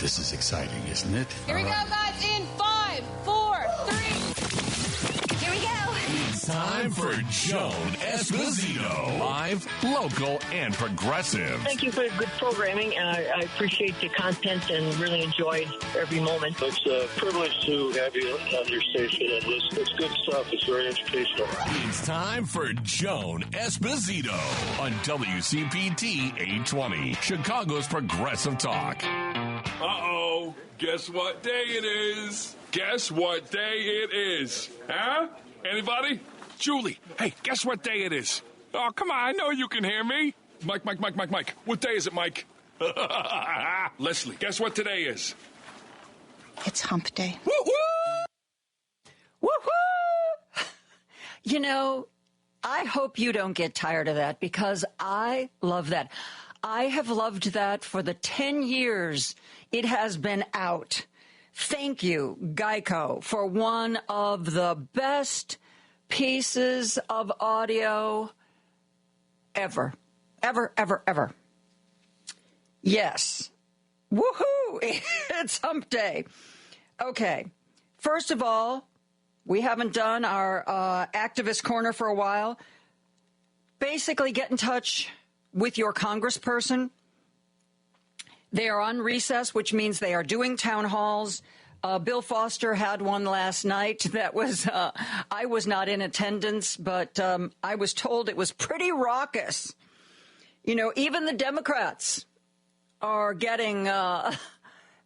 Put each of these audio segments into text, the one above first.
This is exciting, isn't it? Here we go, guys, in 5, 4, 3. Here we go. It's time for Joan Esposito. Live, local, and progressive. Thank you for the good programming, and I appreciate the content and really enjoyed every moment. It's a privilege to have you on your station and listen. It's good stuff. It's very educational. It's time for Joan Esposito on WCPT 820, Chicago's Progressive Talk. Uh-oh. Guess what day it is? Guess what day it is? Huh? Anybody? Julie, hey, guess what day it is? Oh, come on, I know you can hear me. Mike. What day is it, Mike? Leslie, guess what today is? It's hump day. Woo-hoo! Woohoo! You know, I hope you don't get tired of that because I love that. I have loved that for the 10 years it has been out. Thank you, Geico, for one of the best pieces of audio ever. Ever. Yes. Woohoo! It's hump day. Okay. First of all, we haven't done our activist corner for a while. Basically, get in touch with your congressperson. They are on recess, which means they are doing town halls. Bill Foster had one last night that was, I was not in attendance, but I was told it was pretty raucous. You know, even the Democrats are getting a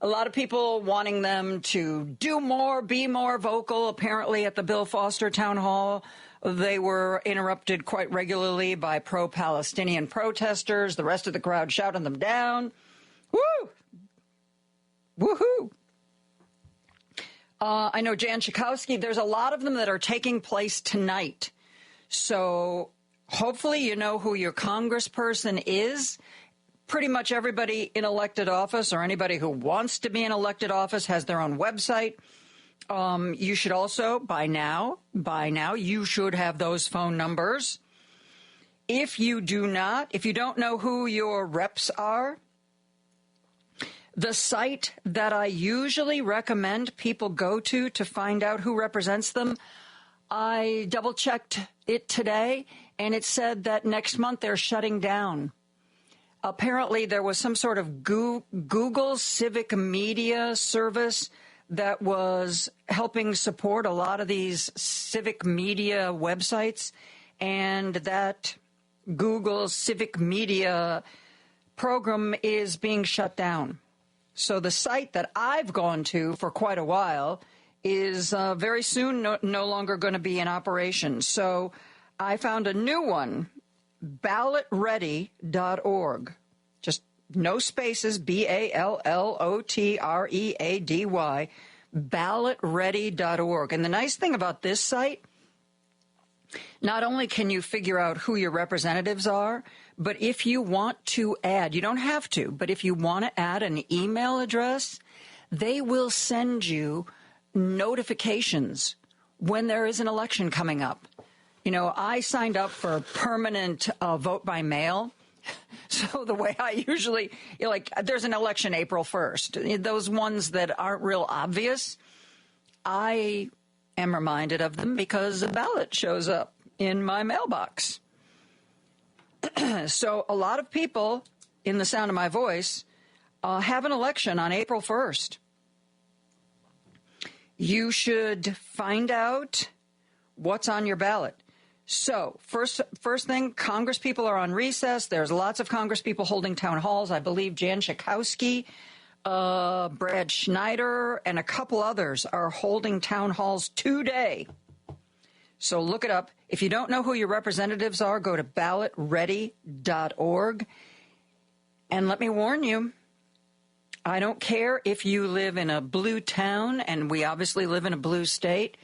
lot of people wanting them to do more, be more vocal. Apparently at the Bill Foster town hall, they were interrupted quite regularly by pro-Palestinian protesters. The rest of the crowd shouting them down. Woo! Woohoo! I know Jan Schakowsky, there's a lot of them that are taking place tonight. So hopefully you know who your congressperson is. Pretty much everybody in elected office or anybody who wants to be in elected office has their own website. You should also, by now, you should have those phone numbers. If you don't know who your reps are, the site that I usually recommend people go to find out who represents them, I double-checked it today, and it said that next month they're shutting down. Apparently, there was some sort of Google civic media service that was helping support a lot of these civic media websites, and that Google civic media program is being shut down. So the site that I've gone to for quite a while is very soon no longer going to be in operation. So I found a new one, ballotready.org. Just no spaces, BALLOTREADY, ballotready.org. And the nice thing about this site, not only can you figure out who your representatives are, but if you want to add, you don't have to, but if you want to add an email address, they will send you notifications when there is an election coming up. You know, I signed up for permanent vote by mail. So the way I usually, there's an election April 1st. Those ones that aren't real obvious, I am reminded of them because a ballot shows up in my mailbox. So a lot of people in the sound of my voice have an election on April 1st. You should find out what's on your ballot. So first thing, Congress people are on recess. There's lots of Congress people holding town halls. I believe Jan Schakowsky, Brad Schneider, and a couple others are holding town halls today. So look it up. If you don't know who your representatives are, go to ballotready.org. And let me warn you, I don't care if you live in a blue town, and we obviously live in a blue state.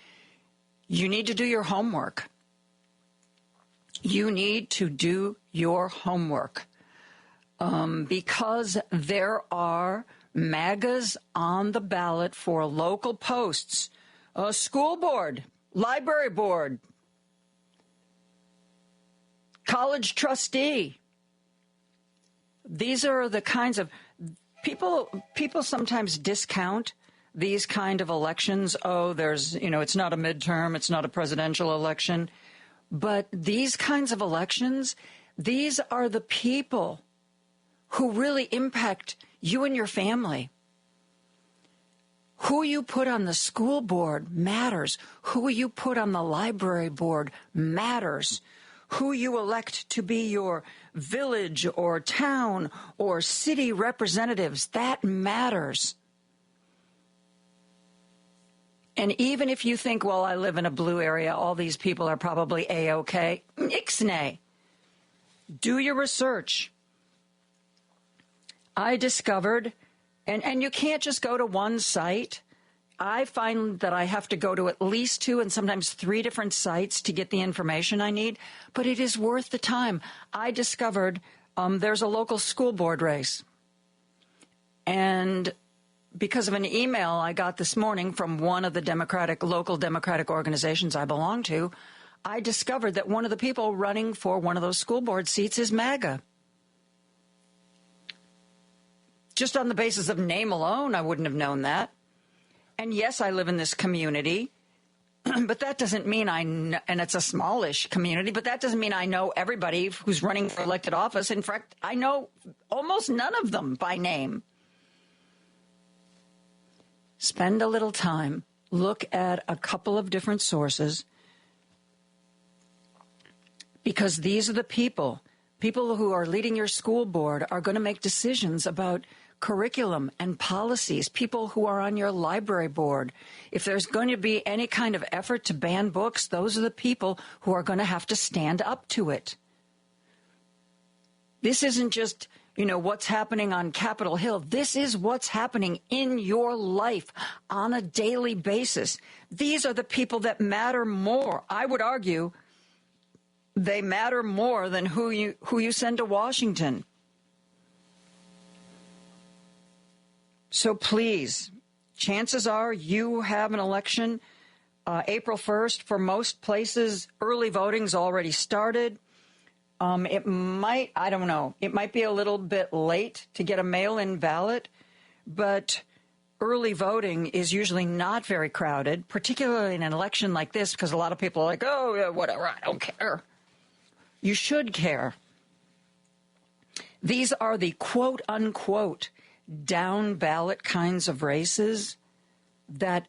You need to do your homework. You need to do your homework because there are MAGAs on the ballot for local posts, a school board, library board, college trustee. These are the kinds of, People sometimes discount these kind of elections. Oh, it's not a midterm, it's not a presidential election. But these kinds of elections, these are the people who really impact you and your family. Who you put on the school board matters. Who you put on the library board matters. Who you elect to be your village or town or city representatives, that matters. And even if you think, well, I live in a blue area, all these people are probably A-OK, ixnay. Do your research. I discovered, and you can't just go to one site. I find that I have to go to at least 2 and sometimes 3 different sites to get the information I need, but it is worth the time. I discovered there's a local school board race. And because of an email I got this morning from one of the local Democratic organizations I belong to, I discovered that one of the people running for one of those school board seats is MAGA. Just on the basis of name alone, I wouldn't have known that. And yes, I live in this community, but that doesn't mean and it's a smallish community, but that doesn't mean I know everybody who's running for elected office. In fact, I know almost none of them by name. Spend a little time, look at a couple of different sources, because these are the people who are leading your school board are going to make decisions about curriculum and policies, people who are on your library board. If there's going to be any kind of effort to ban books, those are the people who are going to have to stand up to it. This isn't just, what's happening on Capitol Hill. This is what's happening in your life on a daily basis. These are the people that matter more. I would argue they matter more than who you send to Washington. So please, chances are you have an election April 1st. For most places, early voting's already started. It might be a little bit late to get a mail-in ballot, but early voting is usually not very crowded, particularly in an election like this, because a lot of people are like, oh, yeah, whatever, I don't care. You should care. These are the quote-unquote down ballot kinds of races that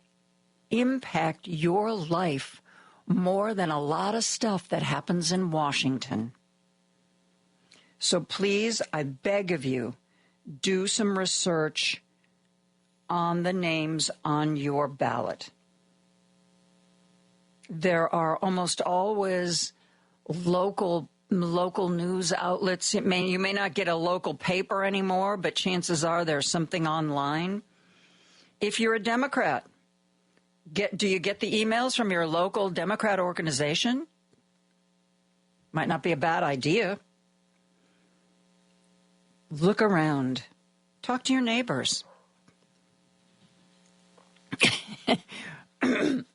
impact your life more than a lot of stuff that happens in Washington. So please, I beg of you, do some research on the names on your ballot. There are almost always local news outlets. You may not get a local paper anymore, but chances are there's something online. If you're a Democrat, do you get the emails from your local Democrat organization? Might not be a bad idea. Look around. Talk to your neighbors.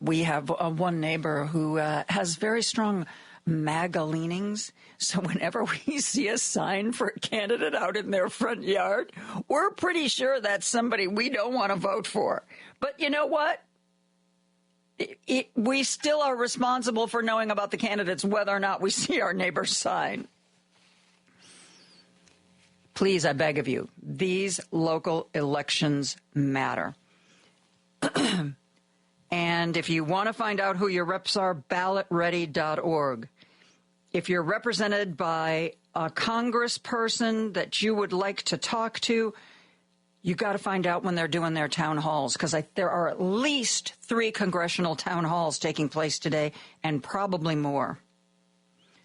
We have one neighbor who has very strong MAGA leanings. So whenever we see a sign for a candidate out in their front yard, we're pretty sure that's somebody we don't want to vote for. But you know what? We still are responsible for knowing about the candidates, whether or not we see our neighbor's sign. Please, I beg of you, these local elections matter. And if you want to find out who your reps are, ballotready.org. If you're represented by a congressperson that you would like to talk to, you got to find out when they're doing their town halls, because there are at least 3 congressional town halls taking place today, and probably more.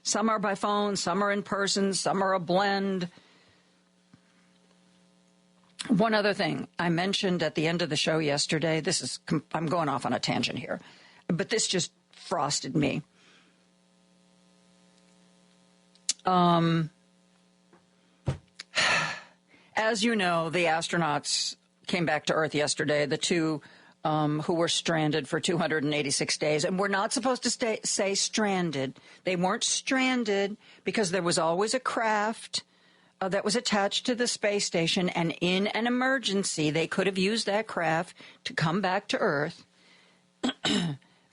Some are by phone, some are in person, some are a blend. One other thing I mentioned at the end of the show yesterday, I'm going off on a tangent here, but this just frosted me. As you know, the astronauts came back to Earth yesterday, the 2 who were stranded for 286 days. And we're not supposed to say stranded. They weren't stranded because there was always a craft that was attached to the space station, and in an emergency, they could have used that craft to come back to Earth.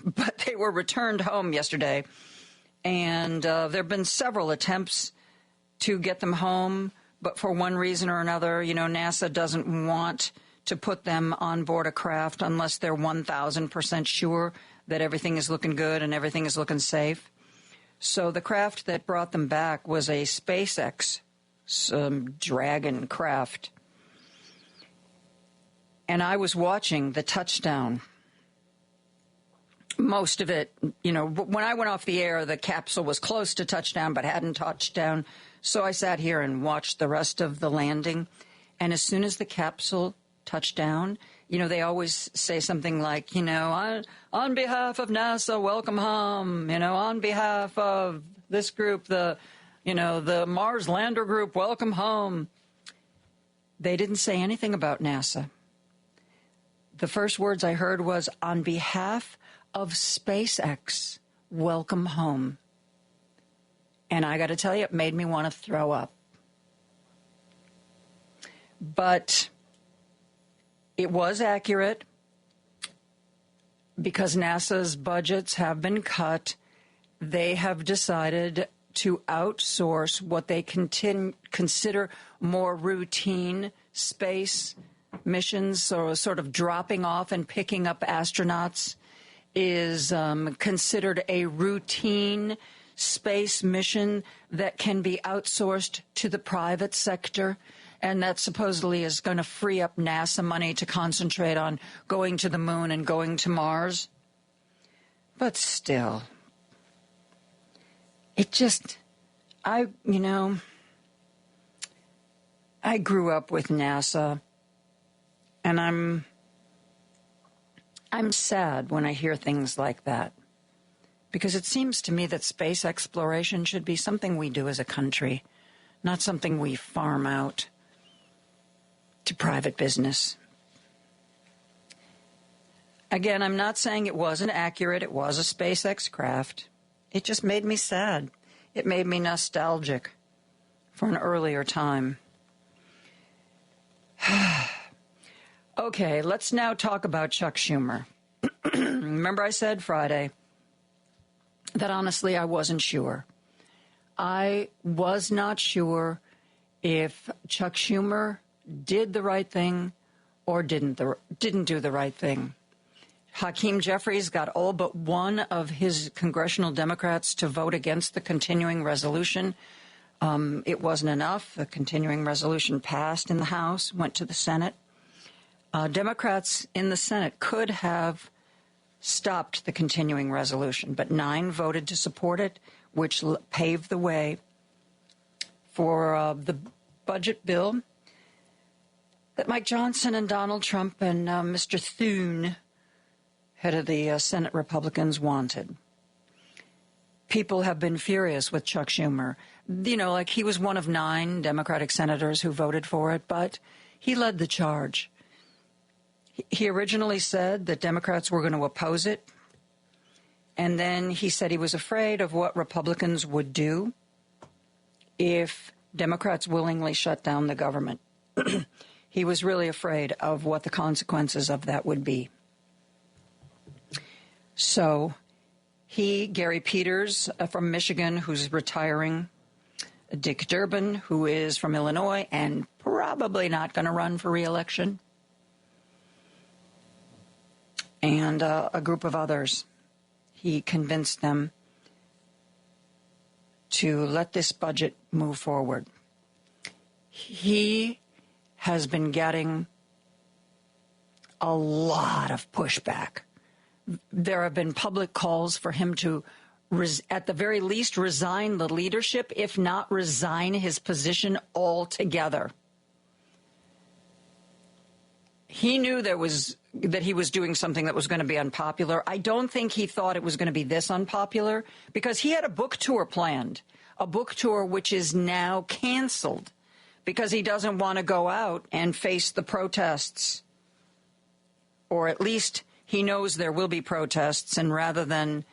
But they were returned home yesterday, and there have been several attempts to get them home, but for one reason or another, NASA doesn't want to put them on board a craft unless they're 1,000% sure that everything is looking good and everything is looking safe. So the craft that brought them back was a SpaceX Dragon craft. And I was watching the touchdown. Most of it, when I went off the air, the capsule was close to touchdown but hadn't touched down. So I sat here and watched the rest of the landing. And as soon as the capsule touched down, they always say something like, on behalf of NASA, welcome home. On behalf of this group, the Mars Lander Group, welcome home. They didn't say anything about NASA. The first words I heard was, on behalf of SpaceX, welcome home. And I got to tell you, it made me want to throw up. But it was accurate because NASA's budgets have been cut. They have decided to outsource what they consider more routine space missions, so sort of dropping off and picking up astronauts is considered a routine space mission that can be outsourced to the private sector. And that supposedly is going to free up NASA money to concentrate on going to the moon and going to Mars. But still, it just, I grew up with NASA, and I'm sad when I hear things like that, because it seems to me that space exploration should be something we do as a country, not something we farm out to private business. Again, I'm not saying it wasn't accurate. It was a SpaceX craft. It just made me sad. It made me nostalgic for an earlier time. Okay, let's now talk about Chuck Schumer. Remember I said Friday that honestly I wasn't sure. I was not sure if Chuck Schumer did the right thing or didn't do the right thing. Hakeem Jeffries got all but one of his congressional Democrats to vote against the continuing resolution. It wasn't enough. The continuing resolution passed in the House, went to the Senate. Democrats in the Senate could have stopped the continuing resolution, but 9 voted to support it, which paved the way for the budget bill that Mike Johnson and Donald Trump and Mr. Thune, head of the Senate Republicans, wanted. People have been furious with Chuck Schumer. Like he was one of 9 Democratic senators who voted for it, but he led the charge. He originally said that Democrats were going to oppose it, and then he said he was afraid of what Republicans would do if Democrats willingly shut down the government. He was really afraid of what the consequences of that would be. So Gary Peters from Michigan, who's retiring, Dick Durbin, who is from Illinois and probably not going to run for re-election, and a group of others, he convinced them to let this budget move forward. He has been getting a lot of pushback. There have been public calls for him to, at the very least, resign the leadership, if not resign his position altogether. He knew that he was doing something that was going to be unpopular. I don't think he thought it was going to be this unpopular, because he had a book tour planned, a book tour which is now canceled because he doesn't want to go out and face the protests, or at least he knows there will be protests, and rather than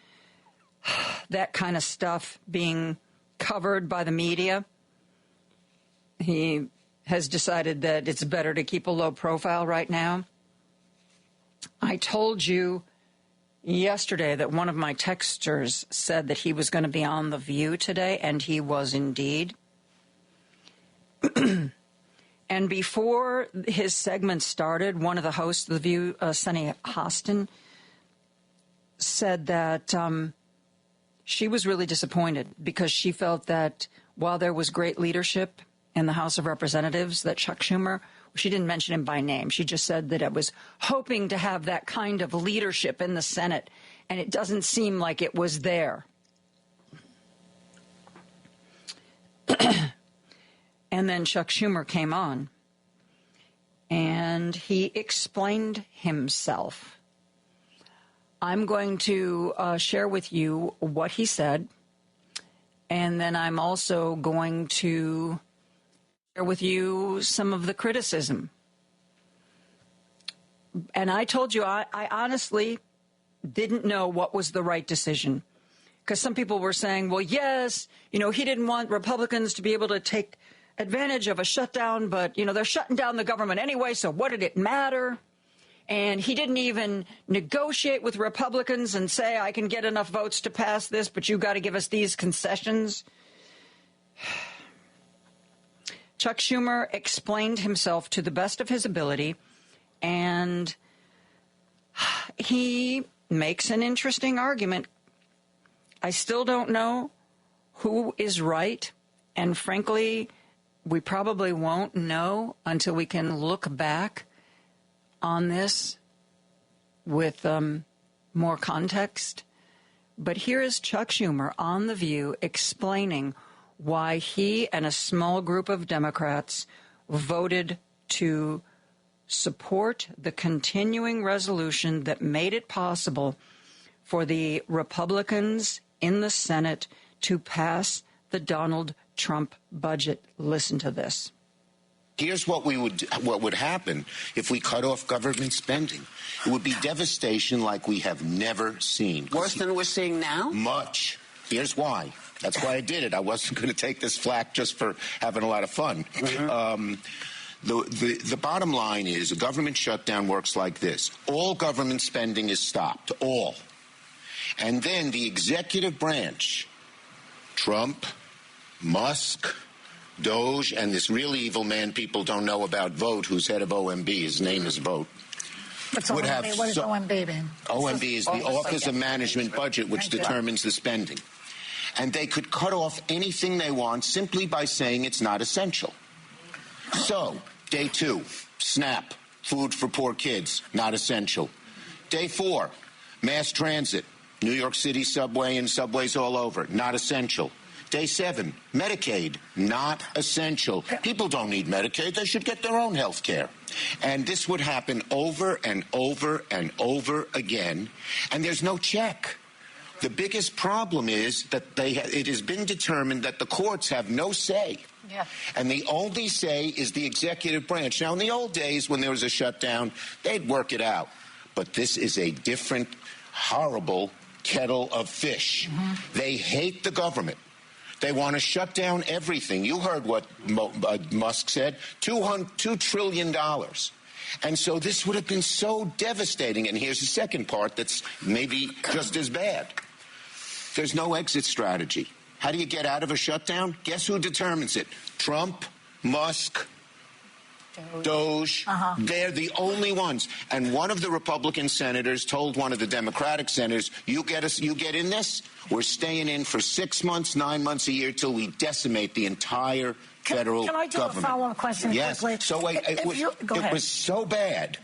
that kind of stuff being covered by the media, he has decided that it's better to keep a low profile right now. I told you yesterday that one of my texters said that he was going to be on The View today, and he was indeed. And before his segment started, one of the hosts of The View, Sunny Hostin, said that she was really disappointed because she felt that while there was great leadership in the House of Representatives, that Chuck Schumer, she didn't mention him by name. She just said that it was hoping to have that kind of leadership in the Senate, and it doesn't seem like it was there. And then Chuck Schumer came on, and he explained himself. I'm going to share with you what he said, and then I'm also going to share with you some of the criticism. And I told you I honestly didn't know what was the right decision, because some people were saying, well, yes, he didn't want Republicans to be able to take advantage of a shutdown, but, they're shutting down the government anyway, so what did it matter? And he didn't even negotiate with Republicans and say, I can get enough votes to pass this, but you got to give us these concessions. Chuck Schumer explained himself to the best of his ability, and he makes an interesting argument. I still don't know who is right, and frankly, we probably won't know until we can look back on this with more context. But here is Chuck Schumer on The View explaining why he and a small group of Democrats voted to support the continuing resolution that made it possible for the Republicans in the Senate to pass the Donald Trump budget. Listen to this. Here's what would happen if we cut off government spending. It would be devastation like we have never seen. Worse than we're seeing now? Much. Here's why. That's why I did it. I wasn't going to take this flack just for having a lot of fun. Mm-hmm. The bottom line is a government shutdown works like this. All government spending is stopped. All. And then the executive branch, Trump, Musk, Doge, and this really evil man people don't know about, Vote, who's head of OMB. His name is Vote. What's OMB? What is OMB mean? OMB is the Office of Management Budget, which determines the spending. And they could cut off anything they want simply by saying it's not essential. So, day 2, SNAP, food for poor kids, not essential. Day 4, mass transit, New York City subway and subways all over, not essential. Day 7, Medicaid, not essential. People don't need Medicaid. They should get their own health care. And this would happen over and over and over again, and there's no check. The biggest problem is that it has been determined that the courts have no say. Yeah. And the only say is the executive branch. Now, in the old days, when there was a shutdown, they'd work it out. But this is a different, horrible kettle of fish. Mm-hmm. They hate the government. They want to shut down everything. You heard what Musk said, $2 trillion. And so this would have been so devastating. And here's the second part that's maybe just as bad. There's no exit strategy. How do you get out of a shutdown? Guess who determines it? Trump, Musk, Doge. Uh-huh. They're the only ones. And one of the Republican senators told one of the Democratic senators, you get in this, we're staying in for 6 months, 9 months, a year till we decimate the entire federal government. Can I do a follow-up question quickly? Yes. So it was so bad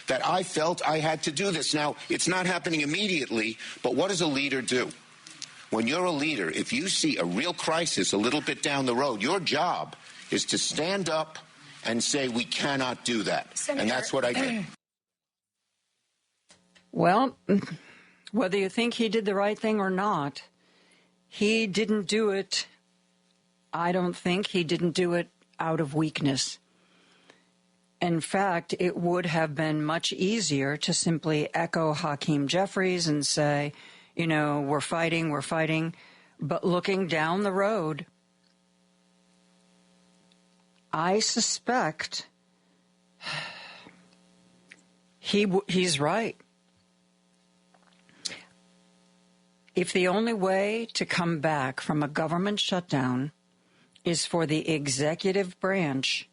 that I felt I had to do this. Now, it's not happening immediately, but what does a leader do? When you're a leader, if you see a real crisis a little bit down the road, your job is to stand up and say, we cannot do that. Senator, and that's what I did. Well, whether you think he did the right thing or not, he didn't do it. I don't think he didn't do it out of weakness. In fact, it would have been much easier to simply echo Hakeem Jeffries and say, we're fighting. But looking down the road, I suspect he's right. If the only way to come back from a government shutdown is for the executive branch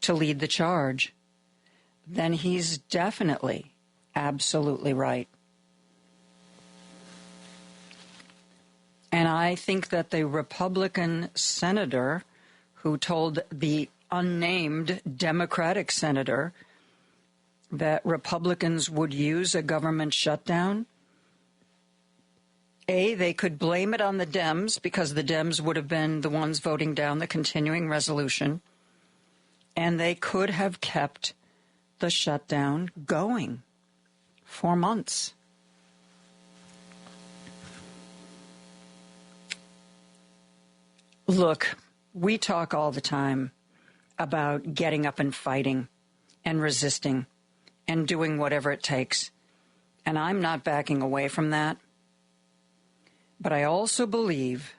to lead the charge, then he's definitely, absolutely right. And I think that the Republican senator who told the unnamed Democratic senator that Republicans would use a government shutdown, they could blame it on the Dems because the Dems would have been the ones voting down the continuing resolution, and they could have kept the shutdown going for months. Look, we talk all the time about getting up and fighting and resisting and doing whatever it takes, and I'm not backing away from that. But I also believe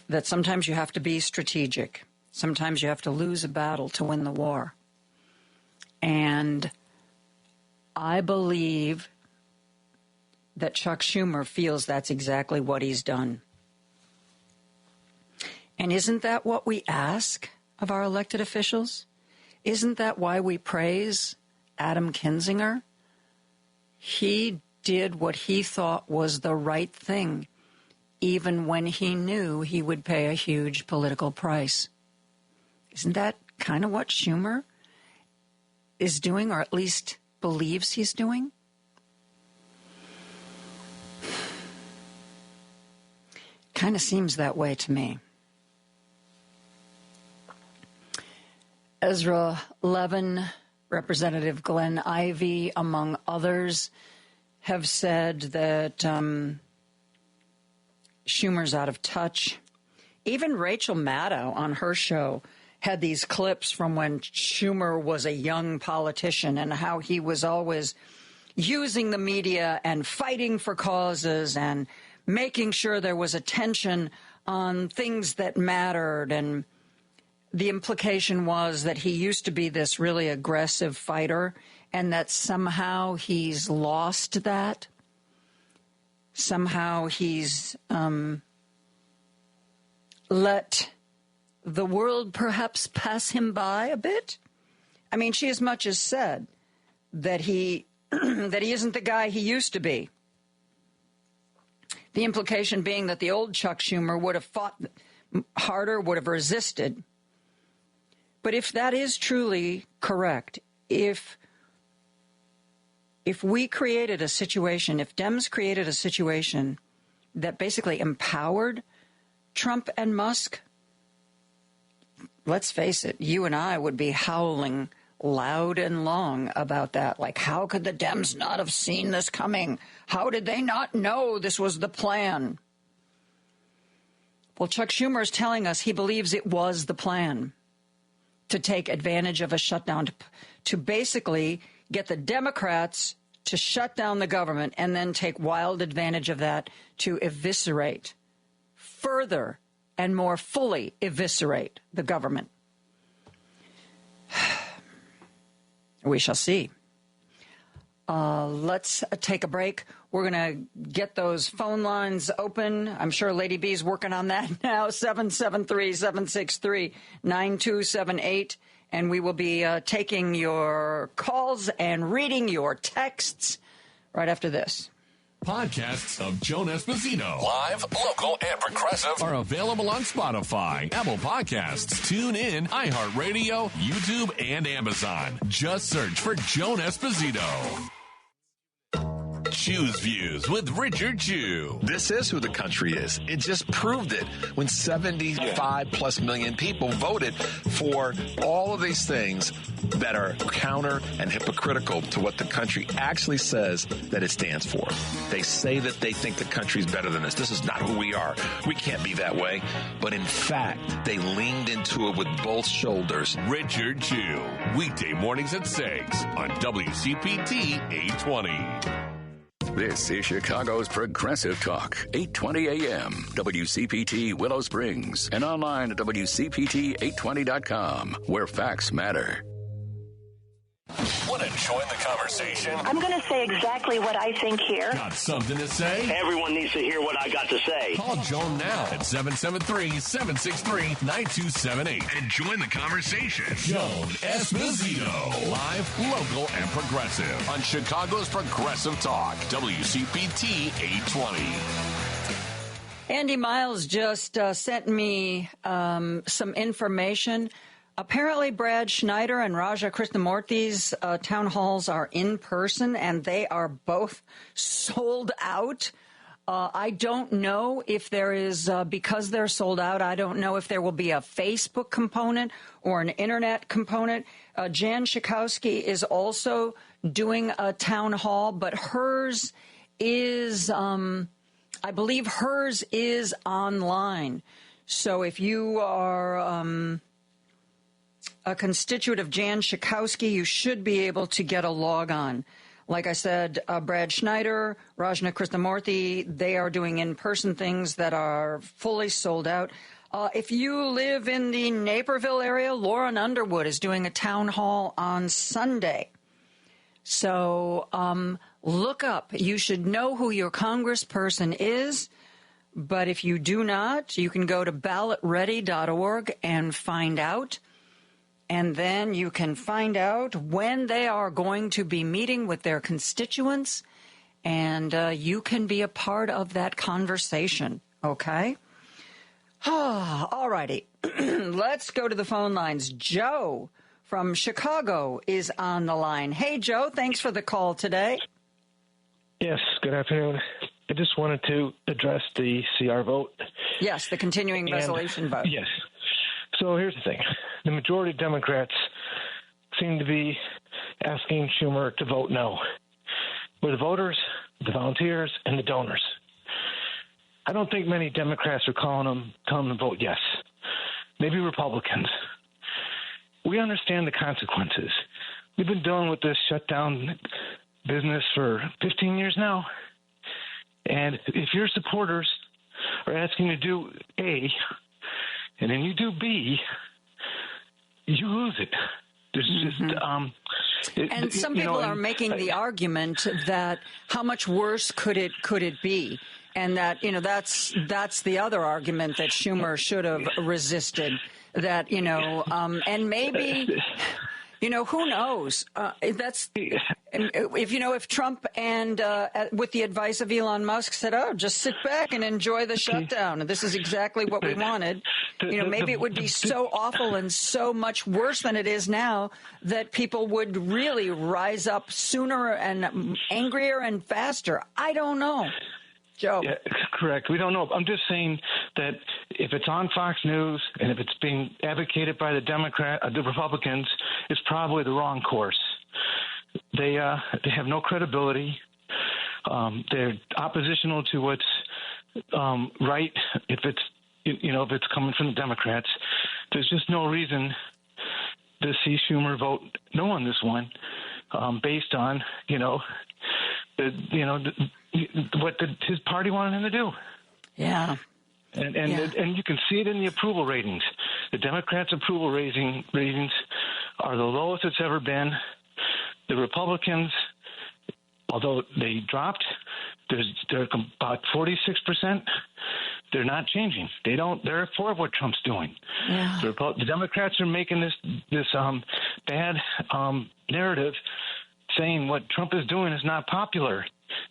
that sometimes you have to be strategic. Sometimes you have to lose a battle to win the war. And I believe that Chuck Schumer feels that's exactly what he's done. And isn't that what we ask of our elected officials? Isn't that why we praise Adam Kinzinger? He did what he thought was the right thing, even when he knew he would pay a huge political price. Isn't that kind of what Schumer is doing, or at least believes he's doing? Kind of seems that way to me. Ezra Levin, Representative Glenn Ivey, among others, have said that Schumer's out of touch. Even Rachel Maddow on her show had these clips from when Schumer was a young politician and how he was always using the media and fighting for causes and making sure there was attention on things that mattered. And the implication was that he used to be this really aggressive fighter and that somehow he's lost that. Somehow he's let the world perhaps pass him by a bit. I mean, she as much as said that he that he isn't the guy he used to be. The implication being that the old Chuck Schumer would have fought harder, would have resisted. But if that is truly correct, if we created a situation, if Dems created a situation that basically empowered Trump and Musk, let's face it, you and I would be howling loud and long about that. Like, how could the Dems not have seen this coming? How did they not know this was the plan? Well, Chuck Schumer is telling us he believes it was the plan to take advantage of a shutdown, to basically get the Democrats to shut down the government and then take wild advantage of that to eviscerate, further and more fully eviscerate the government. We shall see. Let's take a break. We're going to get those phone lines open. I'm sure Lady B's working on that now, 773-763-9278. And we will be taking your calls and reading your texts right after this. Podcasts of Joan Esposito, live, local, and progressive, are available on Spotify, Apple Podcasts, TuneIn, iHeartRadio, YouTube, and Amazon. Just search for Joan Esposito. Chew's Views with Richard Chew. This is who the country is. It just proved it when 75+ million people voted for all of these things that are counter and hypocritical to what the country actually says that it stands for. They say that they think the country's better than this. This is not who we are. We can't be that way. But in fact, they leaned into it with both shoulders. Richard Chew, weekday mornings at 6 on WCPT 820. This is Chicago's Progressive Talk, 820 AM, WCPT Willow Springs, and online at WCPT820.com, where facts matter. Want to join the conversation? I'm going to say exactly what I think here. Got something to say? Everyone needs to hear what I got to say. Call Joan now at 773-763-9278 and join the conversation. Joan Esposito, live, local, and progressive on Chicago's Progressive Talk, WCPT 820. Andy Miles just sent me some information. Apparently, Brad Schneider and Raja Krishnamurthy's town halls are in person, and they are both sold out. I don't know if there is, because they're sold out, I don't know if there will be a Facebook component or an internet component. Jan Schakowsky is also doing a town hall, but hers is, I believe hers is online. So if you are a constituent of Jan Schakowsky, you should be able to get a log on. Like I said, Brad Schneider, Rajna Krishnamurthy, they are doing in-person things that are fully sold out. If you live in the Naperville area, Lauren Underwood is doing a town hall on Sunday. So look up. You should know who your congressperson is. But if you do not, you can go to ballotready.org and find out. And then you can find out when they are going to be meeting with their constituents, and you can be a part of that conversation, okay? All righty. Let's go to the phone lines. Joe from Chicago is on the line. Hey, Joe, thanks for the call today. Yes, good afternoon. I just wanted to address the CR vote. Yes, the continuing resolution vote. Yes. So here's the thing. The majority of Democrats seem to be asking Schumer to vote no. We're the voters, the volunteers, and the donors. I don't think many Democrats are telling them to vote yes. Maybe Republicans. We understand the consequences. We've been dealing with this shutdown business for 15 years now. And if your supporters are asking you to do A, and then you do B, you lose it. There's just, and some people are making the argument that how much worse could it be, and that that's the other argument that Schumer should have resisted. That and maybe. Who knows? If Trump and with the advice of Elon Musk said, "Oh, just sit back and enjoy the shutdown," and this is exactly what we wanted. Maybe it would be so awful and so much worse than it is now that people would really rise up sooner and angrier and faster. I don't know. Joe. Yeah, correct. We don't know. I'm just saying that if it's on Fox News and if it's being advocated by the Republicans, it's probably the wrong course. They have no credibility. They're oppositional to what's right. If it's coming from the Democrats, there's just no reason to see Schumer vote no on this one, based on what his party wanted him to do. Yeah. And you can see it in the approval ratings. The Democrats' approval ratings are the lowest it's ever been. The Republicans, although they dropped, they're about 46%. They're not changing. They're for what Trump's doing. Yeah. The Democrats are making this bad narrative, saying what Trump is doing is not popular.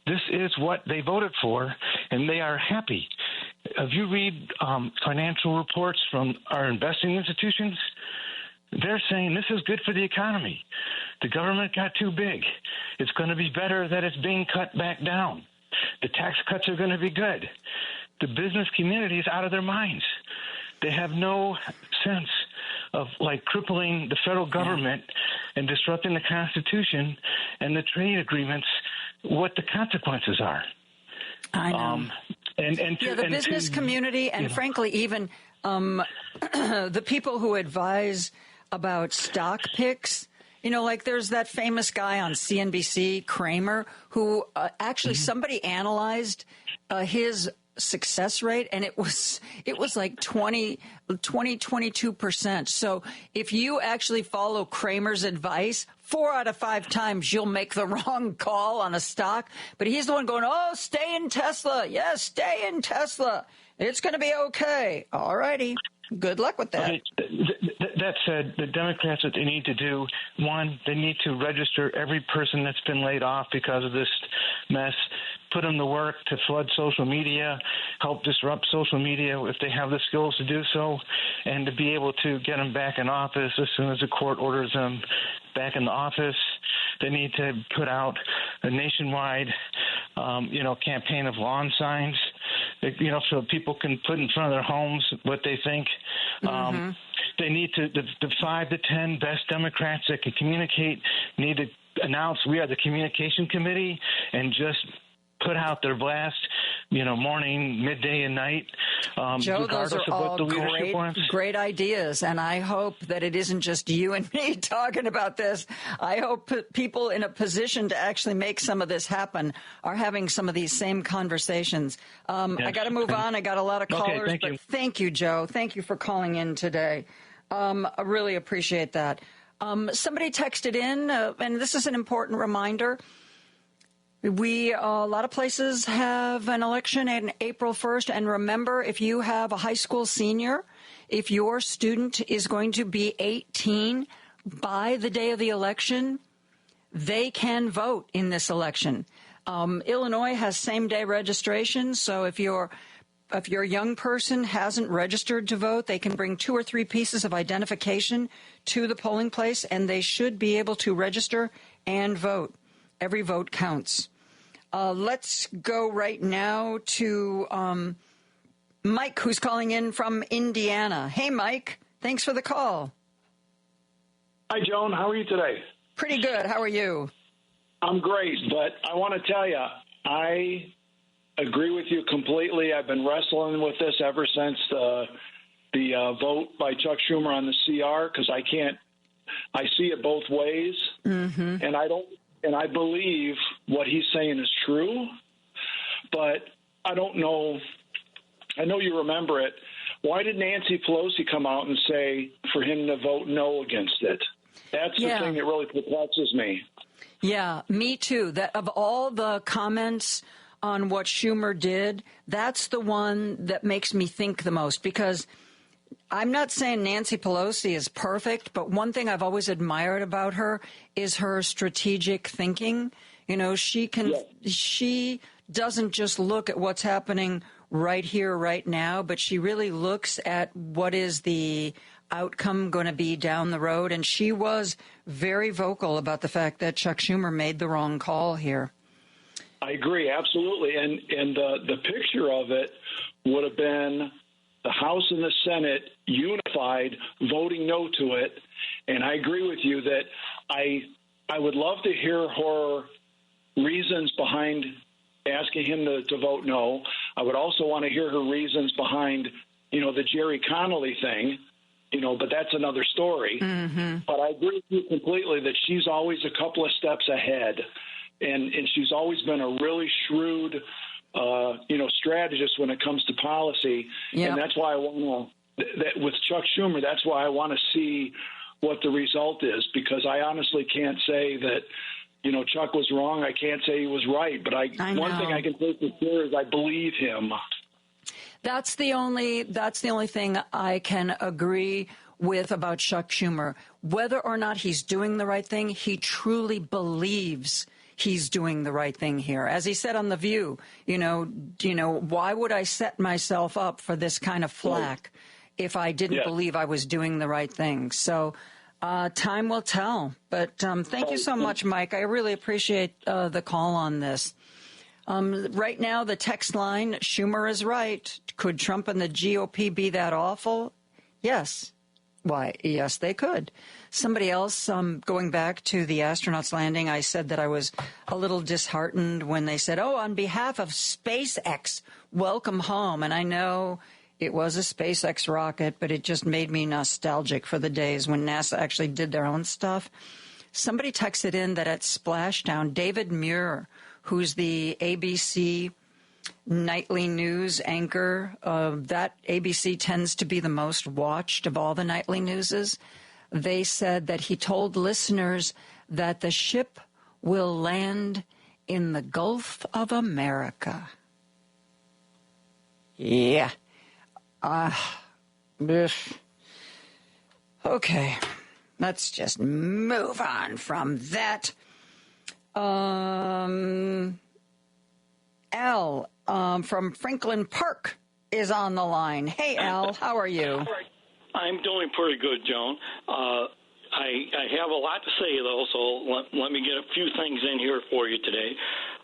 This is what they voted for, and they are happy. If you read financial reports from our investing institutions, they're saying this is good for the economy. The government got too big. It's going to be better that it's being cut back down. The tax cuts are going to be good. The business community is out of their minds. They have no sense of crippling the federal government and disrupting the Constitution and the trade agreements, what the consequences are. I know. The business community and frankly even the people who advise about stock picks, You know, like there's that famous guy on CNBC, Kramer, who actually somebody analyzed his success rate, and it was like 22%. So if you actually follow Kramer's advice, 4 out of 5 times you'll make the wrong call on a stock. But he's the one going, oh, stay in Tesla. Yes, stay in Tesla. It's going to be okay. All righty. Good luck with that. Okay. That said, the Democrats, what they need to do, one, they need to register every person that's been laid off because of this mess, put them to work to flood social media, help disrupt social media if they have the skills to do so, and to be able to get them back in office as soon as the court orders them back in the office. They need to put out a nationwide, campaign of lawn signs, so people can put in front of their homes what they think. They need to, the 5 to 10 best Democrats that can communicate need to announce we are the communication committee and just put out their blast, morning, midday, and night. Joe, those are all great ideas, and I hope that it isn't just you and me talking about this. I hope people in a position to actually make some of this happen are having some of these same conversations. Yes. I got to move on. I got a lot of callers, but thank you, Joe. Thank you for calling in today. I really appreciate that. Somebody texted in, and this is an important reminder. A lot of places have an election on April 1st. And remember, if you have a high school senior, if your student is going to be 18 by the day of the election, they can vote in this election. Illinois has same-day registration, so if your young person hasn't registered to vote, they can bring 2 or 3 pieces of identification to the polling place, and they should be able to register and vote. Every vote counts. Let's go right now to Mike, who's calling in from Indiana. Hey, Mike. Thanks for the call. Hi, Joan. How are you today? Pretty good. How are you? I'm great, but I want to tell you, I agree with you completely. I've been wrestling with this ever since the vote by Chuck Schumer on the CR because I see it both ways, and I believe what he's saying is true, but I don't know. I know you remember it. Why did Nancy Pelosi come out and say for him to vote no against it? That's the thing that really perplexes me. Yeah, me too. That of all the comments on what Schumer did, that's the one that makes me think the most, because I'm not saying Nancy Pelosi is perfect, but one thing I've always admired about her is her strategic thinking. She doesn't just look at what's happening right here, right now, but she really looks at what is the outcome going to be down the road. And she was very vocal about the fact that Chuck Schumer made the wrong call here. I agree, absolutely. And the picture of it would have been the House and the Senate unified, voting no to it. And I agree with you that I would love to hear her reasons behind asking him to vote no. I would also want to hear her reasons behind, the Jerry Connolly thing, but that's another story. But I agree with you completely that she's always a couple of steps ahead. And she's always been a really shrewd strategist when it comes to policy. Yep. And that's why I want to, with Chuck Schumer, that's why I want to see what the result is, because I honestly can't say that, Chuck was wrong. I can't say he was right, but one thing I can say for sure is I believe him. That's the only thing I can agree with about Chuck Schumer. Whether or not he's doing the right thing, he truly believes he's doing the right thing here. As he said on The View, why would I set myself up for this kind of flack if I didn't believe I was doing the right thing? So time will tell. But thank you so much, Mike. I really appreciate the call on this. Right now, the text line, Schumer is right. Could Trump and the GOP be that awful? Yes. Why, yes, they could. Somebody else, going back to the astronauts landing, I said that I was a little disheartened when they said, on behalf of SpaceX, welcome home. And I know it was a SpaceX rocket, but it just made me nostalgic for the days when NASA actually did their own stuff. somebody texted in that at Splashdown, David Muir, who's the ABC nightly news anchor, that ABC tends to be the most watched of all the nightly newses. They said that he told listeners that the ship will land in the Gulf of America. Yeah. Okay. Let's just move on from that. Al from Franklin Park is on the line. Hey, Al, how are you? I'm doing pretty good, Joan. I have a lot to say, though, so let me get a few things in here for you today.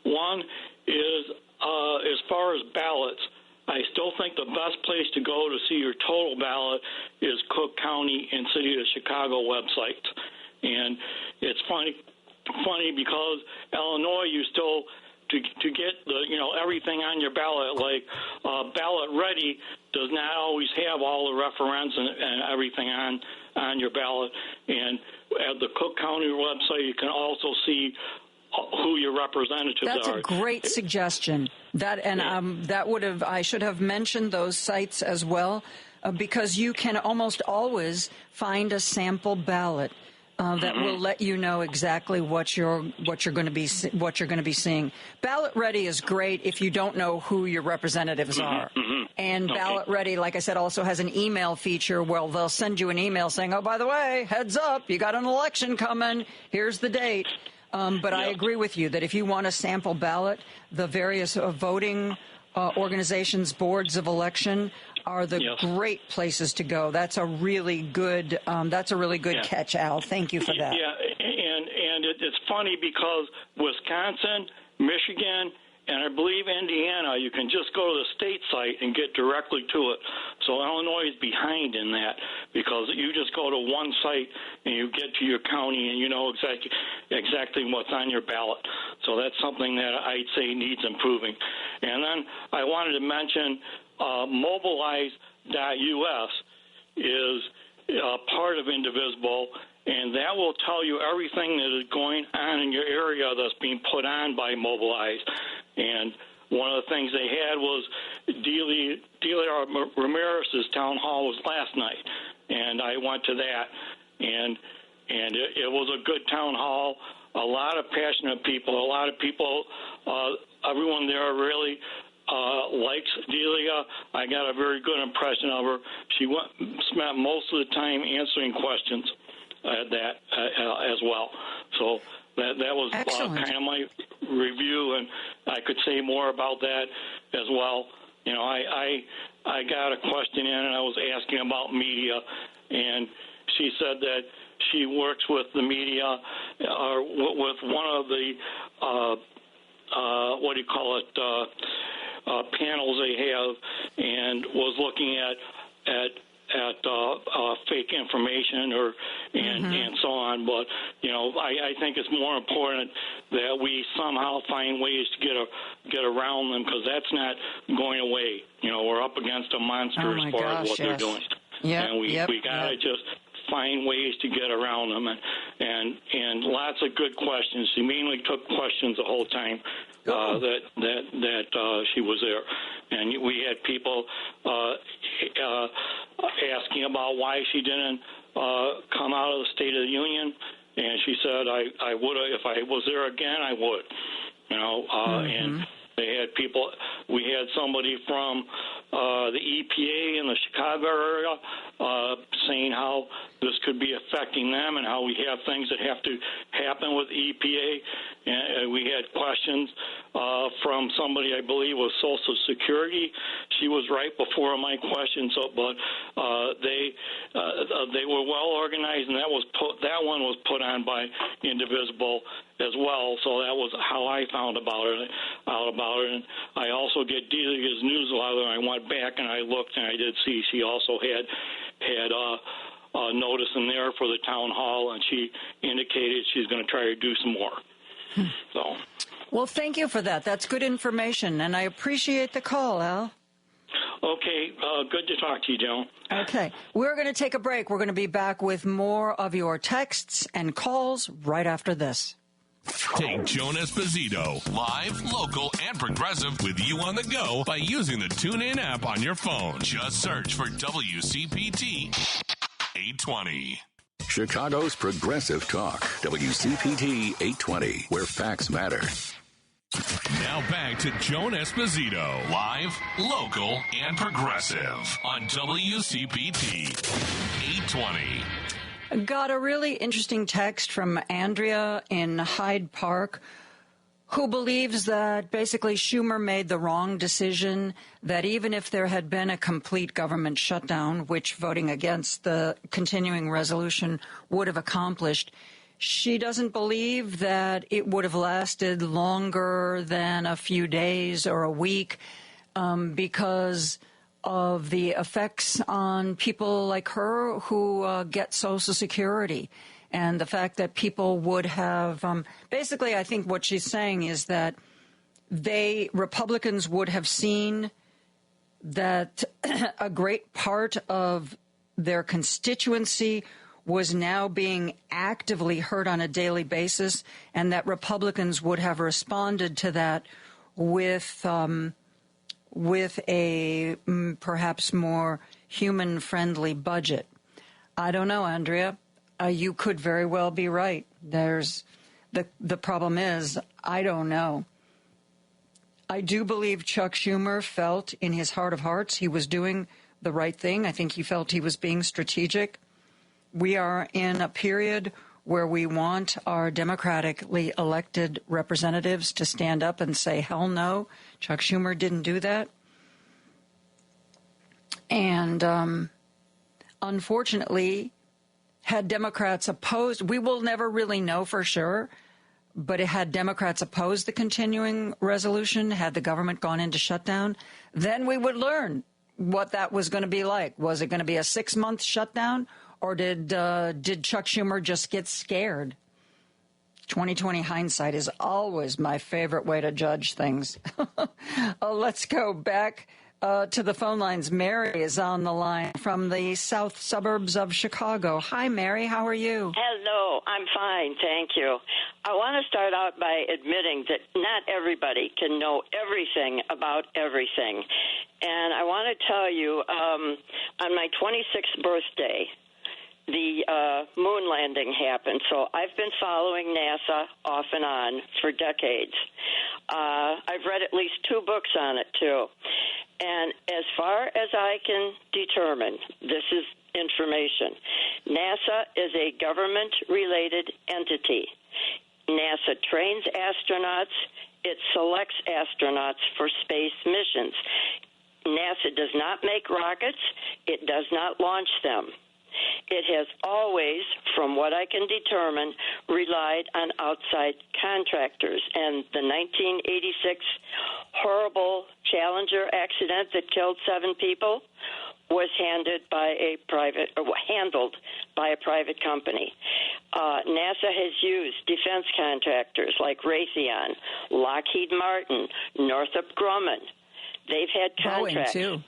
One is, as far as ballots, I still think the best place to go to see your total ballot is Cook County and City of Chicago websites. And it's funny because Illinois, you still to get everything on your ballot, like ballot ready does not always have all the reference and everything on your ballot. And at the Cook County website, you can also see who your representatives are. That's a great suggestion. I should have mentioned those sites as well, because you can almost always find a sample ballot that will let you know exactly what you're going to be seeing. Ballot Ready is great if you don't know who your representatives are. And Ballot Ready, like I said, also has an email feature where they'll send you an email saying, "Oh, by the way, heads up, you got an election coming. Here's the date." But I agree with you that if you want a sample ballot, the various voting organizations, boards of election are the great places to go. That's a really good catch, Al. Thank you for that. Yeah, and it's funny because Wisconsin, Michigan, and I believe Indiana, you can just go to the state site and get directly to it. So Illinois is behind in that because you just go to one site and you get to your county and you know exactly what's on your ballot. So that's something that I'd say needs improving. And then I wanted to mention mobilize.us is part of Indivisible, and that will tell you everything that is going on in your area that's being put on by Mobilize. And one of the things they had was Delia Ramirez's town hall was last night, and I went to that, and it was a good town hall. A lot of passionate people. A lot of people. Everyone there really likes Delia. I got a very good impression of her. She spent most of the time answering questions as well. So that was kind of my review, and I could say more about that as well. You know, I got a question in, and I was asking about media, and she said that she works with the media or with one of the panels they have, and was looking at fake information and so on. But I think it's more important that we somehow find ways to get around them, because that's not going away. We're up against a monster as far as what they're doing. And we gotta just find ways to get around them, and lots of good questions. She mainly took questions the whole time that she was there, and we had people asking about why she didn't come out of the State of the Union, and she said, I would, if I was there again, I would. And they had people. We had somebody from the EPA in the Chicago area saying how this could be affecting them, and how we have things that have to happen with EPA. And we had questions from somebody, I believe, was Social Security. She was right before my question. But they were well organized, and that one was put on by Indivisible as well. So that was how I found out about it. And I also get Delia's newsletter. I went back and I looked, and I did see she also had a notice in there for the town hall, and she indicated she's going to try to do some more. Well, thank you for that. That's good information, and I appreciate the call, Al. Okay, good to talk to you, Joan. Okay, we're going to take a break. We're going to be back with more of your texts and calls right after this. Take Joan Esposito, live, local, and progressive with you on the go by using the TuneIn app on your phone. Just search for WCPT 820. Chicago's Progressive Talk, WCPT 820, where facts matter. Now back to Joan Esposito, live, local, and progressive on WCPT 820. Got a really interesting text from Andrea in Hyde Park, who believes that basically Schumer made the wrong decision, that even if there had been a complete government shutdown, which voting against the continuing resolution would have accomplished, she doesn't believe that it would have lasted longer than a few days or a week because of the effects on people like her who get Social Security, and the fact that people would have basically, I think what she's saying is that Republicans would have seen that a great part of their constituency was now being actively hurt on a daily basis, and that Republicans would have responded to that with a perhaps more human-friendly budget. I don't know, Andrea. You could very well be right. There's the problem is, I don't know. I do believe Chuck Schumer felt in his heart of hearts he was doing the right thing. I think he felt he was being strategic. We are in a period where we want our democratically elected representatives to stand up and say, hell no, Chuck Schumer didn't do that. And unfortunately, had Democrats opposed, we will never really know for sure, but had Democrats opposed the continuing resolution, had the government gone into shutdown, then we would learn what that was going to be like. Was it going to be a 6-month shutdown? Or did Chuck Schumer just get scared? 2020 hindsight is always my favorite way to judge things. Let's go back to the phone lines. Mary is on the line from the south suburbs of Chicago. Hi, Mary. How are you? Hello. I'm fine. Thank you. I want to start out by admitting that not everybody can know everything about everything. And I want to tell you, on my 26th birthday, the moon landing happened. So I've been following NASA off and on for decades. I've read at least 2 books on it, too. And as far as I can determine, this is information, NASA is a government-related entity. NASA trains astronauts. It selects astronauts for space missions. NASA does not make rockets. It does not launch them. It has always, from what I can determine, relied on outside contractors. And the 1986 horrible Challenger accident that killed 7 people was handled by a private company. NASA has used defense contractors like Raytheon, Lockheed Martin, Northrop Grumman. They've had contracts. Boeing, too.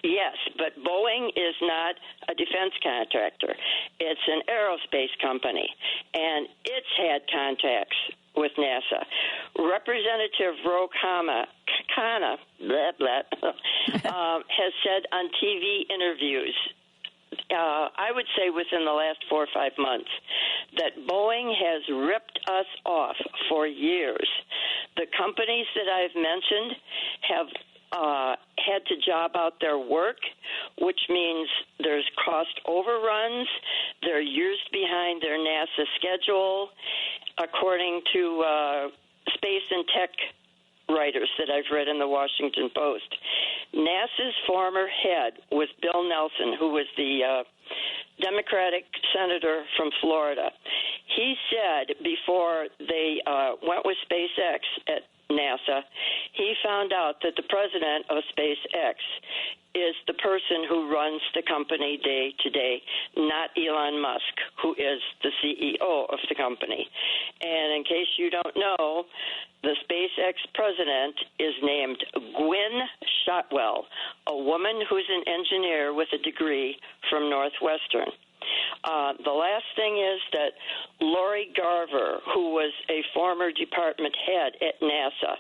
Yes, but Boeing is not a defense contractor. It's an aerospace company, and it's had contacts with NASA. Representative Ro Khanna has said on TV interviews, I would say within the last 4 or 5 months, that Boeing has ripped us off for years. The companies that I've mentioned have had to job out their work, which means there's cost overruns. They're years behind their NASA schedule, according to space and tech writers that I've read in the Washington Post. NASA's former head was Bill Nelson, who was the Democratic senator from Florida. He said before they went with SpaceX at NASA, he found out that the president of SpaceX is the person who runs runs the company day to day, not Elon Musk, who is the CEO of the company. And in case you don't know, the SpaceX president is named Gwynne Shotwell, a woman who's an engineer with a degree from Northwestern. The last thing is that Lori Garver, who was a former department head at NASA,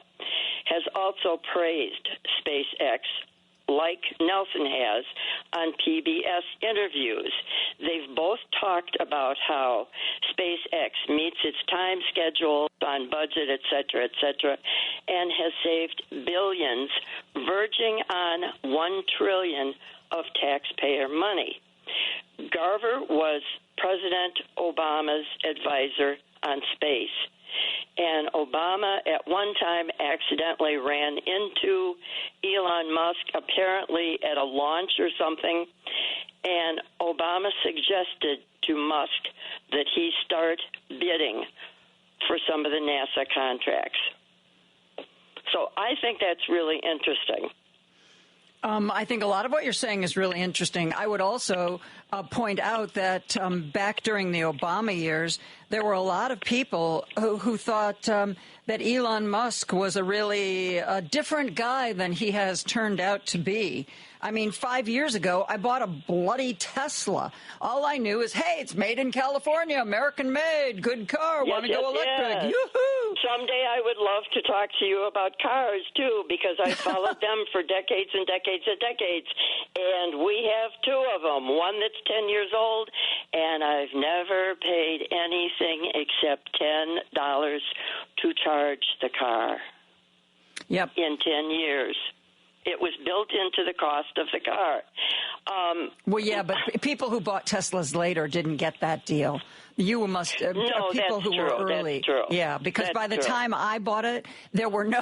has also praised SpaceX like Nelson has on PBS interviews. They've both talked about how SpaceX meets its time schedule on budget, et cetera, and has saved billions, verging on $1 trillion of taxpayer money. Garver was President Obama's advisor on space. And Obama at one time accidentally ran into Elon Musk, apparently at a launch or something, and Obama suggested to Musk that he start bidding for some of the NASA contracts. So I think that's really interesting. I think a lot of what you're saying is really interesting. I would also point out that back during the Obama years, there were a lot of people who thought that Elon Musk was a really different guy than he has turned out to be. I mean, 5 years ago, I bought a bloody Tesla. All I knew is, hey, it's made in California, American made, good car, want to go electric. Yoo-hoo! Someday I would love to talk to you about cars, too, because I followed them for decades and decades and decades. And we have two of them, one that's 10 years old, and I've never paid anything except $10 to charge the car. Yep. In 10 years. It was built into the cost of the car. Well, yeah, but people who bought Teslas later didn't get that deal. You must people who were early. That's true. Yeah, because by the time I bought it, there were no.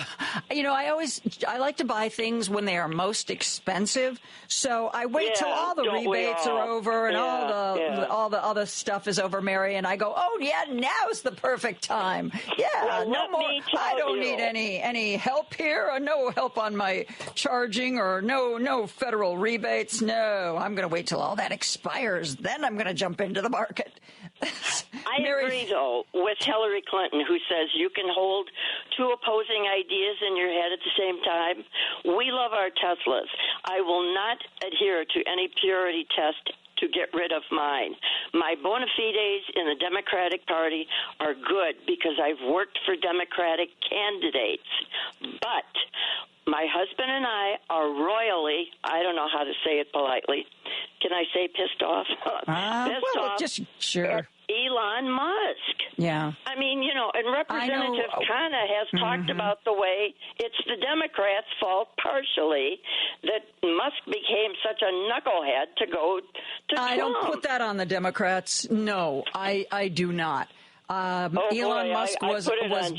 You know, I like to buy things when they are most expensive. So I wait till all the rebates are over and all the other stuff is over, Mary, and I go, oh yeah, now's the perfect time. Yeah, well, no more. I don't need any help here, or no help on my charging, or no federal rebates. No, I'm going to wait till all that expires. Then I'm going to jump into the market. I agree, though, with Hillary Clinton, who says you can hold two opposing ideas in your head at the same time. We love our Teslas. I will not adhere to any purity test to get rid of mine. My bona fides in the Democratic Party are good because I've worked for Democratic candidates. But my husband and I are royally, I don't know how to say it politely. Can I say pissed off? Pissed off. Just sure. Elon Musk. Yeah. I mean, you know, and Representative Khanna has talked about the way it's the Democrats' fault partially that Musk became such a knucklehead to go to Trump. I don't put that on the Democrats. No, I do not. Elon Musk was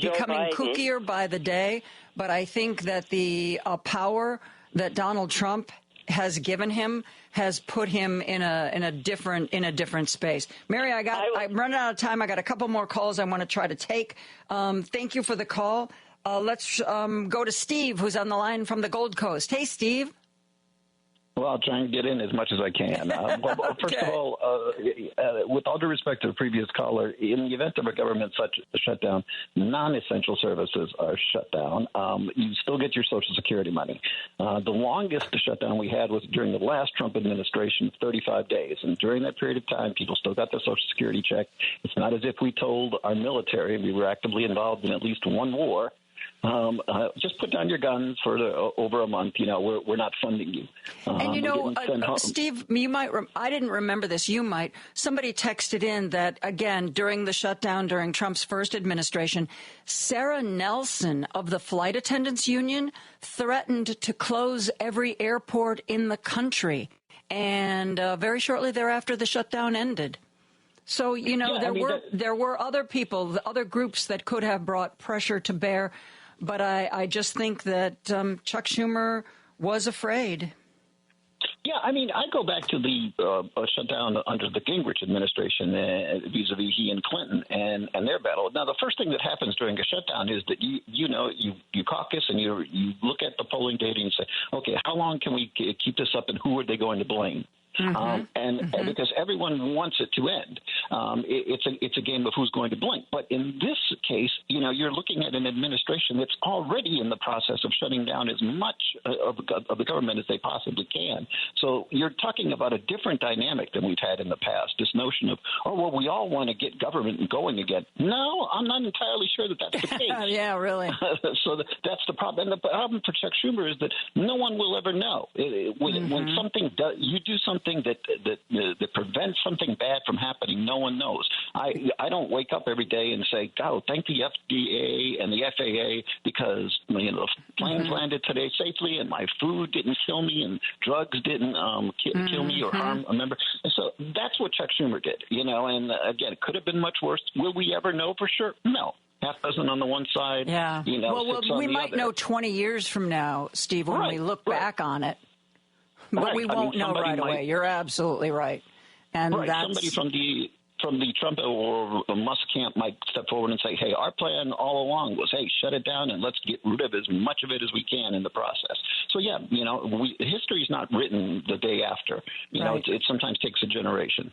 becoming kookier by the day, but I think that the power that Donald Trump has given him has put him in a different space. Mary, I'm running out of time. I got a couple more calls I want to try to take. Thank you for the call. Let's go to Steve, who's on the line from the Gold Coast. Hey, Steve. Well, I'll try and get in as much as I can. First of all, with all due respect to the previous caller, in the event of a government shutdown, non-essential services are shut down. You still get your Social Security money. The longest shutdown we had was during the last Trump administration, 35 days. And during that period of time, people still got their Social Security check. It's not as if we told our military, we were actively involved in at least one war, just put down your guns for over a month. You know, we're not funding you. And you know, Steve, you might. I didn't remember this. You might. Somebody texted in that again during the shutdown during Trump's first administration, Sarah Nelson of the Flight Attendants Union threatened to close every airport in the country, and very shortly thereafter, the shutdown ended. So, you know, there were other people, other groups that could have brought pressure to bear. But I just think that Chuck Schumer was afraid. Yeah, I mean, I go back to the shutdown under the Gingrich administration vis-a-vis he and Clinton and their battle. Now, the first thing that happens during a shutdown is that you caucus and you look at the polling data and you say, okay, how long can we keep this up and who are they going to blame? And because everyone wants it to end. It's a game of who's going to blink. But in this case, you're looking at an administration that's already in the process of shutting down as much of the government as they possibly can. So you're talking about a different dynamic than we've had in the past. This notion of, we all want to get government going again. No, I'm not entirely sure that that's the case. Yeah, really. So that's the problem. And the problem for Chuck Schumer is that no one will ever know. When something you do something that prevents something bad from happening, no one knows. I don't wake up every day and say, "God, thank the FDA and the FAA because the planes landed today safely and my food didn't kill me and drugs didn't kill me or harm a member." And so that's what Chuck Schumer did. And again, it could have been much worse. Will we ever know for sure? No. Half dozen on the one side. Yeah. We might know 20 years from now, Steve, when we look back on it. But we won't know right away. You're absolutely right. And somebody from the Trump or Musk camp might step forward and say, "Hey, our plan all along was, hey, shut it down and let's get rid of as much of it as we can in the process." So yeah, history is not written the day after. It sometimes takes a generation.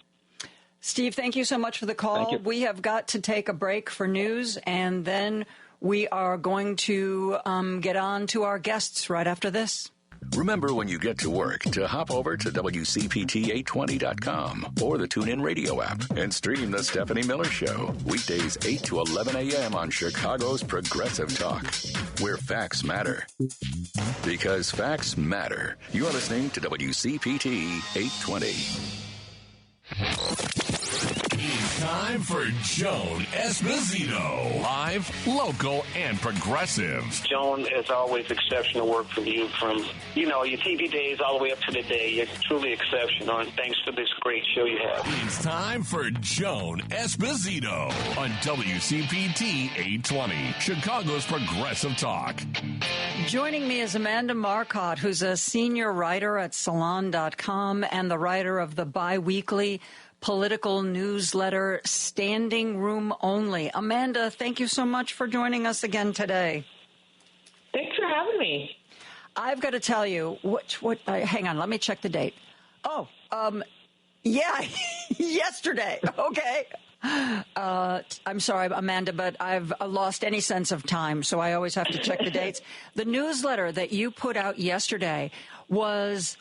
Steve, thank you so much for the call. We have got to take a break for news, and then we are going to get on to our guests right after this. Remember when you get to work to hop over to WCPT820.com or the TuneIn Radio app and stream The Stephanie Miller Show. Weekdays 8 to 11 a.m. on Chicago's Progressive Talk, where facts matter. Because facts matter. You're listening to WCPT 820. It's time for Joan Esposito. Live, local, and progressive. Joan, as always, exceptional work from you from, your TV days all the way up to today. You're truly exceptional, and thanks for this great show you have. It's time for Joan Esposito on WCPT 820, Chicago's Progressive Talk. Joining me is Amanda Marcotte, who's a senior writer at Salon.com and the writer of the bi-weekly political newsletter Standing Room Only. Amanda, thank you so much for joining us again today. Thanks for having me. I've got to tell you, hang on, let me check the date. Yesterday. Okay. I'm sorry, Amanda, but I've lost any sense of time, so I always have to check the dates. The newsletter that you put out yesterday was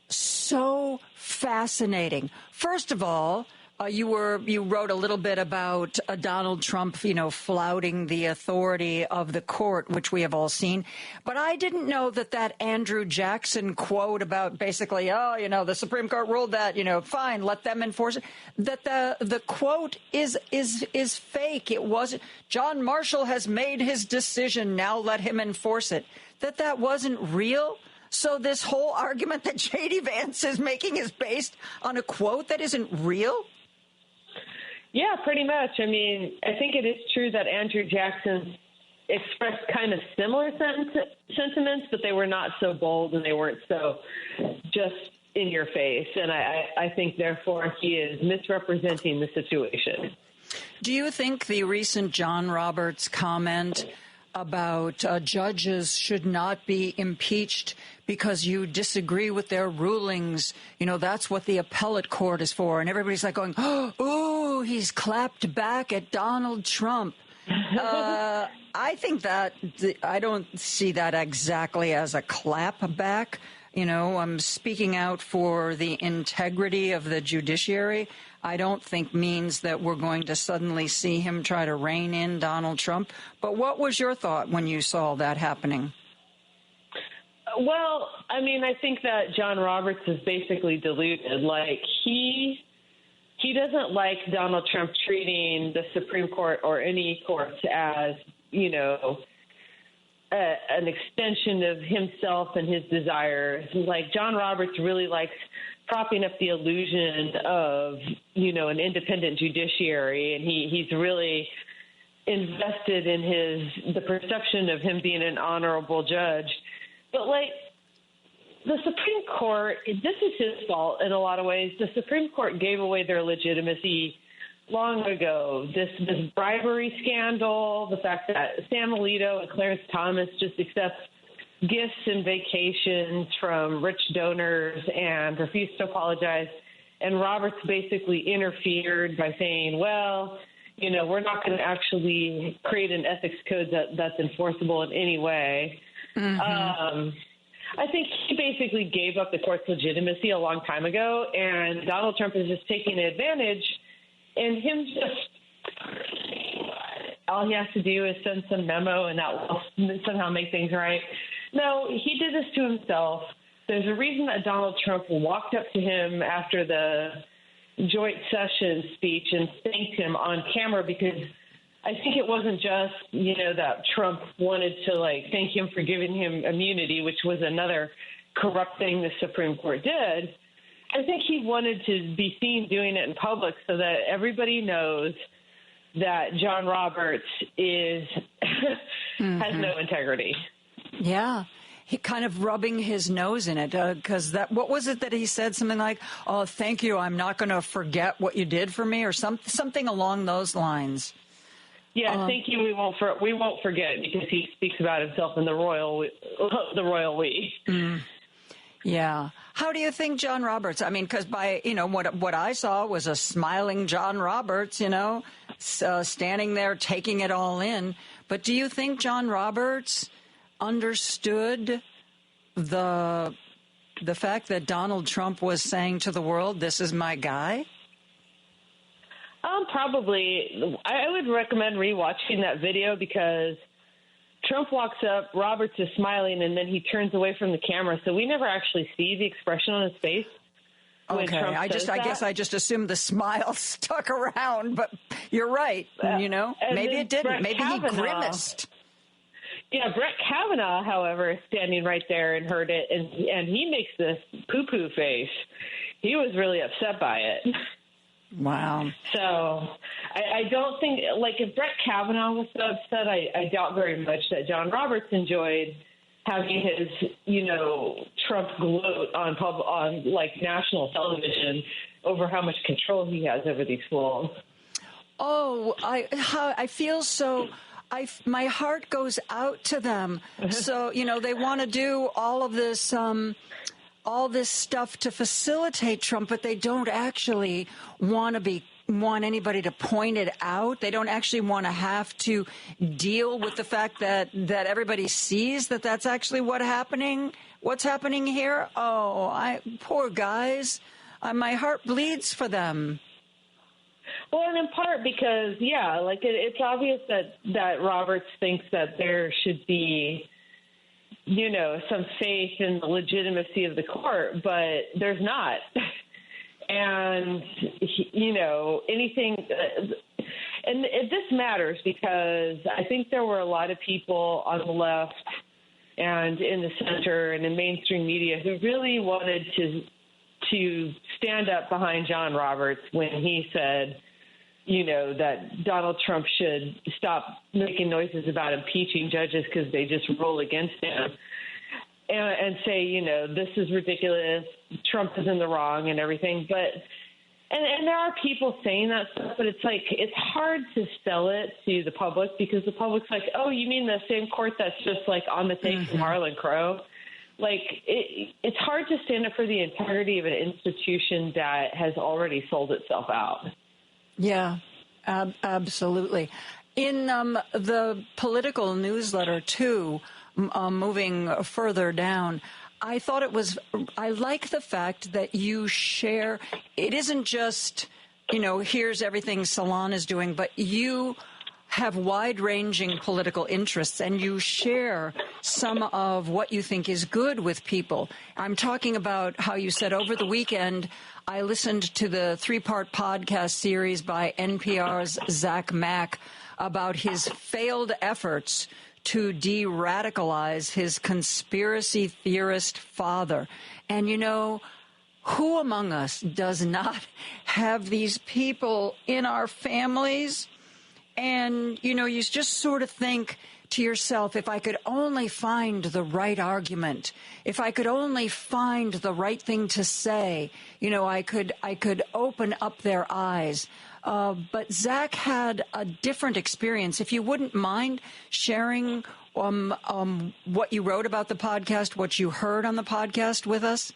so fascinating. First of all, you wrote a little bit about Donald Trump, flouting the authority of the court, which we have all seen. But I didn't know that Andrew Jackson quote about basically, the Supreme Court ruled that, fine, let them enforce it. That the quote is fake. It wasn't. John Marshall has made his decision. Now let him enforce it. That wasn't real. So this whole argument that J.D. Vance is making is based on a quote that isn't real? Yeah, pretty much. I mean, I think it is true that Andrew Jackson expressed kind of similar sentiments, but they were not so bold and they weren't so just in your face. And I think, therefore, he is misrepresenting the situation. Do you think the recent John Roberts comment about judges should not be impeached because you disagree with their rulings, that's what the appellate court is for, and everybody's like going, "Ooh, he's clapped back at Donald Trump." I think that I don't see that exactly as a clap back. I'm speaking out for the integrity of the judiciary. I don't think means that we're going to suddenly see him try to rein in Donald Trump. But what was your thought when you saw that happening? Well, I mean, I think that John Roberts is basically deluded. Like, he doesn't like Donald Trump treating the Supreme Court or any courts as, an extension of himself and his desires. Like, John Roberts really likes propping up the illusion of, an independent judiciary, and he's really invested in the perception of him being an honorable judge. But, the Supreme Court, this is his fault in a lot of ways. The Supreme Court gave away their legitimacy long ago. This bribery scandal, the fact that Sam Alito and Clarence Thomas just accept gifts and vacations from rich donors and refused to apologize. And Roberts basically interfered by saying, well, you know, we're not going to actually create an ethics code that's enforceable in any way. Mm-hmm. I think he basically gave up the court's legitimacy a long time ago, and Donald Trump is just taking advantage, and him just all he has to do is send some memo, and that will somehow make things right. No, he did this to himself. There's a reason that Donald Trump walked up to him after the joint session speech and thanked him on camera, because I think it wasn't just, you know, that Trump wanted to, like, thank him for giving him immunity, which was another corrupt thing the Supreme Court did. I think he wanted to be seen doing it in public so that everybody knows that John Roberts is has no integrity. Yeah. He kind of rubbing his nose in it, because what was it that he said? Something like, oh, thank you, I'm not going to forget what you did for me, or something along those lines. Yeah, thank you. We won't forget, because he speaks about himself in the royal we. Yeah. How do you think John Roberts? I mean, because by what I saw was a smiling John Roberts, standing there taking it all in. But do you think John Roberts understood the fact that Donald Trump was saying to the world, "This is my guy"? Probably. I would recommend rewatching that video, because Trump walks up, Roberts is smiling, and then he turns away from the camera, so we never actually see the expression on his face. Okay, I guess I just assumed the smile stuck around, but you're right. Maybe it didn't. Maybe he grimaced. Yeah, Brett Kavanaugh, however, is standing right there and heard it, and he makes this poo-poo face. He was really upset by it. Wow. So I don't think, like, if Brett Kavanaugh was so upset, I doubt very much that John Roberts enjoyed having his, Trump gloat on national television over how much control he has over these fools. Oh, I feel so. My heart goes out to them. So, they want to do all of this, all this stuff to facilitate Trump, but they don't actually want anybody to point it out. They don't actually want to have to deal with the fact that everybody sees that that's actually what's happening here. Oh, poor guys. My heart bleeds for them. Well, and in part because, it's obvious that Roberts thinks that there should be, some faith in the legitimacy of the court, but there's not. And, anything, and this matters because I think there were a lot of people on the left and in the center and in mainstream media who really wanted to stand up behind John Roberts when he said, that Donald Trump should stop making noises about impeaching judges because they just rule against him, and say, this is ridiculous, Trump is in the wrong and everything. But and there are people saying that stuff, but it's hard to sell it to the public because the public's like, oh, you mean the same court that's just on the take from Harlan Crow? It's hard to stand up for the integrity of an institution that has already sold itself out. Yeah, absolutely. In the political newsletter, too, moving further down, I like the fact that you share, it isn't just, here's everything Salon is doing, but you have wide-ranging political interests, and you share some of what you think is good with people. I'm talking about how you said over the weekend, I listened to the 3-part podcast series by NPR's Zach Mack about his failed efforts to de-radicalize his conspiracy theorist father. And, who among us does not have these people in our families? And, you just sort of think to yourself, if I could only find the right argument, if I could only find the right thing to say, I could open up their eyes. But Zach had a different experience. If you wouldn't mind sharing what you wrote about the podcast, what you heard on the podcast with us?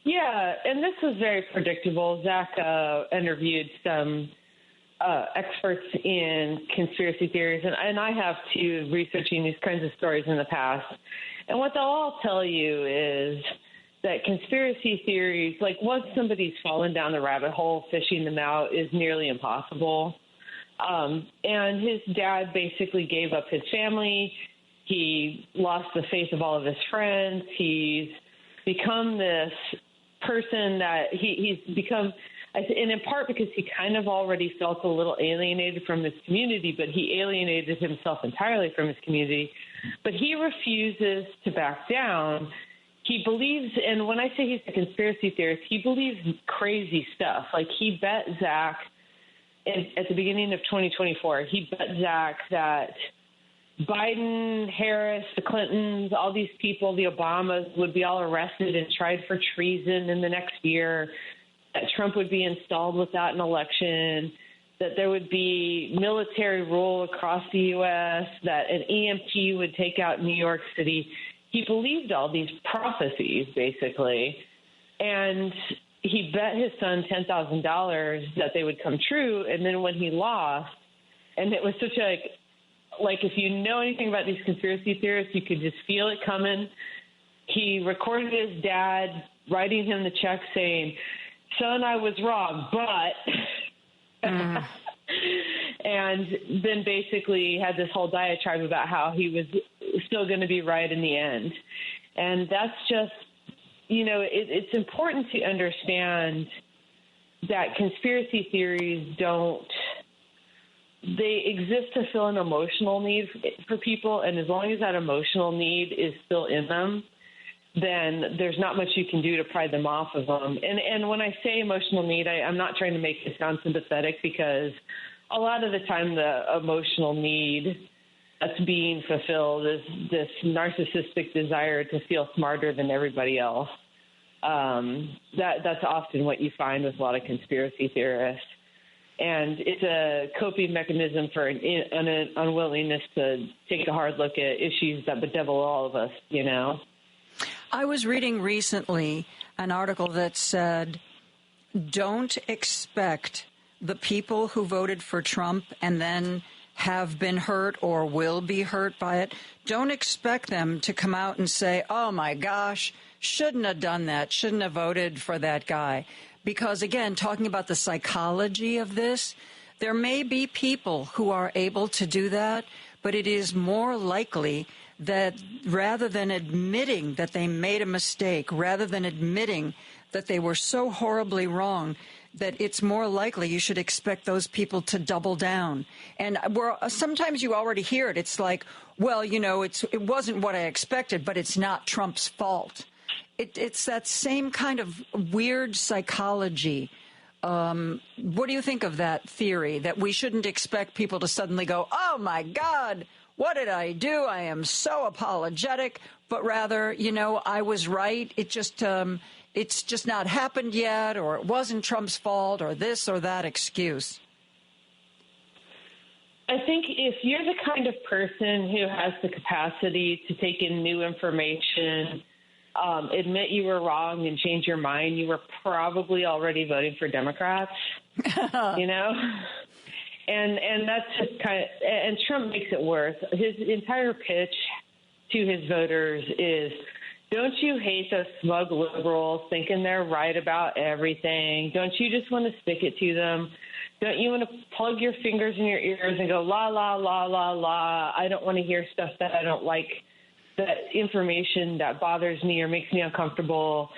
Yeah, and this was very predictable. Zach interviewed some experts in conspiracy theories, and I have too, researching these kinds of stories in the past. And what they'll all tell you is that conspiracy theories, like once somebody's fallen down the rabbit hole, fishing them out is nearly impossible. And his dad basically gave up his family. He lost the faith of all of his friends. He's become this person that he's become, and in part because he kind of already felt a little alienated from his community, but he alienated himself entirely from his community. But he refuses to back down. He believes, and when I say he's a conspiracy theorist, he believes crazy stuff. Like he bet Zach at the beginning of 2024, he bet Zach that Biden, Harris, the Clintons, all these people, the Obamas, would be all arrested and tried for treason in the next year, that Trump would be installed without an election, that there would be military rule across the U.S., that an EMP would take out New York City. He believed all these prophecies, basically, and he bet his son $10,000 that they would come true, and then when he lost, and it was such a, like if you know anything about these conspiracy theorists, you could just feel it coming. He recorded his dad writing him the check saying, "Son, I was wrong, but," and then basically had this whole diatribe about how he was still going to be right in the end. And that's just, you know, it's important to understand that conspiracy theories they exist to fill an emotional need for people. And as long as that emotional need is still in them, then there's not much you can do to pry them off of them. And when I say emotional need, I'm not trying to make it sound sympathetic, because a lot of the time the emotional need that's being fulfilled is this narcissistic desire to feel smarter than everybody else. That's often what you find with a lot of conspiracy theorists. And it's a coping mechanism for an unwillingness to take a hard look at issues that bedevil all of us, you know? I was reading recently an article that said, don't expect the people who voted for Trump and then have been hurt or will be hurt by it, don't expect them to come out and say, oh, my gosh, shouldn't have done that, shouldn't have voted for that guy. Because, again, talking about the psychology of this, there may be people who are able to do that, but it is more likely that rather than admitting that they made a mistake, rather than admitting that they were so horribly wrong, that it's more likely you should expect those people to double down. And sometimes you already hear it. It's like, well, you know, it wasn't what I expected, but it's not Trump's fault. It's that same kind of weird psychology. What do you think of that theory, that we shouldn't expect people to suddenly go, oh, my God, what did I do? I am so apologetic. But rather, you know, I was right. It's just not happened yet, or it wasn't Trump's fault, or this or that excuse. I think if you're the kind of person who has the capacity to take in new information, admit you were wrong and change your mind, you were probably already voting for Democrats, you know? And that's just kind of, and Trump makes it worse. His entire pitch to his voters is, don't you hate those smug liberals thinking they're right about everything? Don't you just want to stick it to them? Don't you want to plug your fingers in your ears and go, la, la, la, la, la, I don't want to hear stuff that I don't like, that information that bothers me or makes me uncomfortable.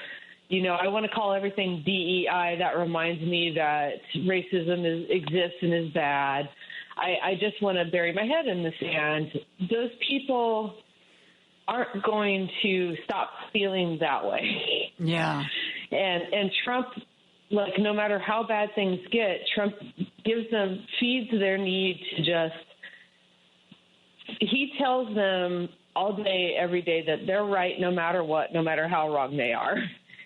You know, I want to call everything DEI. That reminds me that racism exists and is bad. I just want to bury my head in the sand. Those people aren't going to stop feeling that way. Yeah. And Trump, like, no matter how bad things get, Trump feeds their need to just, he tells them all day, every day that they're right no matter what, no matter how wrong they are.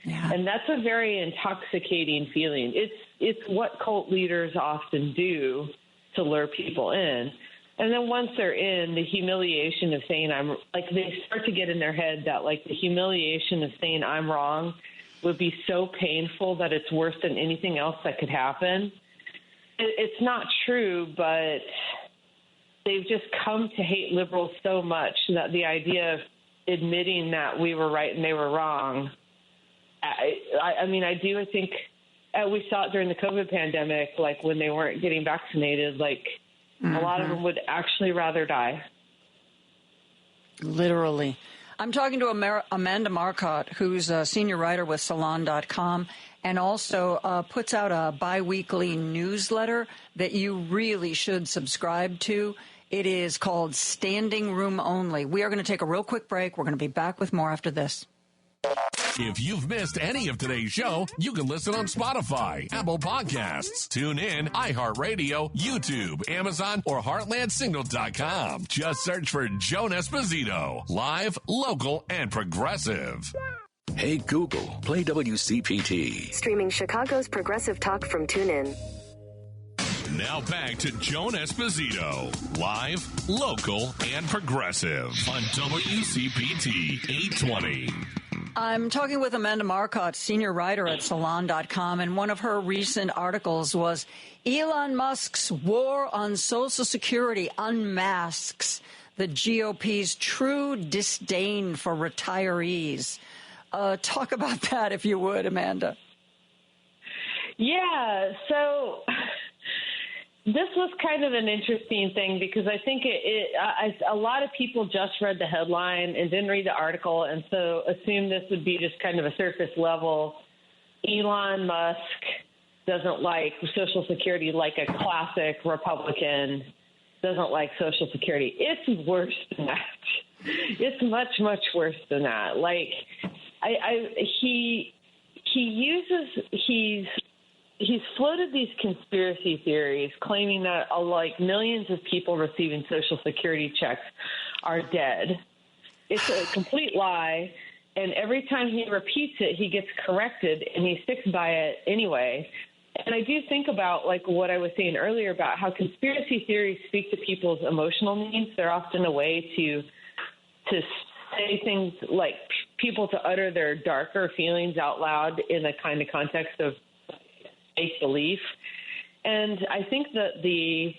Yeah. And that's a very intoxicating feeling. It's what cult leaders often do to lure people in. And then once they're in, the humiliation of saying they start to get in their head that, the humiliation of saying I'm wrong would be so painful that it's worse than anything else that could happen. It's not true, but they've just come to hate liberals so much that the idea of admitting that we were right and they were wrong, I do think we saw it during the COVID pandemic, when they weren't getting vaccinated, a lot of them would actually rather die. Literally. I'm talking to Amanda Marcotte, who's a senior writer with Salon.com and also puts out a biweekly newsletter that you really should subscribe to. It is called Standing Room Only. We are going to take a real quick break. We're going to be back with more after this. If you've missed any of today's show, you can listen on Spotify, Apple Podcasts, TuneIn, iHeartRadio, YouTube, Amazon, or HeartlandSignal.com. Just search for Joan Esposito. Live, local, and progressive. Hey, Google, play WCPT. Streaming Chicago's progressive talk from TuneIn. Now back to Joan Esposito. Live, local, and progressive on WCPT 820. I'm talking with Amanda Marcotte, senior writer at Salon.com, and one of her recent articles was Elon Musk's war on Social Security unmasks the GOP's true disdain for retirees. Talk about that, if you would, Amanda. Yeah, so this was kind of an interesting thing because I think a lot of people just read the headline and didn't read the article, and so assumed this would be just kind of a surface level. Elon Musk doesn't like Social Security like a classic Republican doesn't like Social Security. It's worse than that. It's much, much worse than that. He's floated these conspiracy theories claiming that millions of people receiving Social Security checks are dead. It's a complete lie, and every time he repeats it, he gets corrected, and he sticks by it anyway. And I do think about what I was saying earlier about how conspiracy theories speak to people's emotional needs. They're often a way to say things like people to utter their darker feelings out loud in a kind of context of fake belief. And I think that the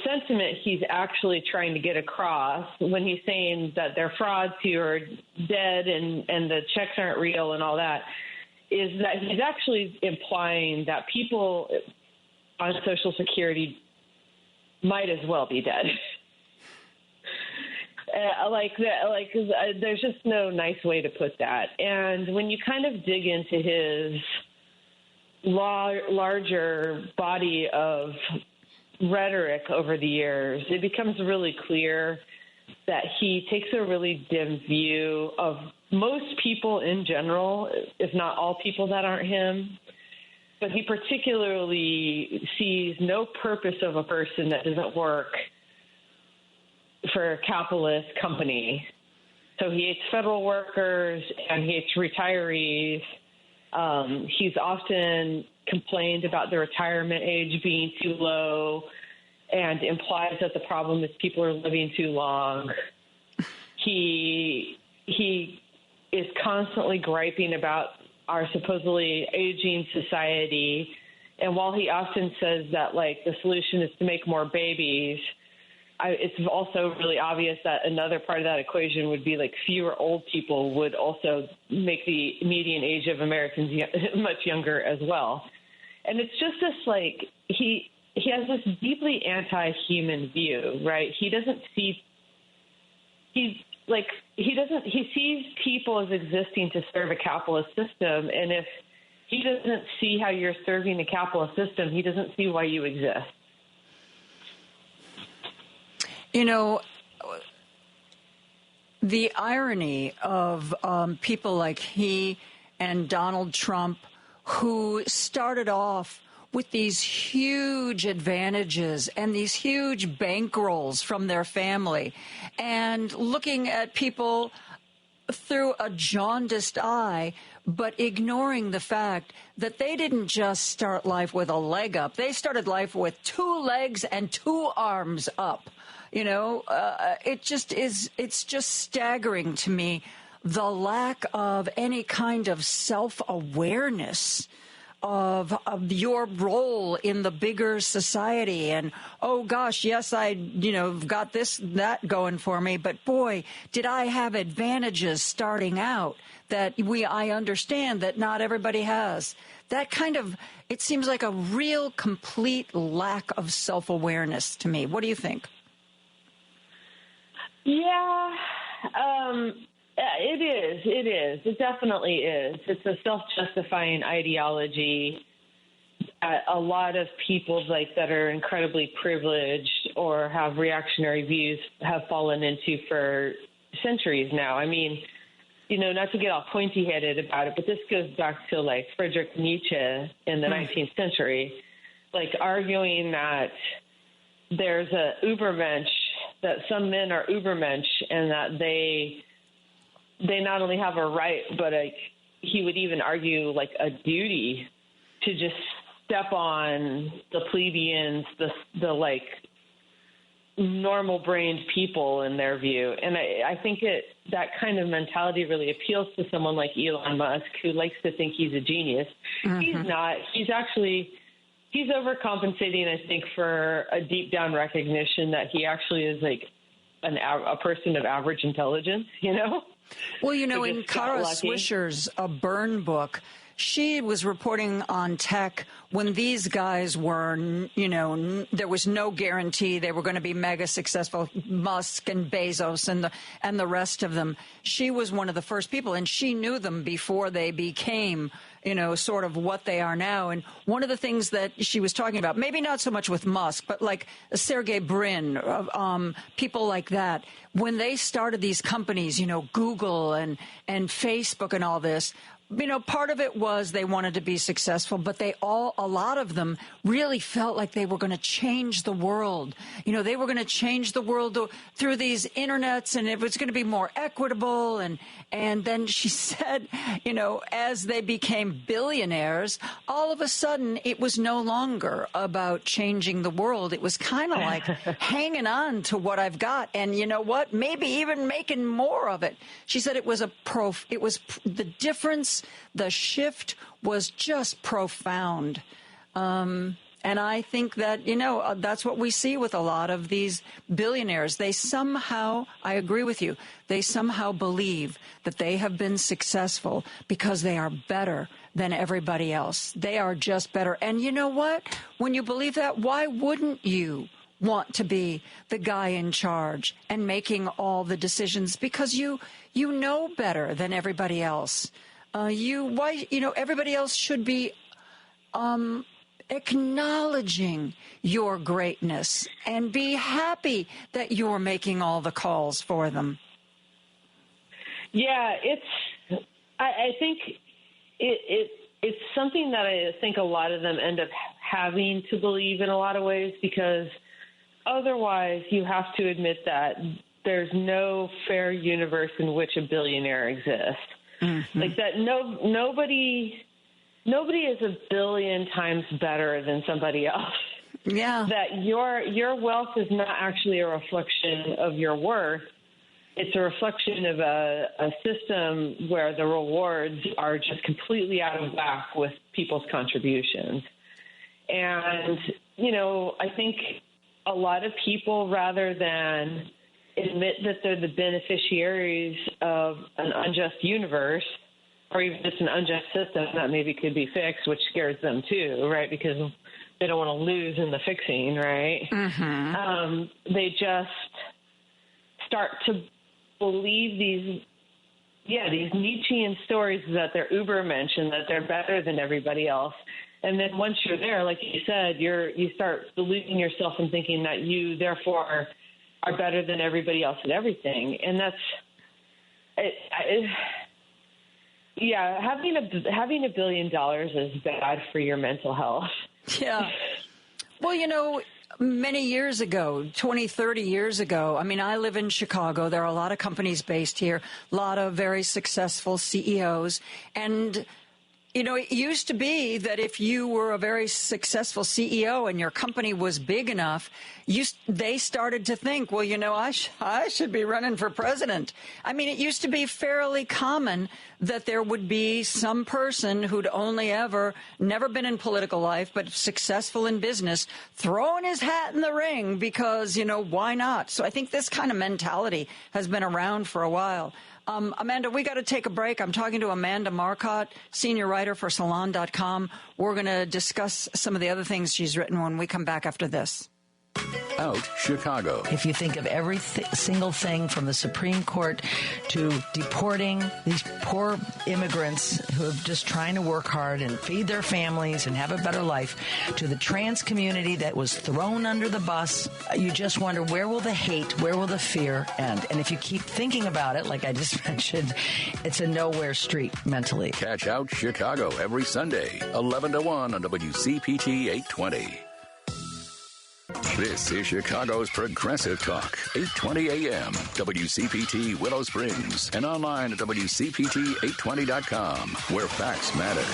sentiment he's actually trying to get across when he's saying that they're frauds who are dead and the checks aren't real and all that is that he's actually implying that people on Social Security might as well be dead. There's just no nice way to put that. And when you kind of dig into his larger body of rhetoric over the years, it becomes really clear that he takes a really dim view of most people in general, if not all people that aren't him. But he particularly sees no purpose of a person that doesn't work for a capitalist company. So he hates federal workers and he hates retirees. He's often complained about the retirement age being too low and implies that the problem is people are living too long. He is constantly griping about our supposedly aging society. And while he often says that, the solution is to make more babies, it's also really obvious that another part of that equation would be fewer old people would also make the median age of Americans much younger as well. And it's just this he has this deeply anti-human view, right? He doesn't see he sees people as existing to serve a capitalist system, and if he doesn't see how you're serving a capitalist system, he doesn't see why you exist. You know, the irony of people like he and Donald Trump, who started off with these huge advantages and these huge bankrolls from their family, and looking at people through a jaundiced eye but ignoring the fact that they didn't just start life with a leg up. They started life with 2 legs and 2 arms up. It's just staggering to me, the lack of any kind of self-awareness of your role in the bigger society. And, oh gosh, yes, I, got that going for me, but boy, did I have advantages starting out that I understand that not everybody has. That kind of, it seems like a real complete lack of self-awareness to me. What do you think? Yeah, it is. It definitely is. It's a self-justifying ideology that a lot of people that are incredibly privileged or have reactionary views have fallen into for centuries now. I mean, not to get all pointy-headed about it, but this goes back to Friedrich Nietzsche in the 19th century, arguing that there's a Übermensch, that some men are Übermensch, and that they not only have a right, but he would even argue a duty to just step on the plebeians, the normal-brained people in their view. And I think that kind of mentality really appeals to someone like Elon Musk, who likes to think he's a genius. Mm-hmm. He's not. He's overcompensating, I think, for a deep-down recognition that he actually is a person of average intelligence, Well, in Kara Swisher's Burn book, she was reporting on tech when these guys were, there was no guarantee they were going to be mega successful, Musk and Bezos and the rest of them. She was one of the first people, and she knew them before they became, sort of what they are now. And one of the things that she was talking about, maybe not so much with Musk, but Sergey Brin, people like that, when they started these companies, Google and Facebook and all this, part of it was they wanted to be successful, but a lot of them really felt like they were going to change the world. They were going to change the world through these internets, and it was going to be more equitable. And then she said, as they became billionaires, all of a sudden it was no longer about changing the world. It was kind of like hanging on to what I've got. And you know what? Maybe even making more of it. She said it was the difference. The shift was just profound. And I think that, that's what we see with a lot of these billionaires. They somehow, I agree with you, they somehow believe that they have been successful because they are better than everybody else. They are just better. And you know what? When you believe that, why wouldn't you want to be the guy in charge and making all the decisions? Because you know better than everybody else. Everybody else should be acknowledging your greatness and be happy that you're making all the calls for them. Yeah, I think it's something that I think a lot of them end up having to believe in a lot of ways, because otherwise you have to admit that there's no fair universe in which a billionaire exists. Mm-hmm. Nobody is a billion times better than somebody else. Yeah. That your wealth is not actually a reflection of your worth. It's a reflection of a system where the rewards are just completely out of whack with people's contributions. And, I think a lot of people, rather than admit that they're the beneficiaries of an unjust universe, or even just an unjust system that maybe could be fixed, which scares them too, right? Because they don't want to lose in the fixing, right? Mm-hmm. They just start to believe these Nietzschean stories that they're Übermensch and that they're better than everybody else. And then once you're there, like you said, you start believing yourself and thinking that you therefore are better than everybody else at everything. And that's having $1 billion is bad for your mental health. Yeah. Well, many years ago, 20, 30 years ago, I mean, I live in Chicago. There are a lot of companies based here, a lot of very successful CEOs. And, you know, it used to be that if you were a very successful CEO and your company was big enough, they started to think, well, you know, I should be running for president. I mean, it used to be fairly common that there would be some person who'd never been in political life, but successful in business, throwing his hat in the ring because, you know, why not? So I think this kind of mentality has been around for a while. Amanda, we got to take a break. I'm talking to Amanda Marcotte, senior writer for Salon.com. We're going to discuss some of the other things she's written when we come back after this. Out Chicago. If you think of every single thing from the Supreme Court to deporting these poor immigrants who are just trying to work hard and feed their families and have a better life, to the trans community that was thrown under the bus, you just wonder, where will the hate, where will the fear end? And if you keep thinking about it, like I just mentioned, it's a nowhere street mentally. Catch Out Chicago every Sunday, 11 to 1 on WCPT 820. This is Chicago's Progressive Talk, 820 AM, WCPT Willow Springs, and online at WCPT820.com, where facts matter.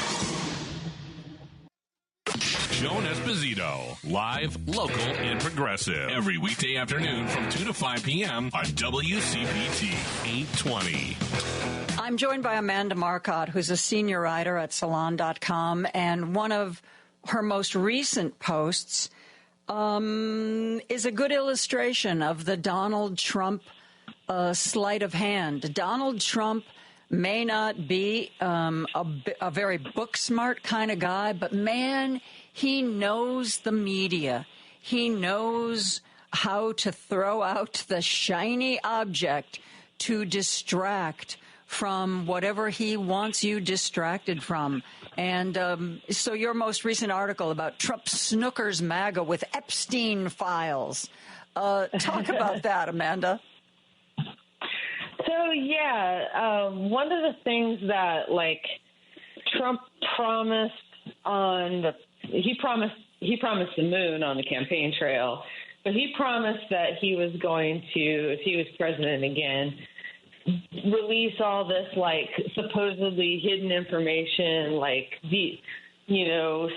Joan Esposito, live, local, and progressive. Every weekday afternoon from 2 to 5 p.m. on WCPT 820. I'm joined by Amanda Marcotte, who's a senior writer at Salon.com, and one of her most recent posts is a good illustration of the Donald Trump sleight of hand. Donald Trump may not be a very book-smart kind of guy, but, man, he knows the media. He knows how to throw out the shiny object to distract from whatever he wants you distracted from. And so your most recent article about Trump snookers MAGA with Epstein files. Talk about that, Amanda. So, yeah, one of the things that, like, Trump promised he promised the moon on the campaign trail, but he promised that he was going to, if he was president again, release all this, like, supposedly hidden information, like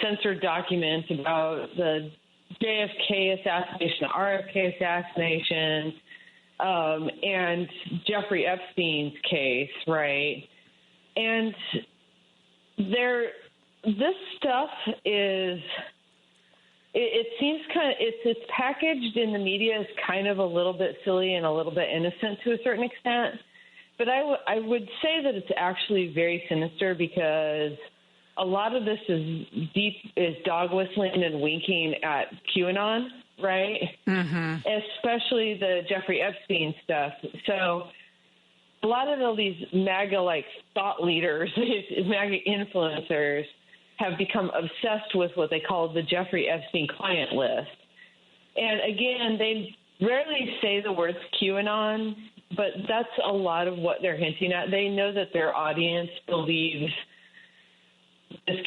censored documents about the JFK assassination, the RFK assassination, and Jeffrey Epstein's case, right? And this stuff is, it seems kind of, it's packaged in the media as kind of a little bit silly and a little bit innocent to a certain extent. But I would say that it's actually very sinister, because a lot of this is dog whistling and winking at QAnon, right? Mm-hmm. Especially the Jeffrey Epstein stuff. So a lot of all these MAGA-like thought leaders, these MAGA influencers, have become obsessed with what they call the Jeffrey Epstein client list. And again, they rarely say the words QAnon, but that's a lot of what they're hinting at. They know that their audience believes this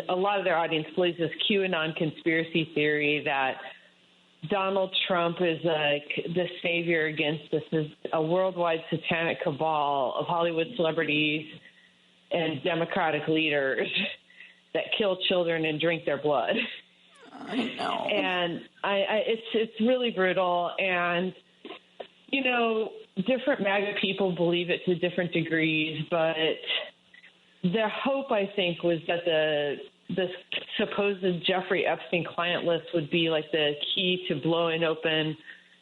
a lot of their audience believes this QAnon conspiracy theory that Donald Trump is like the savior against a worldwide satanic cabal of Hollywood celebrities and Democratic leaders that kill children and drink their blood. I know. And it's really brutal. And, you know, different MAGA people believe it to different degrees, but their hope, I think, was that the supposed Jeffrey Epstein client list would be like the key to blowing open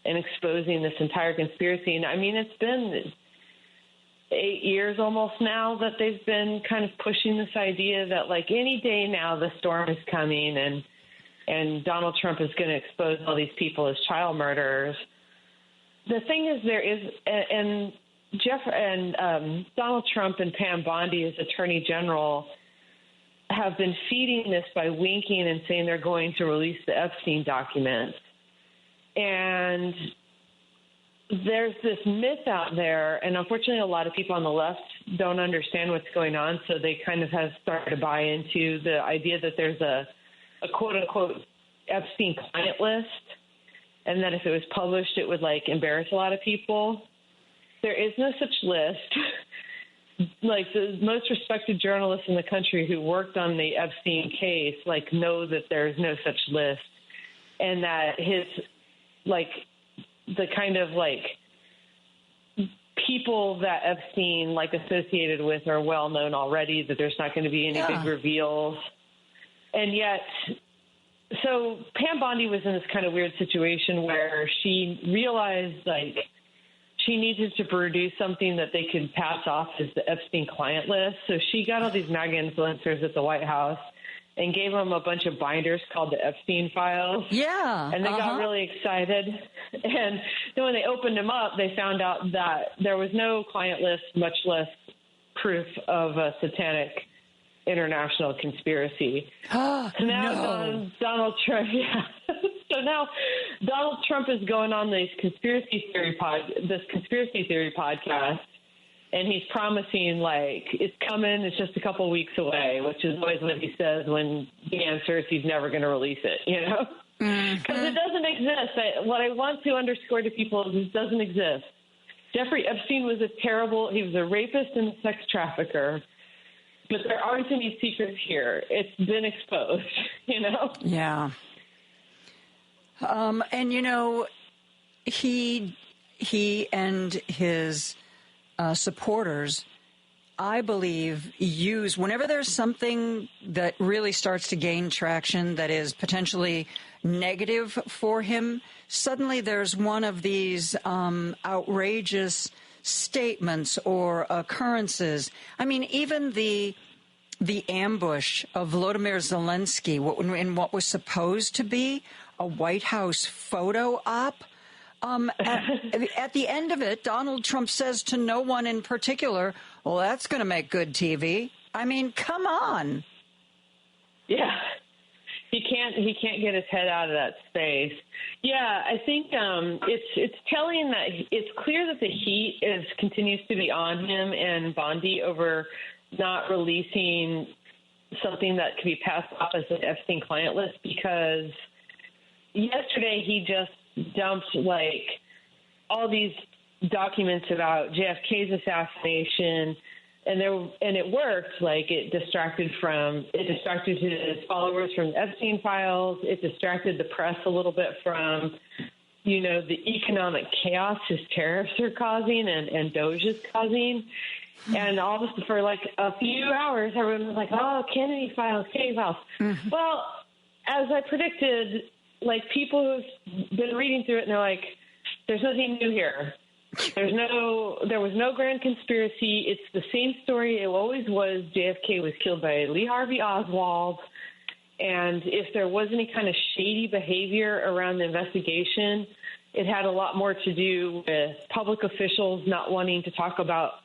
and exposing this entire conspiracy. And I mean, it's been 8 years almost now that they've been kind of pushing this idea that, like, any day now the storm is coming and Donald Trump is going to expose all these people as child murderers. The thing is, there is, and Donald Trump and Pam Bondi as Attorney General have been feeding this by winking and saying they're going to release the Epstein documents. And there's this myth out there, and unfortunately a lot of people on the left don't understand what's going on, so they kind of have started to buy into the idea that there's a quote-unquote Epstein client list, and that if it was published, it would like embarrass a lot of people. There is no such list. Like the most respected journalists in the country who worked on the Epstein case, like know that there's no such list, and that his like the kind of like people that Epstein like associated with are well known already, that there's not going to be any big reveals. And yet, so Pam Bondi was in this kind of weird situation where she realized like she needed to produce something that they could pass off as the Epstein client list. So she got all these MAGA influencers at the White House and gave them a bunch of binders called the Epstein files. Yeah. And they got really excited. And then when they opened them up, they found out that there was no client list, much less proof of a satanic international conspiracy. So now Donald Trump, So now Donald Trump is going on this conspiracy theory podcast. And he's promising, like, it's coming, it's just a couple of weeks away, which is always what he says when he answers he's never going to release it, you know? Because it doesn't exist. What I want to underscore to people is it doesn't exist. Jeffrey Epstein was he was a rapist and a sex trafficker, but there aren't any secrets here. It's been exposed, you know? Yeah. And, you know, he and his supporters, I believe, use whenever there's something that really starts to gain traction that is potentially negative for him, suddenly there's one of these outrageous statements or occurrences. I mean, even the ambush of Volodymyr Zelensky in what was supposed to be a White House photo op. At the end of it, Donald Trump says to no one in particular, well, that's going to make good TV. I mean, come on. Yeah. He can't get his head out of that space. Yeah, I think it's telling that it's clear that the heat continues to be on him and Bondi over not releasing something that could be passed off as an Epstein client list, because yesterday he just dumped like all these documents about JFK's assassination, and it worked. Like it distracted his followers from the Epstein files. It distracted the press a little bit from, you know, the economic chaos his tariffs are causing and Doge is causing. And all this for like a few hours, everyone was like, "Oh, Kennedy files." Well, as I predicted, like people who've been reading through it and they're like, there's nothing new here. There was no grand conspiracy. It's the same story it always was. JFK was killed by Lee Harvey Oswald. And if there was any kind of shady behavior around the investigation, it had a lot more to do with public officials not wanting to talk about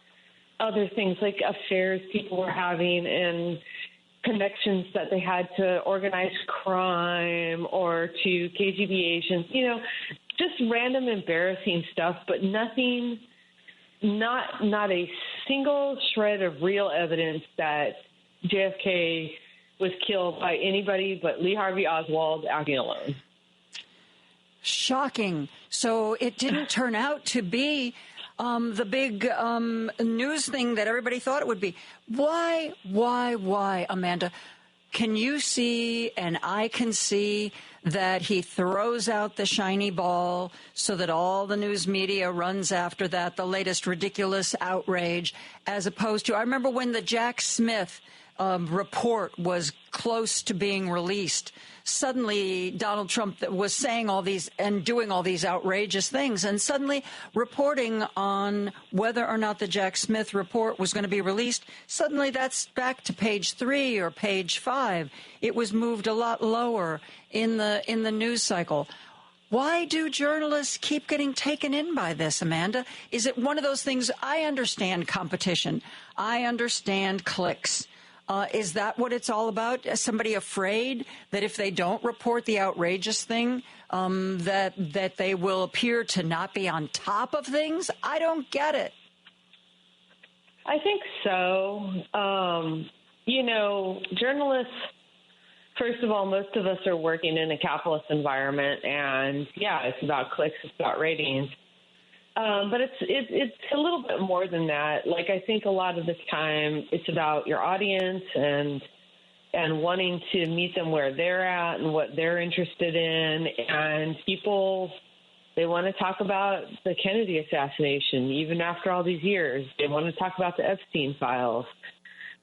other things like affairs people were having and connections that they had to organized crime or to KGB agents, you know, just random embarrassing stuff, but nothing, not a single shred of real evidence that JFK was killed by anybody but Lee Harvey Oswald acting alone. Shocking. So it didn't turn out to be the big news thing that everybody thought it would be. Why, Amanda? Can you see, and I can see, that he throws out the shiny ball so that all the news media runs after that, the latest ridiculous outrage, as opposed to, I remember when the Jack Smith report was close to being released. Suddenly, Donald Trump was saying all these and doing all these outrageous things, and suddenly reporting on whether or not the Jack Smith report was going to be released. Suddenly, that's back to page 3 or page 5. It was moved a lot lower in the news cycle. Why do journalists keep getting taken in by this, Amanda? Is it one of those things? I understand competition. I understand clicks. Is that what it's all about? Is somebody afraid that if they don't report the outrageous thing, that they will appear to not be on top of things? I don't get it. I think so. You know, journalists first of all, most of us are working in a capitalist environment, and it's about clicks, it's about ratings. But it's a little bit more than that. Like, I think a lot of the time it's about your audience and wanting to meet them where they're at and what they're interested in. And people, they want to talk about the Kennedy assassination, even after all these years. They want to talk about the Epstein files.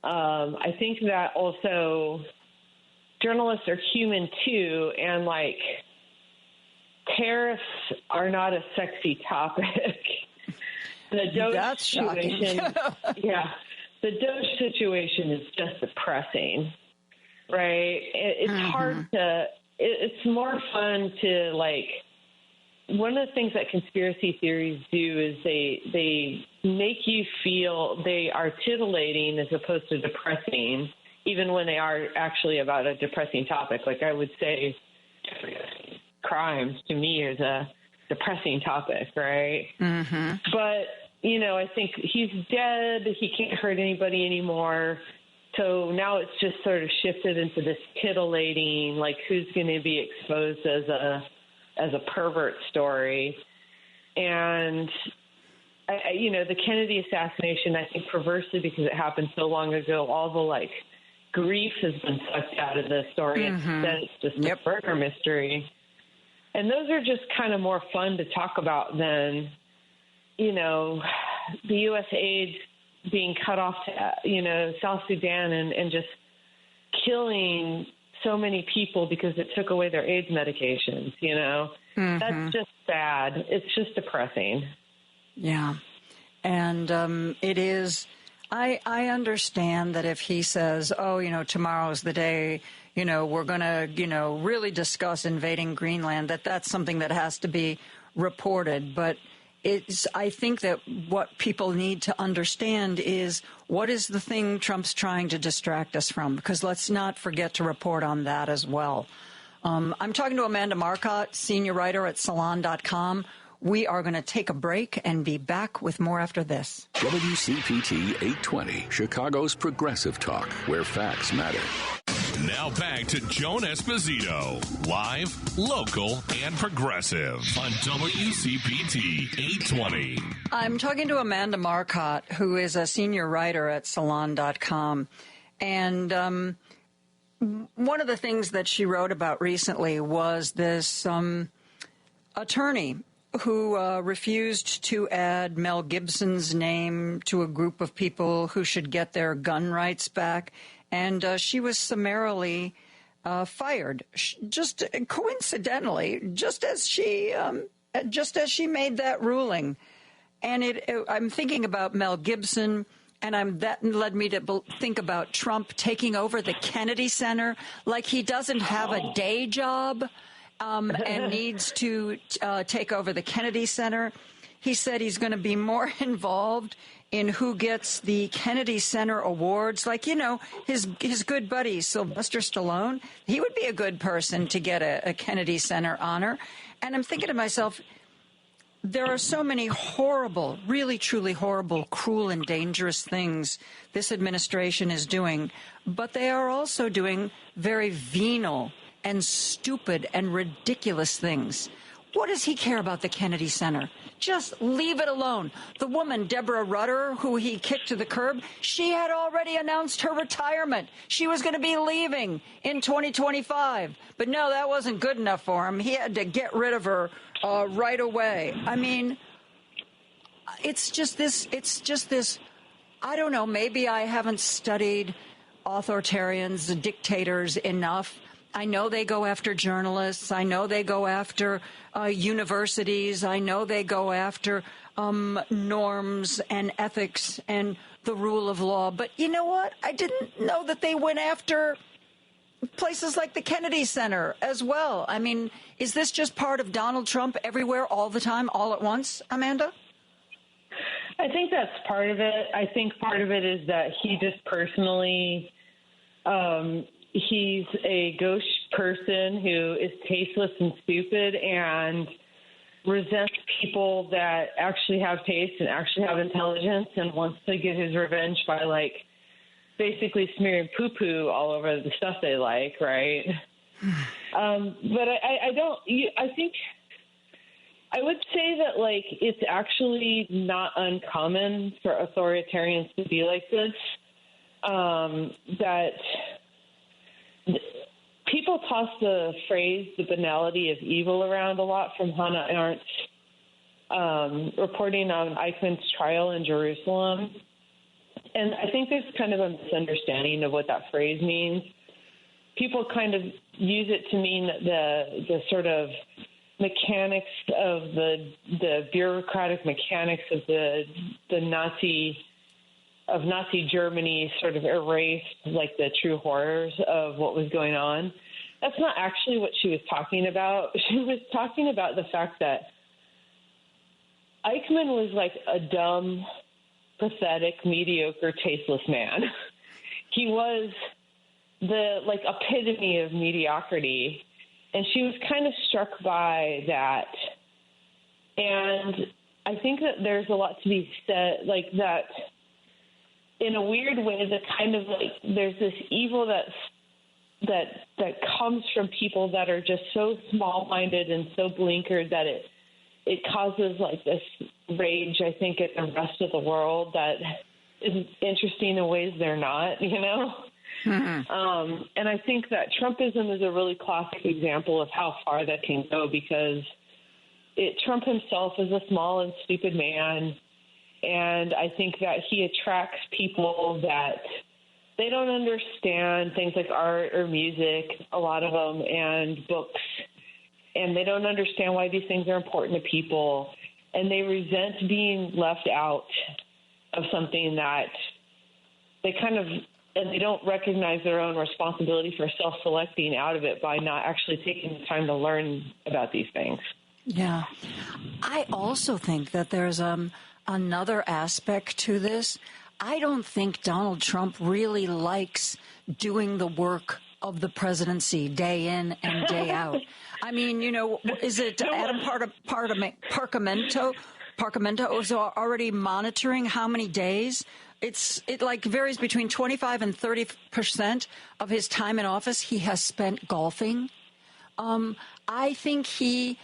I think that also journalists are human too, and like, tariffs are not a sexy topic. The Doge situation, the Doge situation is just depressing, right? It's hard to. It's more fun to like. One of the things that conspiracy theories do is they make you feel they are titillating as opposed to depressing, even when they are actually about a depressing topic. Like, I would say crimes to me is a depressing topic, right? Mm-hmm. But, I think he's dead. He can't hurt anybody anymore. So now it's just sort of shifted into this titillating, like, who's going to be exposed as a pervert story. And, the Kennedy assassination, I think perversely because it happened so long ago, all the, like, grief has been sucked out of the story. Mm-hmm. Instead, it's just a murder mystery. And those are just kind of more fun to talk about than, the U.S. aid being cut off to, South Sudan and just killing so many people because it took away their AIDS medications, Mm-hmm. That's just sad. It's just depressing. Yeah. And it is. I understand that if he says, tomorrow's the day, we're going to, really discuss invading Greenland, that's something that has to be reported. But I think that what people need to understand is what is the thing Trump's trying to distract us from, because let's not forget to report on that as well. I'm talking to Amanda Marcotte, senior writer at Salon.com. We are going to take a break and be back with more after this. WCPT 820, Chicago's progressive talk, where facts matter. Now back to Joan Esposito, live, local, and progressive on WCPT 820. I'm talking to Amanda Marcotte, who is a senior writer at Salon.com. And one of the things that she wrote about recently was this attorney who refused to add Mel Gibson's name to a group of people who should get their gun rights back. And she was summarily fired, just coincidentally, just as she made that ruling. And I'm thinking about Mel Gibson, and that led me to think about Trump taking over the Kennedy Center, like he doesn't have a day job and needs to take over the Kennedy Center. He said he's going to be more involved in who gets the Kennedy Center awards. Like, his good buddy, Sylvester Stallone, he would be a good person to get a Kennedy Center honor. And I'm thinking to myself, there are so many horrible, really, truly horrible, cruel and dangerous things this administration is doing, but they are also doing very venal and stupid and ridiculous things. What does he care about the Kennedy Center? Just leave it alone. The woman, Deborah Rutter, who he kicked to the curb, she had already announced her retirement. She was going to be leaving in 2025. But no, that wasn't good enough for him. He had to get rid of her right away. I mean, it's just this, I don't know, maybe I haven't studied authoritarians, dictators enough. I know they go after journalists. I know they go after universities. I know they go after norms and ethics and the rule of law. But you know what? I didn't know that they went after places like the Kennedy Center as well. I mean, is this just part of Donald Trump everywhere all the time, all at once, Amanda? I think that's part of it. I think part of it is that he just personally he's a gauche person who is tasteless and stupid and resents people that actually have taste and actually have intelligence and wants to get his revenge by, like, basically smearing poo-poo all over the stuff they like, right? But I think I would say that, like, it's actually not uncommon for authoritarians to be like this, that people toss the phrase the banality of evil around a lot from Hannah Arendt's reporting on Eichmann's trial in Jerusalem. And I think there's kind of a misunderstanding of what that phrase means. People kind of use it to mean the sort of mechanics of the bureaucratic mechanics of the Nazi Germany sort of erased, like, the true horrors of what was going on. That's not actually what she was talking about. She was talking about the fact that Eichmann was like a dumb, pathetic, mediocre, tasteless man. He was the, like, epitome of mediocrity, and she was kind of struck by that. And I think that there's a lot to be said, like, that in a weird way, that kind of, like, there's this evil that comes from people that are just so small-minded and so blinkered that it causes, like, this rage, I think, at the rest of the world that is interesting in ways they're not, you know? Mm-hmm. And I think that Trumpism is a really classic example of how far that can go, because Trump himself is a small and stupid man, and I think that he attracts people that they don't understand things like art or music, a lot of them, and books, and they don't understand why these things are important to people, and they resent being left out of something that they kind of, and they don't recognize their own responsibility for self-selecting out of it by not actually taking the time to learn about these things. Yeah. I also think that there's another aspect to this. I don't think Donald Trump really likes doing the work of the presidency day in and day out. I mean, you know, is it Adam Parcamento is already monitoring how many days? It like varies between 25 and 30% of his time in office he has spent golfing. I think he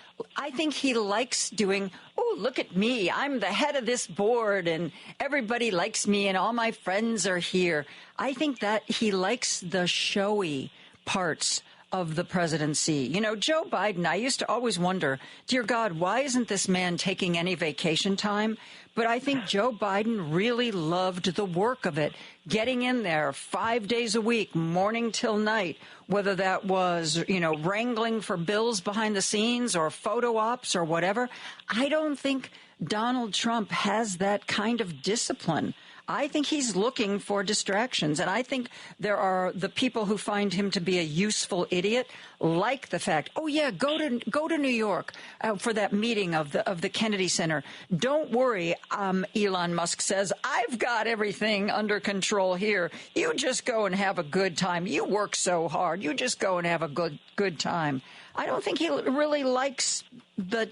likes doing, oh, look at me, I'm the head of this board and everybody likes me and all my friends are here. I think that he likes the showy parts of the presidency. You know, Joe Biden, I used to always wonder, dear God, why isn't this man taking any vacation time? But I think Joe Biden really loved the work of it, getting in there 5 days a week, morning till night, whether that was, you know, wrangling for bills behind the scenes or photo ops or whatever. I don't think Donald Trump has that kind of discipline. I think he's looking for distractions, and I think there are the people who find him to be a useful idiot, like the fact, oh yeah, go to New York for that meeting of the Kennedy Center. Don't worry, Elon Musk says, I've got everything under control here. You just go and have a good time. You work so hard. You just go and have a good time. I don't think he really likes the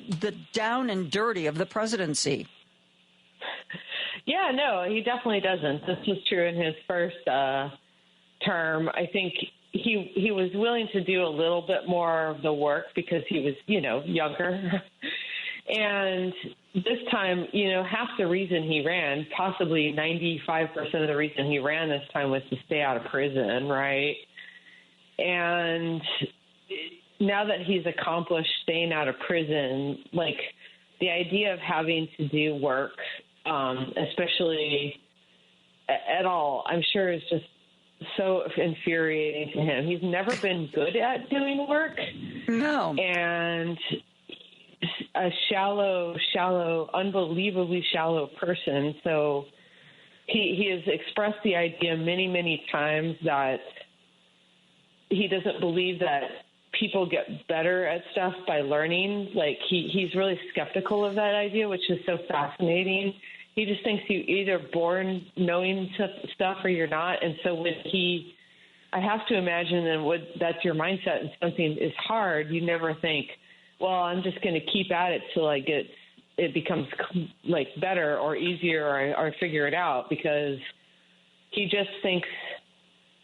down and dirty of the presidency. Yeah, no, he definitely doesn't. This was true in his first term. I think he was willing to do a little bit more of the work because he was, you know, younger. And this time, you know, half the reason he ran, possibly 95% of the reason he ran this time was to stay out of prison, right? And now that he's accomplished staying out of prison, like the idea of having to do work, especially at all, I'm sure is just so infuriating to him. He's never been good at doing work. No. And a shallow, unbelievably shallow person. So he has expressed the idea many, many times that he doesn't believe that people get better at stuff by learning. Like he's really skeptical of that idea, which is so fascinating. He just thinks you're either born knowing stuff or you're not. And so when I have to imagine that that's your mindset and something is hard, you never think, well, I'm just going to keep at it till it becomes like better or easier or figure it out, because he just thinks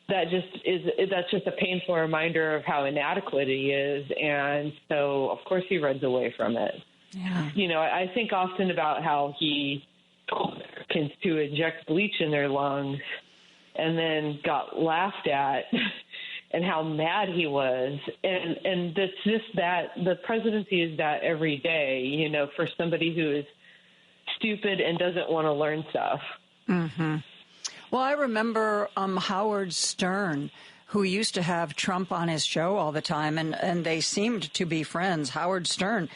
that's just a painful reminder of how inadequate he is. And so, of course, he runs away from it. Yeah. You know, I think often about how he told Americans to inject bleach in their lungs and then got laughed at and how mad he was. And that's just that the presidency is that every day, you know, for somebody who is stupid and doesn't want to learn stuff. Mm-hmm. Well, I remember Howard Stern, who used to have Trump on his show all the time, and they seemed to be friends. Howard Stern,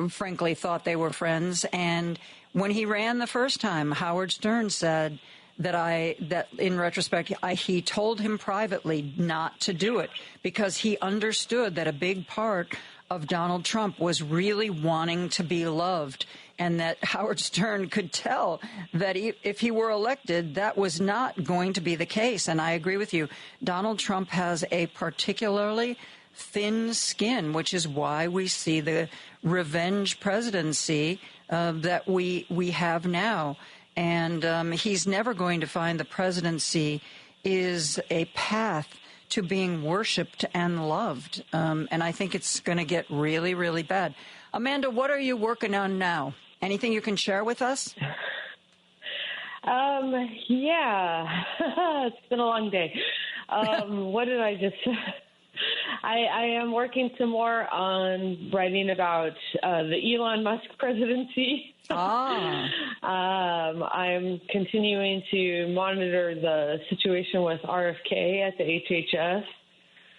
frankly, thought they were friends. And when he ran the first time, Howard Stern said that in retrospect, he told him privately not to do it because he understood that a big part of Donald Trump was really wanting to be loved, and that Howard Stern could tell that if he were elected, that was not going to be the case. And I agree with you. Donald Trump has a particularly thin skin, which is why we see the revenge presidency that we have now. And he's never going to find the presidency is a path to being worshipped and loved. And I think it's going to get really, really bad. Amanda, what are you working on now? Anything you can share with us? Yeah, it's been a long day. What did I just... I am working some more on writing about the Elon Musk presidency. I'm continuing to monitor the situation with RFK at the HHS.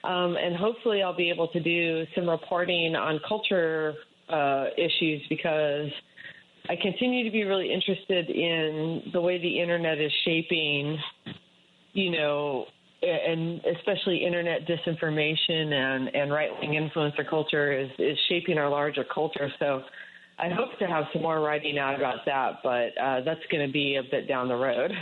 And hopefully I'll be able to do some reporting on culture issues, because I continue to be really interested in the way the internet is shaping, you know, and especially internet disinformation and right-wing influencer culture is shaping our larger culture. So I hope to have some more writing out about that, but that's going to be a bit down the road.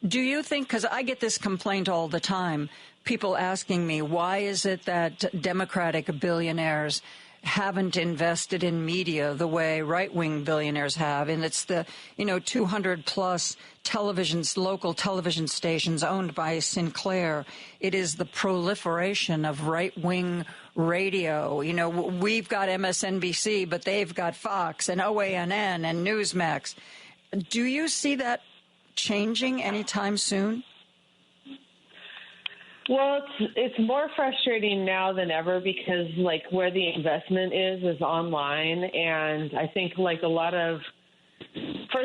Do you think, because I get this complaint all the time, people asking me, why is it that Democratic billionaires haven't invested in media the way right-wing billionaires have? And it's the, 200-plus local television stations owned by Sinclair. It is the proliferation of right-wing radio. We've got MSNBC, but they've got Fox and OANN and Newsmax. Do you see that changing anytime soon? Well, it's more frustrating now than ever because, where the investment is online. And I think, first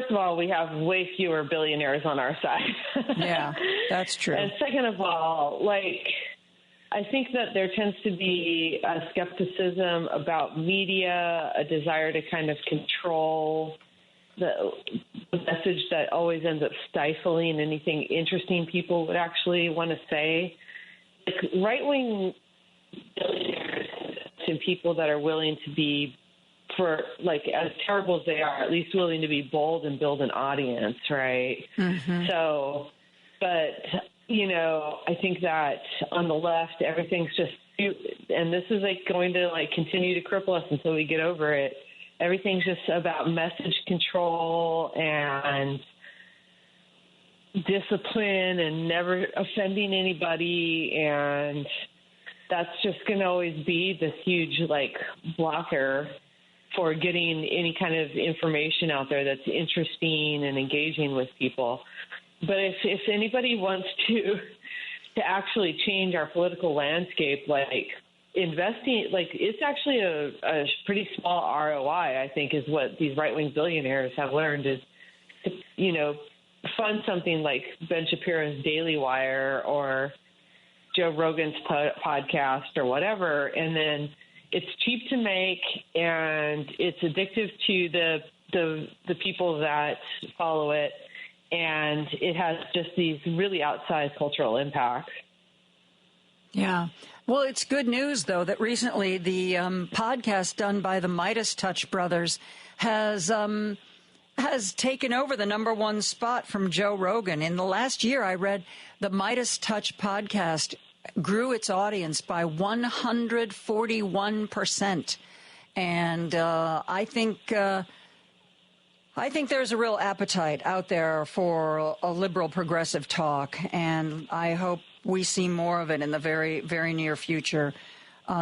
of all, we have way fewer billionaires on our side. Yeah, that's true. And second of all, I think that there tends to be a skepticism about media, a desire to kind of control the message that always ends up stifling anything interesting people would actually want to say. Right-wing billionaires and people that are willing to be, as terrible as they are, at least willing to be bold and build an audience, right? Mm-hmm. So, but, I think that on the left, everything's just, and this is going to continue to cripple us until we get over it. Everything's just about message control and discipline and never offending anybody, and that's just going to always be this huge blocker for getting any kind of information out there that's interesting and engaging with people. But if anybody wants to actually change our political landscape, investing, it's actually a pretty small ROI, I think, is what these right-wing billionaires have learned, is to, fund something like Ben Shapiro's Daily Wire or Joe Rogan's podcast or whatever, and then it's cheap to make and it's addictive to the people that follow it, and it has just these really outsized cultural impacts. Yeah. Well, it's good news, though, that recently the podcast done by the Midas Touch brothers has taken over the #1 spot from Joe Rogan. In the last year, I read the Midas Touch podcast grew its audience by 141%. And I think there's a real appetite out there for a liberal progressive talk. And I hope we see more of it in the very, very near future.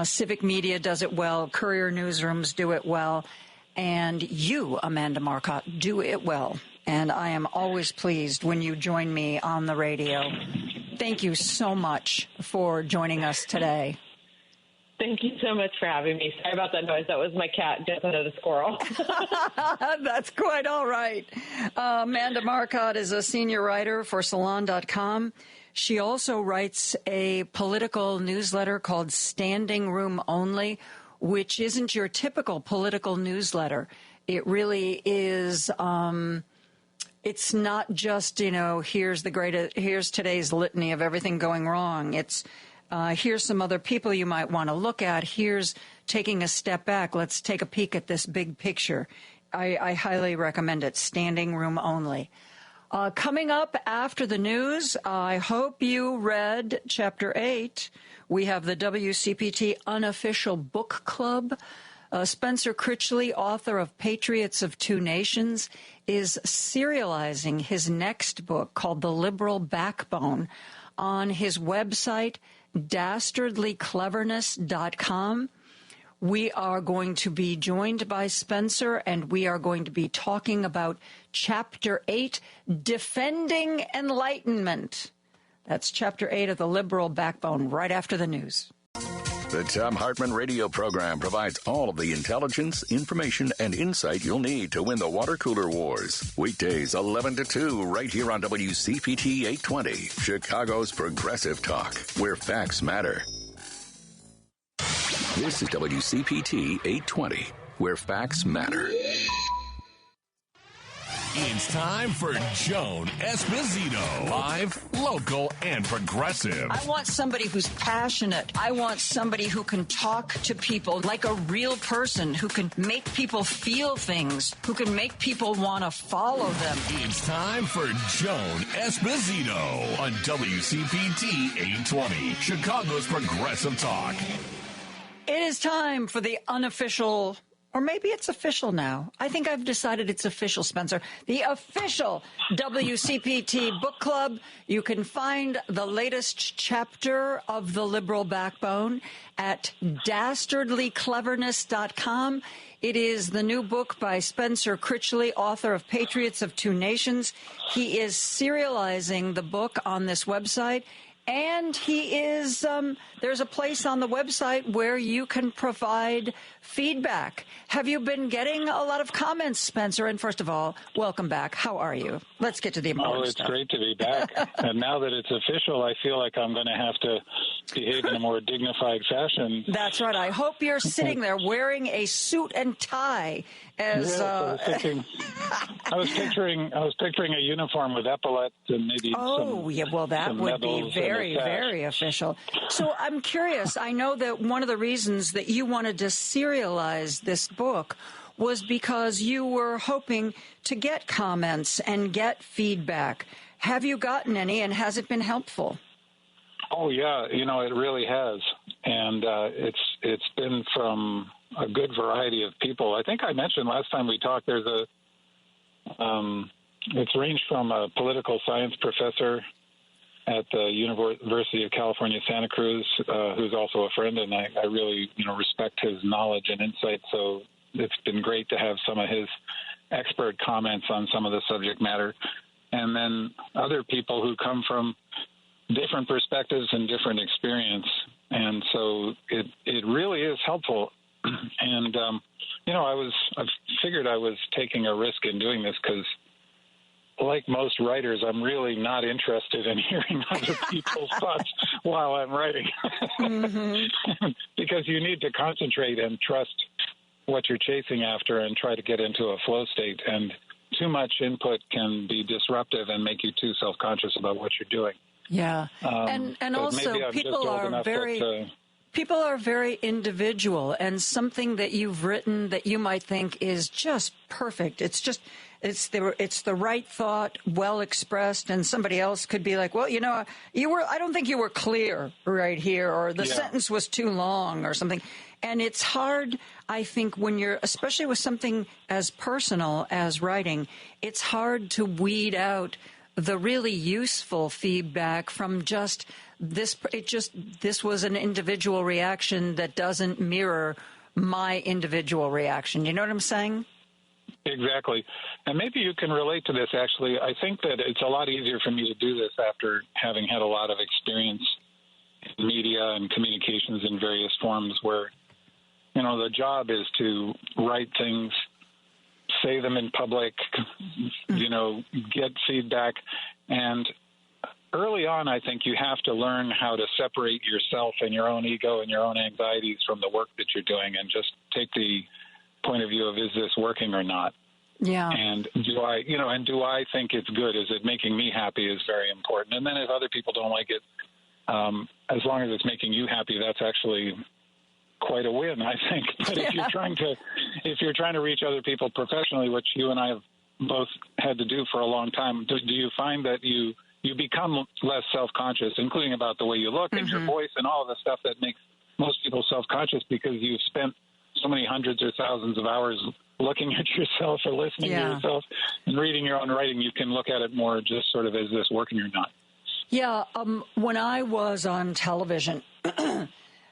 Civic media does it well. Courier newsrooms do it well. And you, Amanda Marcotte, do it well. And I am always pleased when you join me on the radio. Thank you so much for joining us today. Thank you so much for having me. Sorry about that noise. That was my cat jumping at a squirrel. That's quite all right. Amanda Marcotte is a senior writer for Salon.com. She also writes a political newsletter called Standing Room Only, which isn't your typical political newsletter. It really is. It's not just, here's today's litany of everything going wrong. It's here's some other people you might want to look at. Here's taking a step back. Let's take a peek at this big picture. I highly recommend it. Standing Room Only. Coming up after the news, I hope you read Chapter 8. We have the WCPT Unofficial Book Club. Spencer Critchley, author of Patriots of Two Nations, is serializing his next book called The Liberal Backbone on his website, dastardlycleverness.com. We are going to be joined by Spencer, and we are going to be talking about Chapter 8, Defending Enlightenment. That's Chapter 8 of The Liberal Backbone, right after the news. The Thom Hartmann radio program provides all of the intelligence, information, and insight you'll need to win the water cooler wars. Weekdays 11 to 2 right here on WCPT 820, Chicago's Progressive Talk, where facts matter. This is WCPT 820, where facts matter. It's time for Joan Esposito. Live, local, and progressive. I want somebody who's passionate. I want somebody who can talk to people like a real person, who can make people feel things, who can make people want to follow them. It's time for Joan Esposito on WCPT 820, Chicago's Progressive Talk. It is time for the unofficial, or maybe it's official now. I think I've decided it's official, Spencer. The official WCPT Book Club. You can find the latest chapter of The Liberal Backbone at dastardlycleverness.com. It is the new book by Spencer Critchley, author of Patriots of Two Nations. He is serializing the book on this website. And he is, there's a place on the website where you can provide feedback. Have you been getting a lot of comments, Spencer? And first of all, welcome back. How are you? Let's get to the important stuff. Oh, it's great to be back. And now that it's official, I feel like I'm going to have to behave in a more dignified fashion. That's right. I hope you're sitting there wearing a suit and tie. As I was picturing a uniform with epaulets and maybe that would be very, very official. So I'm curious. I know that one of the reasons that you wanted to serialize this book was because you were hoping to get comments and get feedback. Have you gotten any, and has it been helpful? Oh yeah, it really has, and it's been from a good variety of people. I think I mentioned last time we talked, there's it's ranged from a political science professor at the University of California, Santa Cruz, who's also a friend, and I really, respect his knowledge and insight. So it's been great to have some of his expert comments on some of the subject matter. And then other people who come from different perspectives and different experience. And so it really is helpful. And, I figured I was taking a risk in doing this because, like most writers, I'm really not interested in hearing other people's thoughts while I'm writing. Because you need to concentrate and trust what you're chasing after and try to get into a flow state. And too much input can be disruptive and make you too self-conscious about what you're doing. Yeah. And also people are very individual, and something that you've written that you might think is just perfect. It's the right thought, well expressed, and somebody else could be like, well, I don't think you were clear right here, or the sentence was too long or something. And it's hard, I think, when you're, especially with something as personal as writing, it's hard to weed out the really useful feedback from just this was an individual reaction that doesn't mirror my individual reaction. You know what I'm saying? Exactly. And maybe you can relate to this, actually. I think that it's a lot easier for me to do this after having had a lot of experience in media and communications in various forms where, you know, the job is to write things, say them in public, you know, get feedback. And early on, I think you have to learn how to separate yourself and your own ego and your own anxieties from the work that you're doing and just take the point of view of, is this working or not? Yeah. And do I think it's good? Is it making me happy is very important. And then if other people don't like it, as long as it's making you happy, that's actually quite a win, I think. But if you're trying to reach other people professionally, which you and I have both had to do for a long time, do you find that you become less self-conscious, including about the way you look and your voice and all of the stuff that makes most people self-conscious because you've spent so many hundreds or thousands of hours looking at yourself or listening to yourself and reading your own writing? You can look at it more just sort of, is this working or not? Yeah. When I was on television,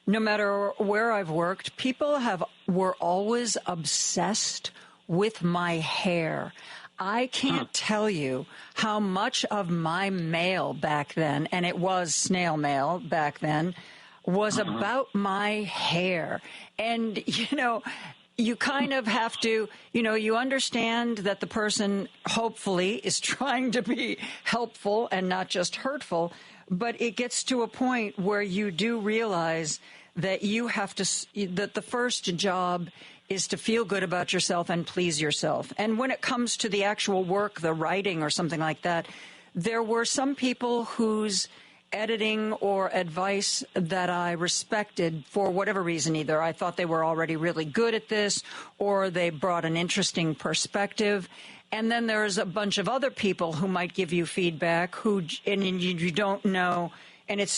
no matter where I've worked, people were always obsessed with my hair. I can't tell you how much of my mail back then, and it was snail mail back then, was about my hair. And, you know, you kind of have to, you know, you understand that the person hopefully is trying to be helpful and not just hurtful, but it gets to a point where you do realize that you have to, that the first job is to feel good about yourself and please yourself. And when it comes to the actual work, the writing or something like that, there were some people whose editing or advice that I respected for whatever reason. Either I thought they were already really good at this or they brought an interesting perspective. And then there's a bunch of other people who might give you feedback and you don't know. And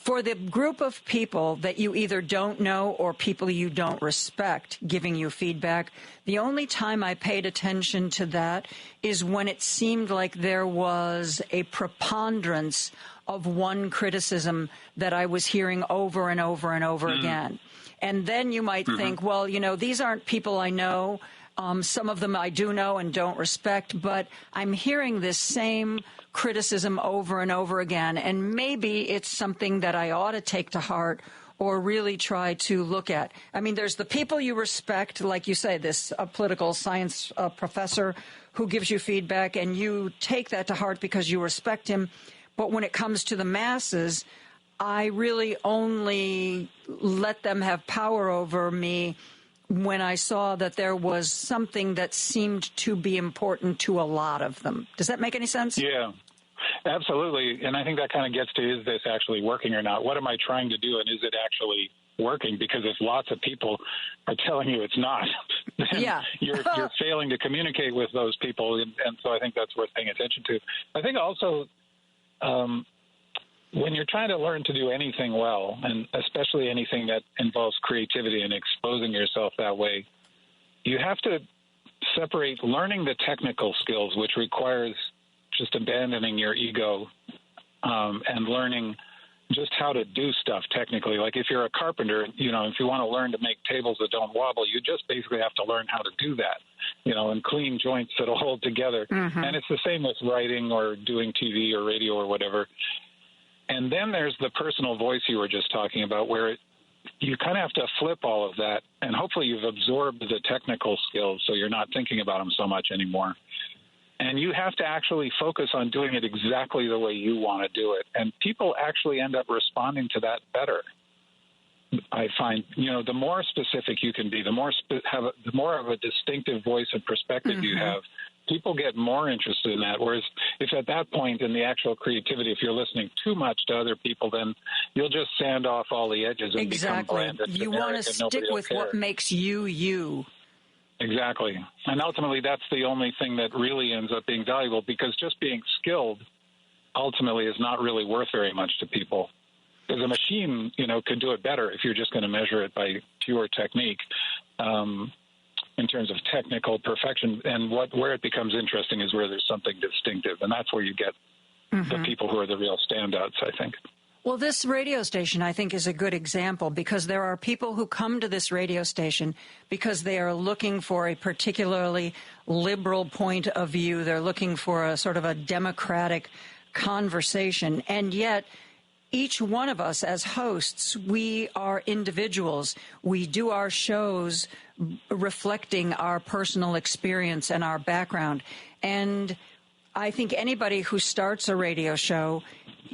for the group of people that you either don't know or people you don't respect giving you feedback, the only time I paid attention to that is when it seemed like there was a preponderance of one criticism that I was hearing over and over and over again. And then you might think, well, you know, these aren't people I know. Some of them I do know and don't respect, but I'm hearing this same criticism over and over again, and maybe it's something that I ought to take to heart or really try to look at. I mean, there's the people you respect, like you say, this political science professor who gives you feedback, and you take that to heart because you respect him. But when it comes to the masses, I really only let them have power over me when I saw that there was something that seemed to be important to a lot of them. Does that make any sense? Yeah, absolutely. And I think that kind of gets to, is this actually working or not? What am I trying to do, and is it actually working? Because if lots of people are telling you it's not, then you're failing to communicate with those people. And so I think that's worth paying attention to. I think also when you're trying to learn to do anything well, and especially anything that involves creativity and exposing yourself that way, you have to separate learning the technical skills, which requires just abandoning your ego and learning just how to do stuff technically. Like if you're a carpenter, you know, if you want to learn to make tables that don't wobble, you just basically have to learn how to do that, you know, and clean joints that'll hold together. And it's the same with writing or doing TV or radio or whatever. And then there's the personal voice you were just talking about, where you kind of have to flip all of that, and hopefully you've absorbed the technical skills so you're not thinking about them so much anymore. And you have to actually focus on doing it exactly the way you want to do it. And people actually end up responding to that better. I find, you know, the more specific you can be, the more of a distinctive voice and perspective you have, people get more interested in that. Whereas if at that point in the actual creativity, if you're listening too much to other people, then you'll just sand off all the edges and become bland and you want to stick with what makes you you. Exactly. And ultimately, that's the only thing that really ends up being valuable, because just being skilled ultimately is not really worth very much to people. Because a machine, you know, could do it better if you're just going to measure it by pure technique in terms of technical perfection. And where it becomes interesting is where there's something distinctive, and that's where you get the people who are the real standouts, I think. Well, this radio station, I think, is a good example because there are people who come to this radio station because they are looking for a particularly liberal point of view. They're looking for a sort of a democratic conversation. And yet, each one of us as hosts, we are individuals. We do our shows reflecting our personal experience and our background. And I think anybody who starts a radio show,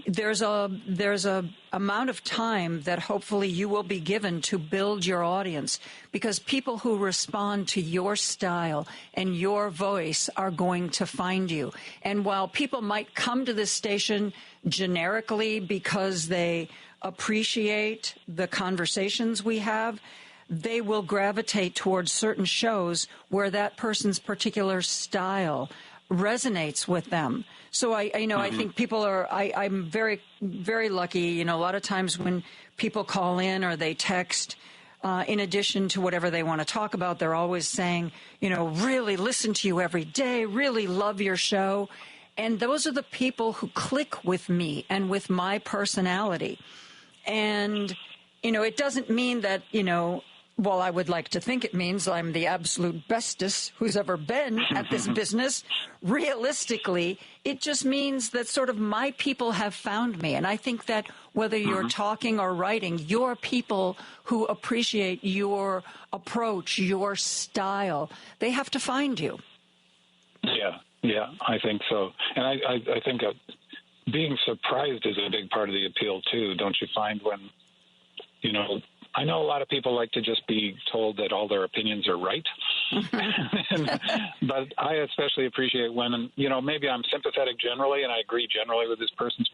there's a amount of time that hopefully you will be given to build your audience, because people who respond to your style and your voice are going to find you. And while people might come to this station generically because they appreciate the conversations we have, they will gravitate towards certain shows where that person's particular style resonates with them. So I think people are, I'm very, very lucky. A lot of times when people call in or they text, in addition to whatever they want to talk about, they're always saying, really listen to you every day, really love your show. And those are the people who click with me and with my personality. And, it doesn't mean that, well, I would like to think it means I'm the absolute bestest who's ever been at this business. Realistically, it just means that sort of my people have found me. And I think that whether you're talking or writing, your people who appreciate your approach, your style, they have to find you. Yeah, I think so. And I think being surprised is a big part of the appeal, too. Don't you find when, I know a lot of people like to just be told that all their opinions are right. But I especially appreciate when, maybe I'm sympathetic generally and I agree generally with this person's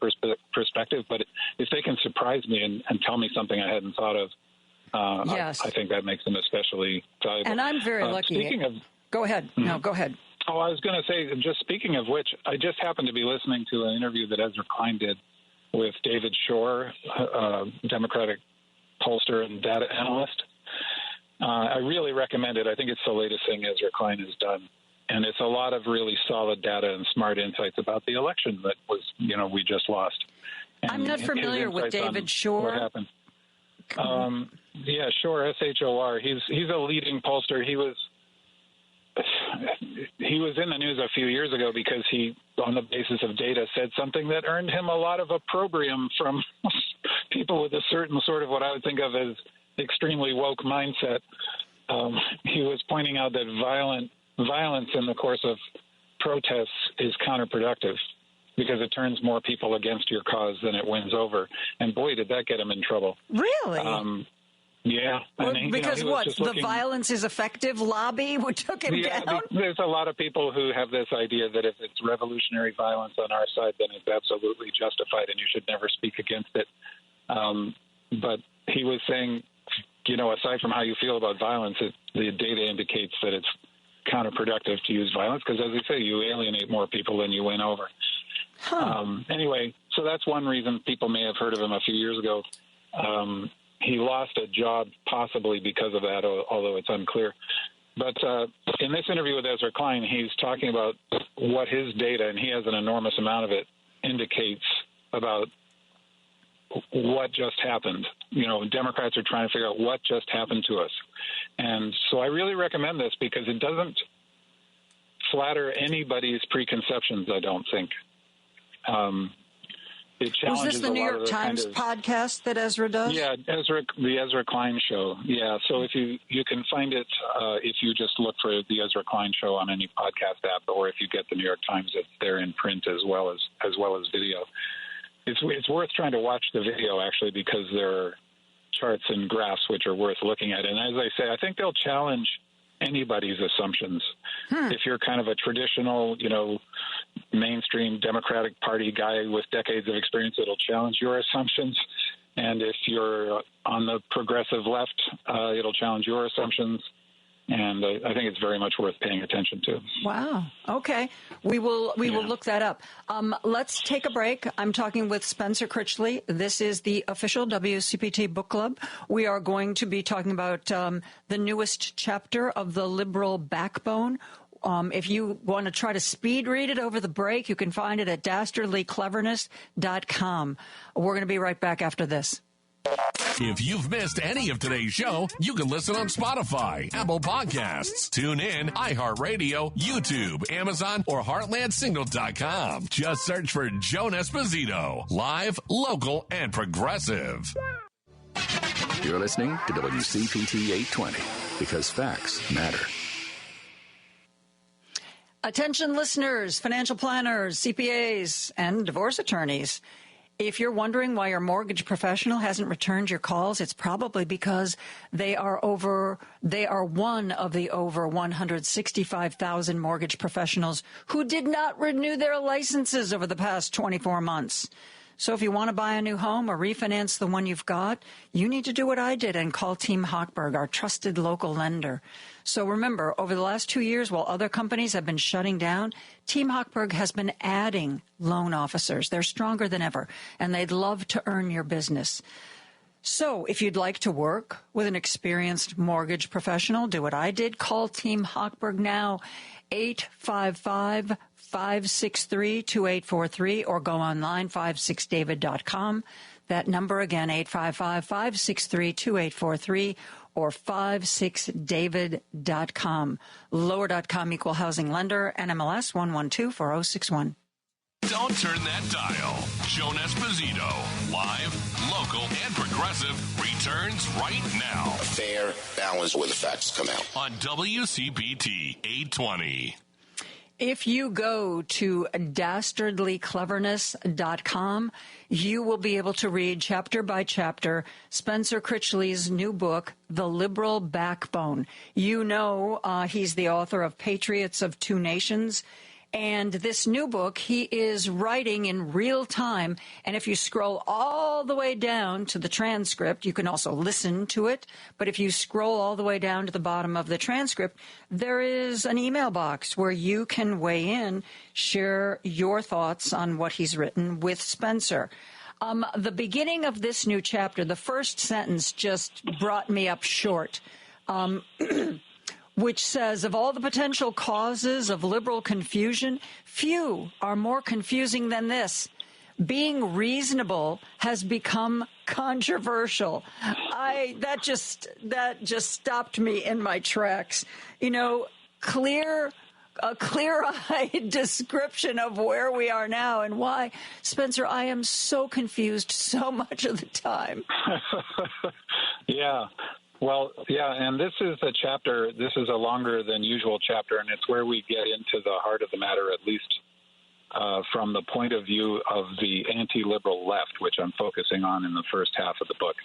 perspective, but if they can surprise me and tell me something I hadn't thought of, yes. I think that makes them especially valuable. And I'm very lucky. Speaking of... Go ahead. No, go ahead. Oh, I was going to say, just speaking of which, I just happened to be listening to an interview that Ezra Klein did with David Shore, Democratic pollster and data analyst. I really recommend it. I think it's the latest thing Ezra Klein has done. And it's a lot of really solid data and smart insights about the election that was, we just lost. And I'm not familiar with David Shore. What happened? Shore, S-H-O-R. He's a leading pollster. He was in the news a few years ago because he, on the basis of data, said something that earned him a lot of opprobrium from people with a certain sort of what I would think of as extremely woke mindset. He was pointing out that violence in the course of protests is counterproductive because it turns more people against your cause than it wins over. And boy, did that get him in trouble. Really? Yeah. Well, because what? The violence is effective lobby took him down? There's a lot of people who have this idea that if it's revolutionary violence on our side, then it's absolutely justified and you should never speak against it. But he was saying, aside from how you feel about violence, the data indicates that it's counterproductive to use violence because, as they say, you alienate more people than you win over. Anyway, so that's one reason people may have heard of him a few years ago. He lost a job possibly because of that, although it's unclear. But in this interview with Ezra Klein, he's talking about what his data, and he has an enormous amount of it, indicates about what just happened. Democrats are trying to figure out what just happened to us. And so I really recommend this because it doesn't flatter anybody's preconceptions, I don't think. It challenges. Was this the New York Times podcast that Ezra does? Yeah, the Ezra Klein Show. Yeah, so if you can find it if you just look for the Ezra Klein Show on any podcast app, or if you get the New York Times, it's there in print as well as video. It's worth trying to watch the video actually because there are charts and graphs which are worth looking at. And as I say, I think they'll challenge anybody's assumptions. If you're kind of a traditional, mainstream Democratic Party guy with decades of experience, it'll challenge your assumptions. And if you're on the progressive left, it'll challenge your assumptions. And I think it's very much worth paying attention to. Wow. Okay. We will look that up. Let's take a break. I'm talking with Spencer Critchley. This is the official WCPT book club. We are going to be talking about the newest chapter of The Liberal Backbone. if you want to try to speed read it over the break, you can find it at dastardlycleverness.com. We're going to be right back after this. If you've missed any of today's show, you can listen on Spotify, Apple Podcasts, TuneIn, iHeartRadio, YouTube, Amazon, or HeartlandSignal.com. Just search for Joan Esposito. Live, local, and progressive. You're listening to WCPT 820 because facts matter. Attention listeners, financial planners, CPAs, and divorce attorneys. If you're wondering why your mortgage professional hasn't returned your calls, it's probably because they are one of the over 165,000 mortgage professionals who did not renew their licenses over the past 24 months. So if you want to buy a new home or refinance the one you've got, you need to do what I did and call Team Hochberg, our trusted local lender. So remember, over the last 2 years, while other companies have been shutting down, Team Hochberg has been adding loan officers. They're stronger than ever, and they'd love to earn your business. So if you'd like to work with an experienced mortgage professional, do what I did. Call Team Hochberg now, 855-563-2843, or go online, 56david.com. That number again, 855-563-2843, or 56david.com. Lower.com, equal housing lender, NMLS 1124061. Don't turn that dial. Joan Esposito, live, local, and progressive, returns right now. A fair balance where the facts come out. On WCPT 820. If you go to dastardlycleverness.com, you will be able to read chapter by chapter Spencer Critchley's new book, The Liberal Backbone. You know he's the author of Patriots of Two Nations. And this new book, he is writing in real time. And if you scroll all the way down to the transcript, you can also listen to it. But if you scroll all the way down to the bottom of the transcript, there is an email box where you can weigh in, share your thoughts on what he's written with Spencer. The beginning of this new chapter, the first sentence just brought me up short. Which says, of all the potential causes of liberal confusion, few are more confusing than this. Being reasonable has become controversial. That just stopped me in my tracks. You know, a clear-eyed description of where we are now and why. Spencer, I am so confused so much of the time. Yeah. Well, yeah, and this is a chapter, this is a longer than usual chapter, and it's where we get into the heart of the matter, at least from the point of view of the anti-liberal left, which I'm focusing on in the first half of the book.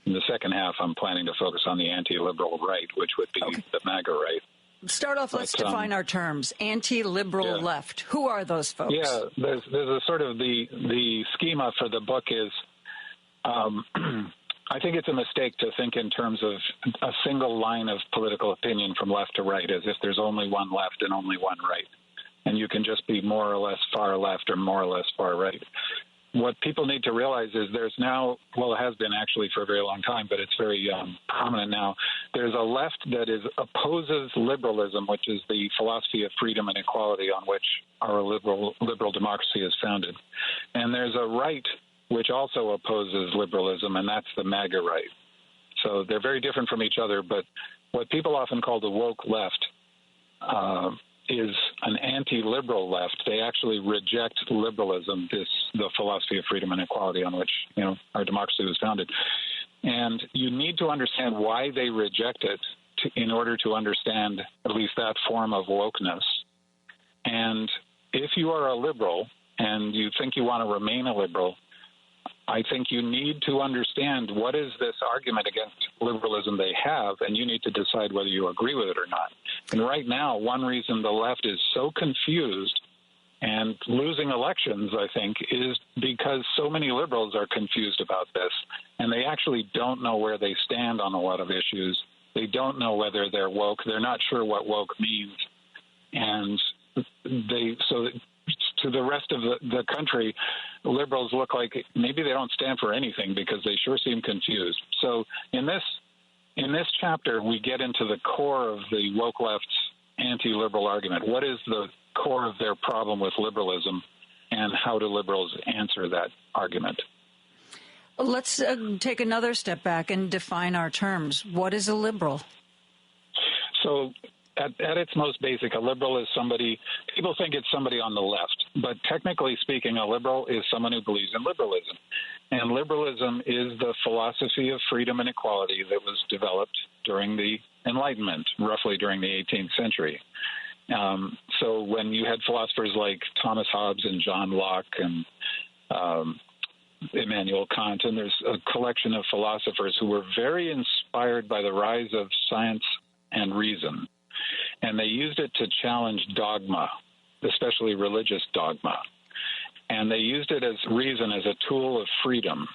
In the second half, I'm planning to focus on the anti-liberal right, which would be the MAGA right. Start off, let's define our terms. Anti-liberal left. Who are those folks? Yeah, there's a sort of the schema for the book is I think it's a mistake to think in terms of a single line of political opinion from left to right, as if there's only one left and only one right. And you can just be more or less far left or more or less far right. What people need to realize is there's now, well, it has been actually for a very long time, but it's very prominent now. There's a left that opposes liberalism, which is the philosophy of freedom and equality on which our liberal democracy is founded. And there's a right which also opposes liberalism, and that's the MAGA right. So they're very different from each other, but what people often call the woke left is an anti-liberal left. They actually reject liberalism, the philosophy of freedom and equality on which our democracy was founded. And you need to understand why they reject it in order to understand at least that form of wokeness. And if you are a liberal and you think you want to remain a liberal, I think you need to understand what is this argument against liberalism they have, and you need to decide whether you agree with it or not. And right now, one reason the left is so confused and losing elections, I think, is because so many liberals are confused about this, and they actually don't know where they stand on a lot of issues. They don't know whether they're woke. They're not sure what woke means. And to the rest of the country, liberals look like maybe they don't stand for anything because they sure seem confused. So in this chapter, we get into the core of the woke left's anti-liberal argument? What is the core of their problem with liberalism, and how do liberals answer that argument? Let's take another step back and define our terms. What is a liberal? So at its most basic, a liberal is somebody, people think it's somebody on the left, but technically speaking, a liberal is someone who believes in liberalism. And liberalism is the philosophy of freedom and equality that was developed during the Enlightenment, roughly during the 18th century. So when you had philosophers like Thomas Hobbes and John Locke and Immanuel Kant, and there's a collection of philosophers who were very inspired by the rise of science and reason. And they used it to challenge dogma, especially religious dogma. And they used it as reason as a tool of freedom,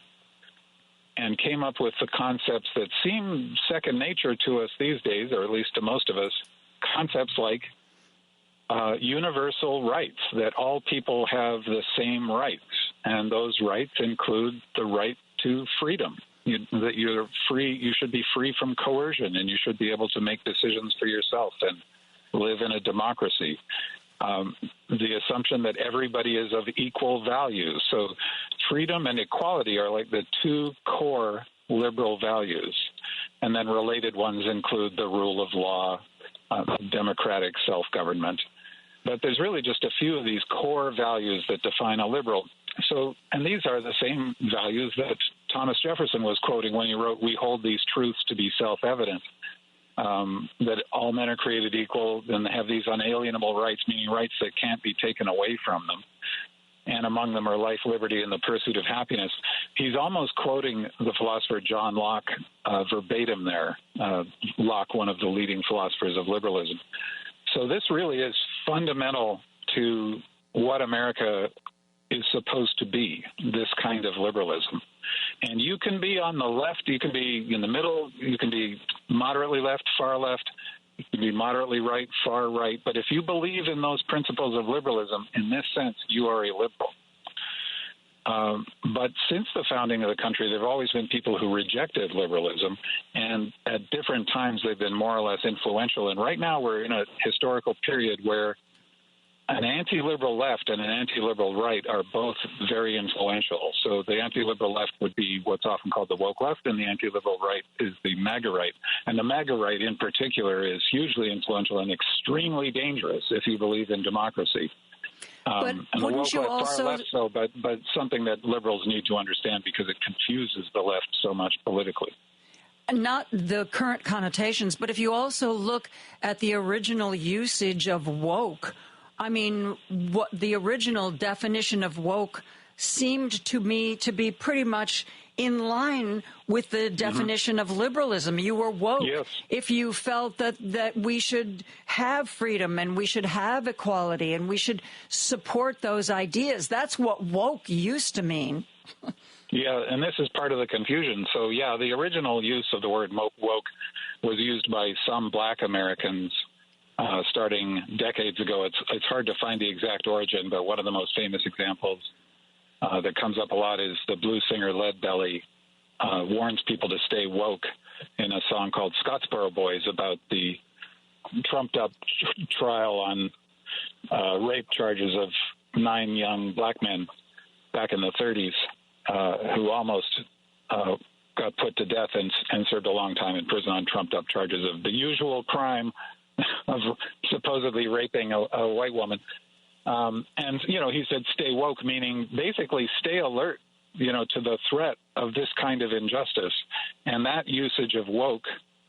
and came up with the concepts that seem second nature to us these days, or at least to most of us, concepts like universal rights, that all people have the same rights. And those rights include the right to freedom. That you're free, you should be free from coercion, and you should be able to make decisions for yourself and live in a democracy. The assumption that everybody is of equal value. So freedom and equality are like the two core liberal values. And then related ones include the rule of law, democratic self-government. But there's really just a few of these core values that define a liberal. So, and these are the same values that Thomas Jefferson was quoting when he wrote, "We hold these truths to be self-evident," that all men are created equal and have these unalienable rights, meaning rights that can't be taken away from them. And among them are life, liberty, and the pursuit of happiness. He's almost quoting the philosopher John Locke verbatim there, Locke, one of the leading philosophers of liberalism. So this really is fundamental to what America is supposed to be, this kind of liberalism. And you can be on the left, you can be in the middle, you can be moderately left, far left, you can be moderately right, far right. But if you believe in those principles of liberalism, in this sense, you are a liberal. But since the founding of the country, there have always been people who rejected liberalism, and at different times they've been more or less influential. And right now we're in a historical period where an anti-liberal left and an anti-liberal right are both very influential. So the anti-liberal left would be what's often called the woke left, and the anti-liberal right is the MAGA right. And the MAGA right in particular is hugely influential and extremely dangerous if you believe in democracy. But and the woke you left, also... far less so, but something that liberals need to understand because it confuses the left so much politically. Not the current connotations, but if you also look at the original usage of woke, I mean, what the original definition of woke seemed to me to be pretty much in line with the definition of liberalism. You were woke if you felt that we should have freedom and we should have equality and we should support those ideas. That's what woke used to mean. Yeah, and this is part of the confusion. So, yeah, the original use of the word woke was used by some black Americans starting decades ago. It's hard to find the exact origin, but one of the most famous examples that comes up a lot is the blues singer Leadbelly warns people to stay woke in a song called Scottsboro Boys about the trumped-up trial on rape charges of 9 young black men back in the 30s who almost got put to death and served a long time in prison on trumped-up charges of the usual crime of supposedly raping a white woman. And, you know, he said stay woke, meaning basically stay alert, you know, to the threat of this kind of injustice. And that usage of woke,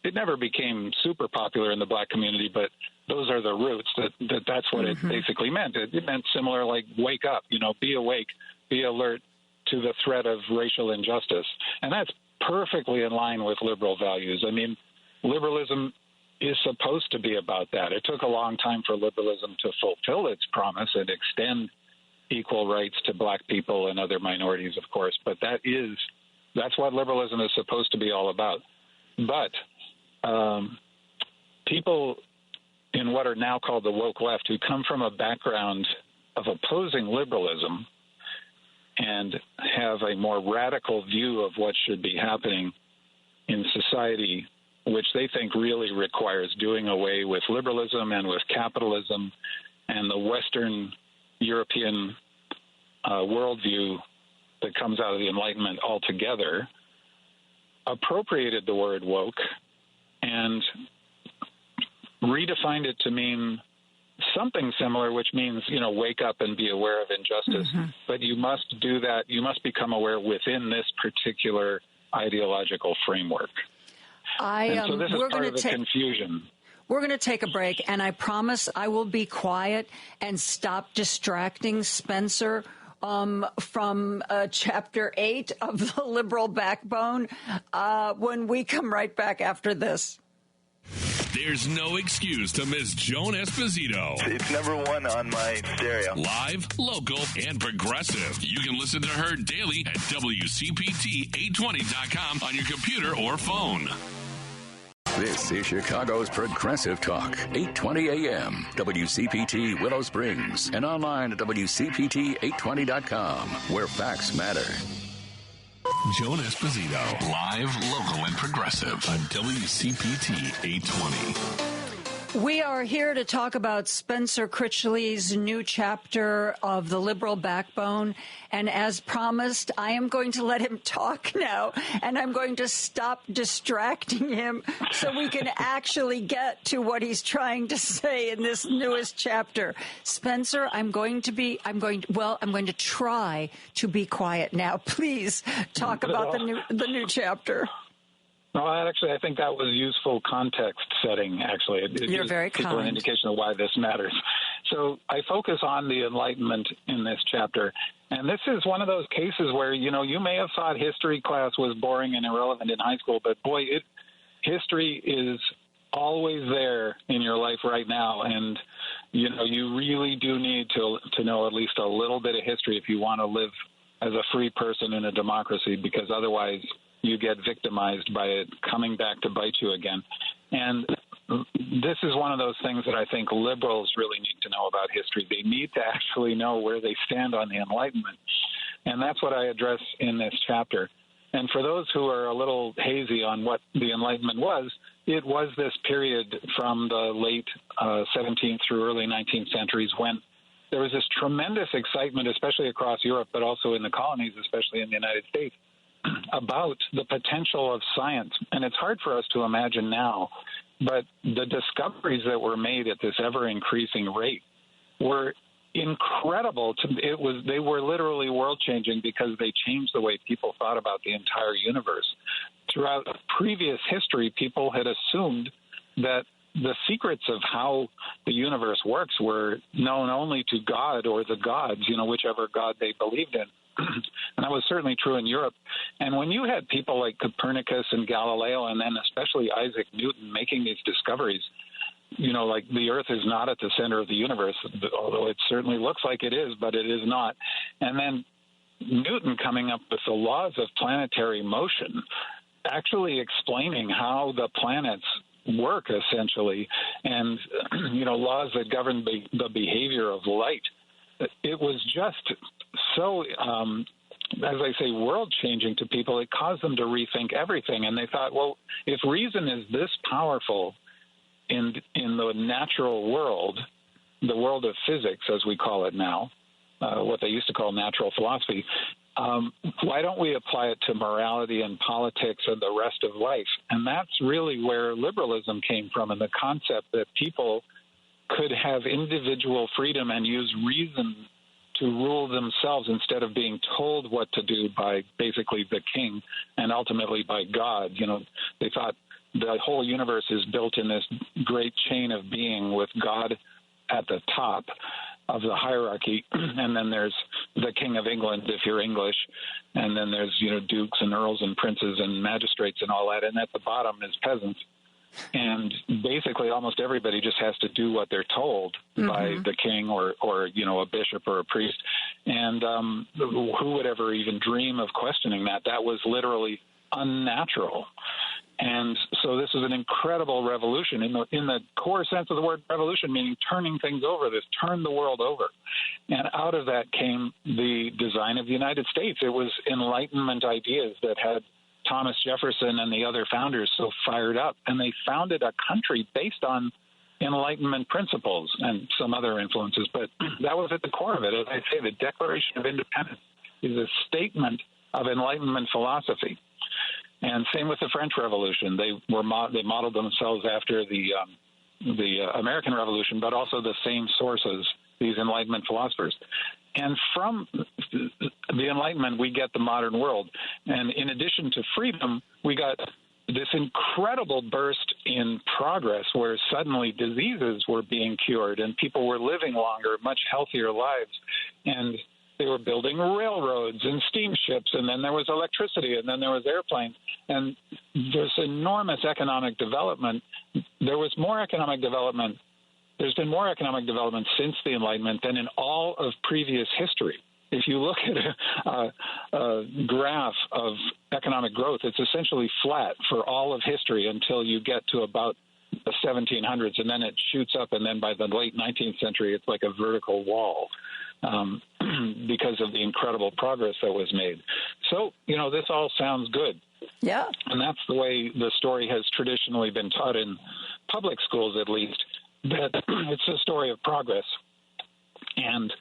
it never became super popular in the black community, but those are the roots that's what it basically meant. It meant similar like wake up, you know, be awake, be alert to the threat of racial injustice. And that's perfectly in line with liberal values. I mean, liberalism is supposed to be about that. It took a long time for liberalism to fulfill its promise and extend equal rights to black people and other minorities, of course, but that's what liberalism is supposed to be all about. But people in what are now called the woke left, who come from a background of opposing liberalism and have a more radical view of what should be happening in society which they think really requires doing away with liberalism and with capitalism and the Western European worldview that comes out of the Enlightenment altogether, appropriated the word woke and redefined it to mean something similar, which means, wake up and be aware of injustice. Mm-hmm. But you must do that. You must become aware within this particular ideological framework. So this is part of the confusion. We're going to take a break, and I promise I will be quiet and stop distracting Spencer from Chapter 8 of the Liberal Backbone when we come right back after this. There's no excuse to miss Joan Esposito. It's number one on my stereo. Live, local, and progressive. You can listen to her daily at WCPT820.com on your computer or phone. This is Chicago's Progressive Talk, 820 AM, WCPT Willow Springs, and online at WCPT820.com, where facts matter. Joan Esposito, live, local, and progressive on WCPT 820. We are here to talk about Spencer Critchley's new chapter of The Liberal Backbone. And as promised, I am going to let him talk now, and I'm going to stop distracting him so we can actually get to what he's trying to say in this newest chapter. Spencer, I'm going to try to be quiet now. Please talk about the new chapter. No, actually, I think that was useful context setting, actually. It You're gives very people kind. an indication of why this matters. So I focus on the Enlightenment in this chapter. And this is one of those cases where, you may have thought history class was boring and irrelevant in high school, but boy, history is always there in your life right now. And, you really do need to know at least a little bit of history if you want to live as a free person in a democracy, because otherwise you get victimized by it coming back to bite you again. And this is one of those things that I think liberals really need to know about history. They need to actually know where they stand on the Enlightenment. And that's what I address in this chapter. And for those who are a little hazy on what the Enlightenment was, it was this period from the late 17th through early 19th centuries when there was this tremendous excitement, especially across Europe, but also in the colonies, especially in the United States, about the potential of science. And it's hard for us to imagine now, but the discoveries that were made at this ever-increasing rate were incredible. They were literally world-changing because they changed the way people thought about the entire universe. Throughout previous history, people had assumed that the secrets of how the universe works were known only to God or the gods, whichever god they believed in. And that was certainly true in Europe. And when you had people like Copernicus and Galileo, and then especially Isaac Newton making these discoveries, like the Earth is not at the center of the universe, although it certainly looks like it is, but it is not. And then Newton coming up with the laws of planetary motion, actually explaining how the planets work, essentially, and, laws that govern the behavior of light. It was just so, as I say, world-changing to people. It caused them to rethink everything. And they thought, well, if reason is this powerful in the natural world, the world of physics, as we call it now, what they used to call natural philosophy, why don't we apply it to morality and politics and the rest of life? And that's really where liberalism came from, and the concept that people could have individual freedom and use reason to rule themselves instead of being told what to do by basically the king and ultimately by God. They thought the whole universe is built in this great chain of being with God at the top of the hierarchy, and then there's the King of England, if you're English, and then there's, dukes and earls and princes and magistrates and all that, and at the bottom is peasants. And basically almost everybody just has to do what they're told by the king or a bishop or a priest. And who would ever even dream of questioning that? That was literally unnatural. And so this is an incredible revolution in the core sense of the word revolution, meaning turning things over, this turned the world over. And out of that came the design of the United States. It was Enlightenment ideas that had Thomas Jefferson and the other founders so fired up, and they founded a country based on Enlightenment principles and some other influences, but that was at the core of it. As I say, the Declaration of Independence is a statement of Enlightenment philosophy. And same with the French Revolution. They modeled themselves after the American Revolution, but also the same sources, these Enlightenment philosophers. And from the Enlightenment, we get the modern world. And in addition to freedom, we got this incredible burst in progress where suddenly diseases were being cured and people were living longer, much healthier lives. And they were building railroads and steamships, and then there was electricity, and then there was airplanes. And there's enormous economic development. There was more economic development. There's been more economic development since the Enlightenment than in all of previous history. If you look at a graph of economic growth, it's essentially flat for all of history until you get to about the 1700s, and then it shoots up, and then by the late 19th century, it's like a vertical wall because of the incredible progress that was made. So, this all sounds good. Yeah. And that's the way the story has traditionally been taught in public schools, at least, that it's a story of progress. And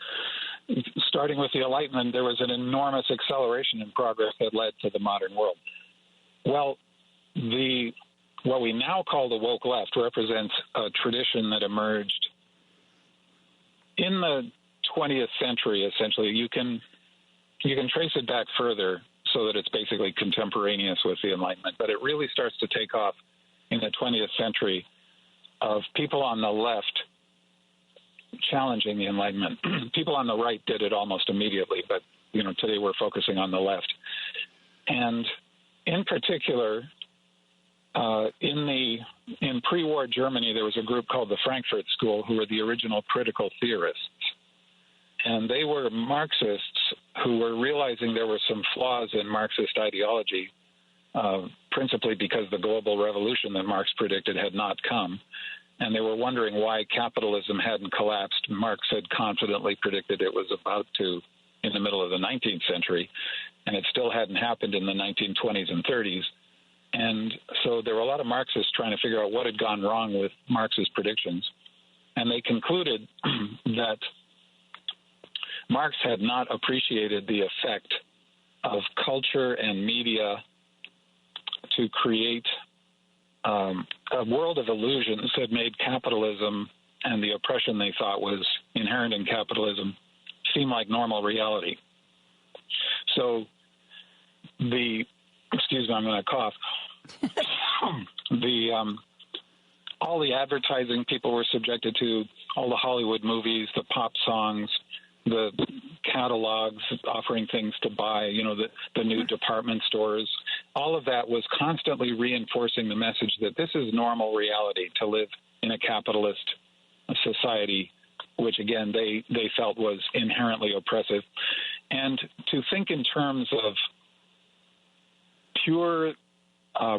starting with the Enlightenment, there was an enormous acceleration in progress that led to the modern world. Well, what we now call the woke left represents a tradition that emerged in the 20th century, essentially. You can trace it back further so that it's basically contemporaneous with the Enlightenment, but it really starts to take off in the 20th century of people on the left challenging the Enlightenment. People on the right did it almost immediately, but today we're focusing on the left. And in particular, in pre-war Germany, there was a group called the Frankfurt School who were the original critical theorists. And they were Marxists who were realizing there were some flaws in Marxist ideology, principally because the global revolution that Marx predicted had not come. And they were wondering why capitalism hadn't collapsed. Marx had confidently predicted it was about to in the middle of the 19th century, and it still hadn't happened in the 1920s and 30s. And so there were a lot of Marxists trying to figure out what had gone wrong with Marx's predictions. And they concluded that Marx had not appreciated the effect of culture and media to create a world of illusions that made capitalism and the oppression they thought was inherent in capitalism seem like normal reality. So excuse me, I'm going to cough. All the advertising people were subjected to, all the Hollywood movies, the pop songs, the catalogs offering things to buy, the new department stores, all of that was constantly reinforcing the message that this is normal reality to live in a capitalist society, which again they felt was inherently oppressive. And to think in terms of pure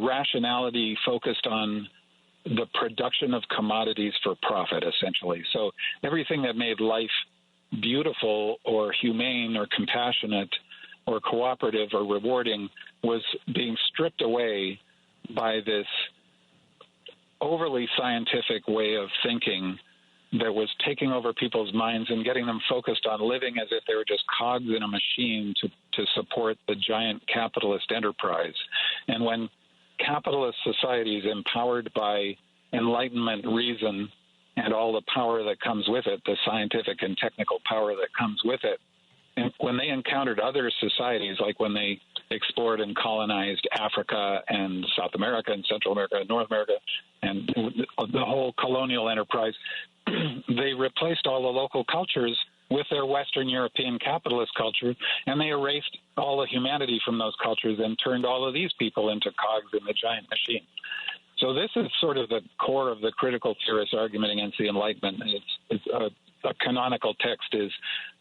rationality focused on the production of commodities for profit, essentially. So everything that made life beautiful or humane or compassionate or cooperative or rewarding was being stripped away by this overly scientific way of thinking that was taking over people's minds and getting them focused on living as if they were just cogs in a machine to support the giant capitalist enterprise. And when capitalist societies empowered by Enlightenment reason and all the power that comes with it, the scientific and technical power that comes with it, and when they encountered other societies, like when they explored and colonized Africa and South America and Central America and North America and the whole colonial enterprise, they replaced all the local cultures with their Western European capitalist culture, and they erased all the humanity from those cultures and turned all of these people into cogs in the giant machine. So this is sort of the core of the critical theorist argument against the Enlightenment. It's a canonical text is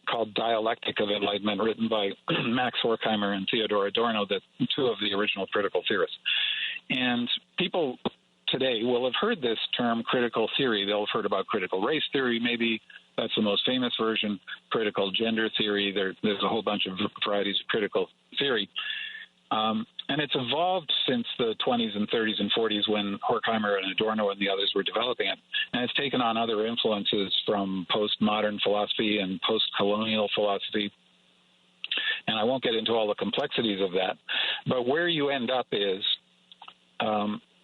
called Dialectic of Enlightenment, written by Max Horkheimer and Theodor Adorno, two of the original critical theorists. And people today will have heard this term critical theory. They'll have heard about critical race theory, maybe. That's the most famous version. Critical gender theory. There's a whole bunch of varieties of critical theory. And it's evolved since the 20s and 30s and 40s when Horkheimer and Adorno and the others were developing it. And it's taken on other influences from postmodern philosophy and post-colonial philosophy. And I won't get into all the complexities of that. But where you end up is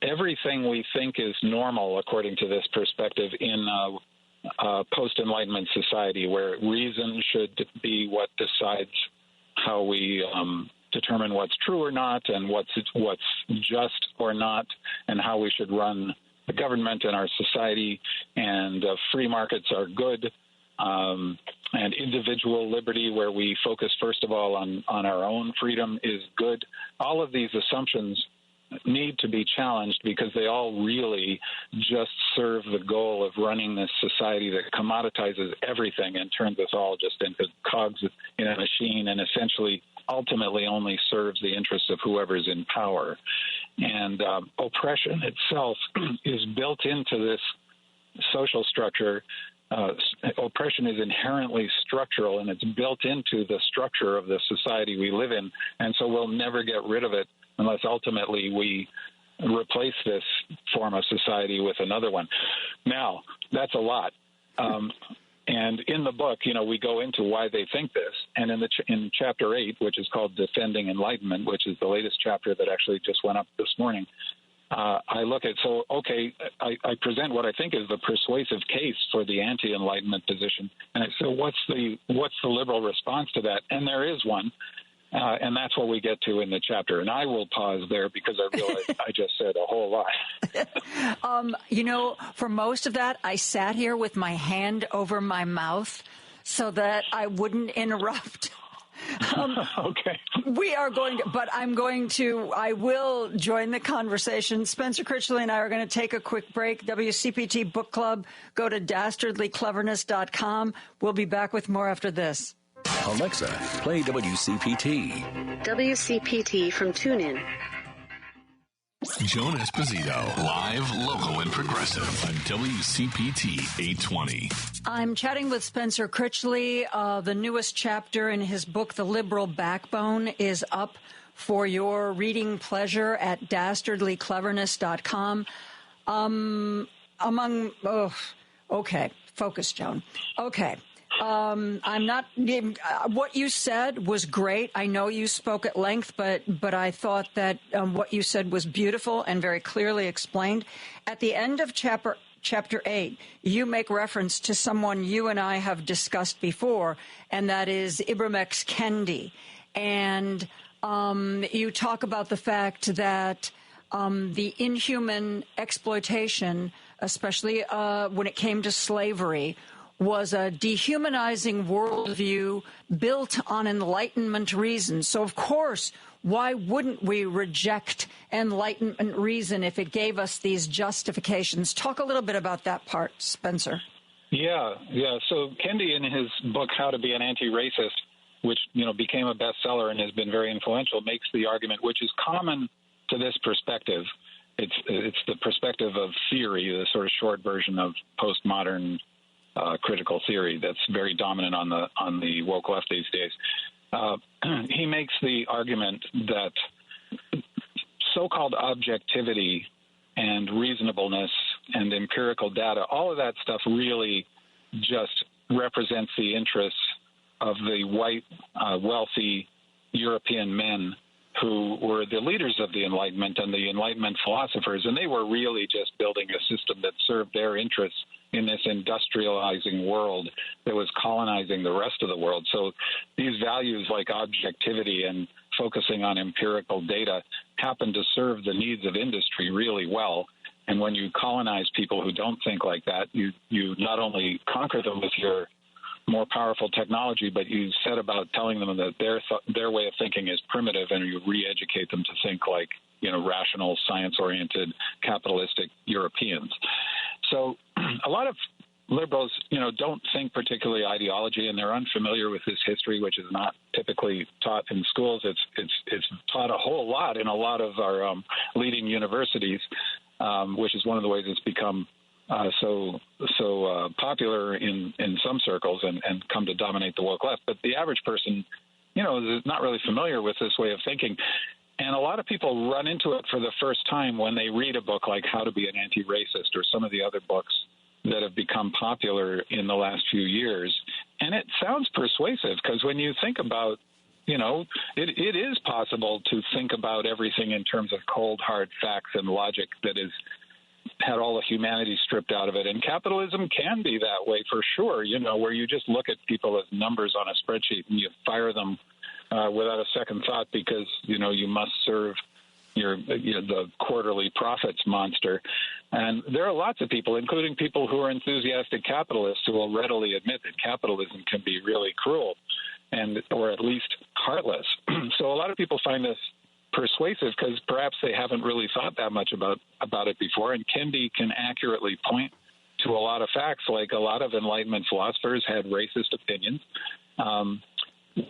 everything we think is normal, according to this perspective, in post-Enlightenment society, where reason should be what decides how we determine what's true or not, and what's just or not, and how we should run the government and our society, and free markets are good, and individual liberty, where we focus first of all on our own freedom, is good. All of these assumptions need to be challenged because they all really just serve the goal of running this society that commoditizes everything and turns us all just into cogs in a machine, and essentially ultimately only serves the interests of whoever's in power. And oppression itself is built into this social structure. Oppression is inherently structural, and it's built into the structure of the society we live in, and so we'll never get rid of it unless ultimately we replace this form of society with another one. Now, that's a lot. And in the book, we go into why they think this. And in Chapter 8, which is called Defending Enlightenment, which is the latest chapter that actually just went up this morning, I look at, I present what I think is the persuasive case for the anti-Enlightenment position. And so what's the liberal response to that? And there is one. And that's what we get to in the chapter. And I will pause there because I realize I just said a whole lot. For most of that, I sat here with my hand over my mouth so that I wouldn't interrupt. Okay. We are going to, I will join the conversation. Spencer Critchley and I are going to take a quick break. WCPT Book Club, go to dastardlycleverness.com. We'll be back with more after this. Alexa, play WCPT. WCPT from TuneIn. Joan Esposito, live, local, and progressive on WCPT 820. I'm chatting with Spencer Critchley. The newest chapter in his book, The Liberal Backbone, is up for your reading pleasure at dastardlycleverness.com. Okay, focus, Joan. Okay. I'm not. What you said was great. I know you spoke at length, but I thought that what you said was beautiful and very clearly explained. At the end of chapter 8, you make reference to someone you and I have discussed before, and that is Ibram X. Kendi. And you talk about the fact that the inhuman exploitation, especially when it came to slavery, was a dehumanizing worldview built on Enlightenment reason. So, of course, why wouldn't we reject Enlightenment reason if it gave us these justifications? Talk a little bit about that part, Spencer. Yeah. So Kendi, in his book, How to Be an Anti-Racist, which, became a bestseller and has been very influential, makes the argument, which is common to this perspective. It's the perspective of theory, the sort of short version of postmodern critical theory that's very dominant on the woke left these days. He makes the argument that so-called objectivity and reasonableness and empirical data, all of that stuff really just represents the interests of the white, wealthy European men who were the leaders of the Enlightenment and the Enlightenment philosophers, and they were really just building a system that served their interests in this industrializing world that was colonizing the rest of the world. So these values like objectivity and focusing on empirical data happen to serve the needs of industry really well. And when you colonize people who don't think like that, you not only conquer them with your more powerful technology, but you set about telling them that their way of thinking is primitive, and you re-educate them to think like, rational, science-oriented, capitalistic Europeans. So a lot of liberals, don't think particularly ideology, and they're unfamiliar with this history, which is not typically taught in schools. It's taught a whole lot in a lot of our leading universities, which is one of the ways it's become so popular in some circles and come to dominate the woke left. But the average person, is not really familiar with this way of thinking. And a lot of people run into it for the first time when they read a book like How to Be an Anti-Racist or some of the other books that have become popular in the last few years. And it sounds persuasive because when you think about, it is possible to think about everything in terms of cold, hard facts and logic that is had all the humanity stripped out of it. And capitalism can be that way for sure, where you just look at people as numbers on a spreadsheet and you fire them without a second thought because, you must serve the quarterly profits monster. And there are lots of people, including people who are enthusiastic capitalists, who will readily admit that capitalism can be really cruel or at least heartless. So a lot of people find this persuasive because perhaps they haven't really thought that much about it before. And Kendi can accurately point to a lot of facts, like a lot of Enlightenment philosophers had racist opinions.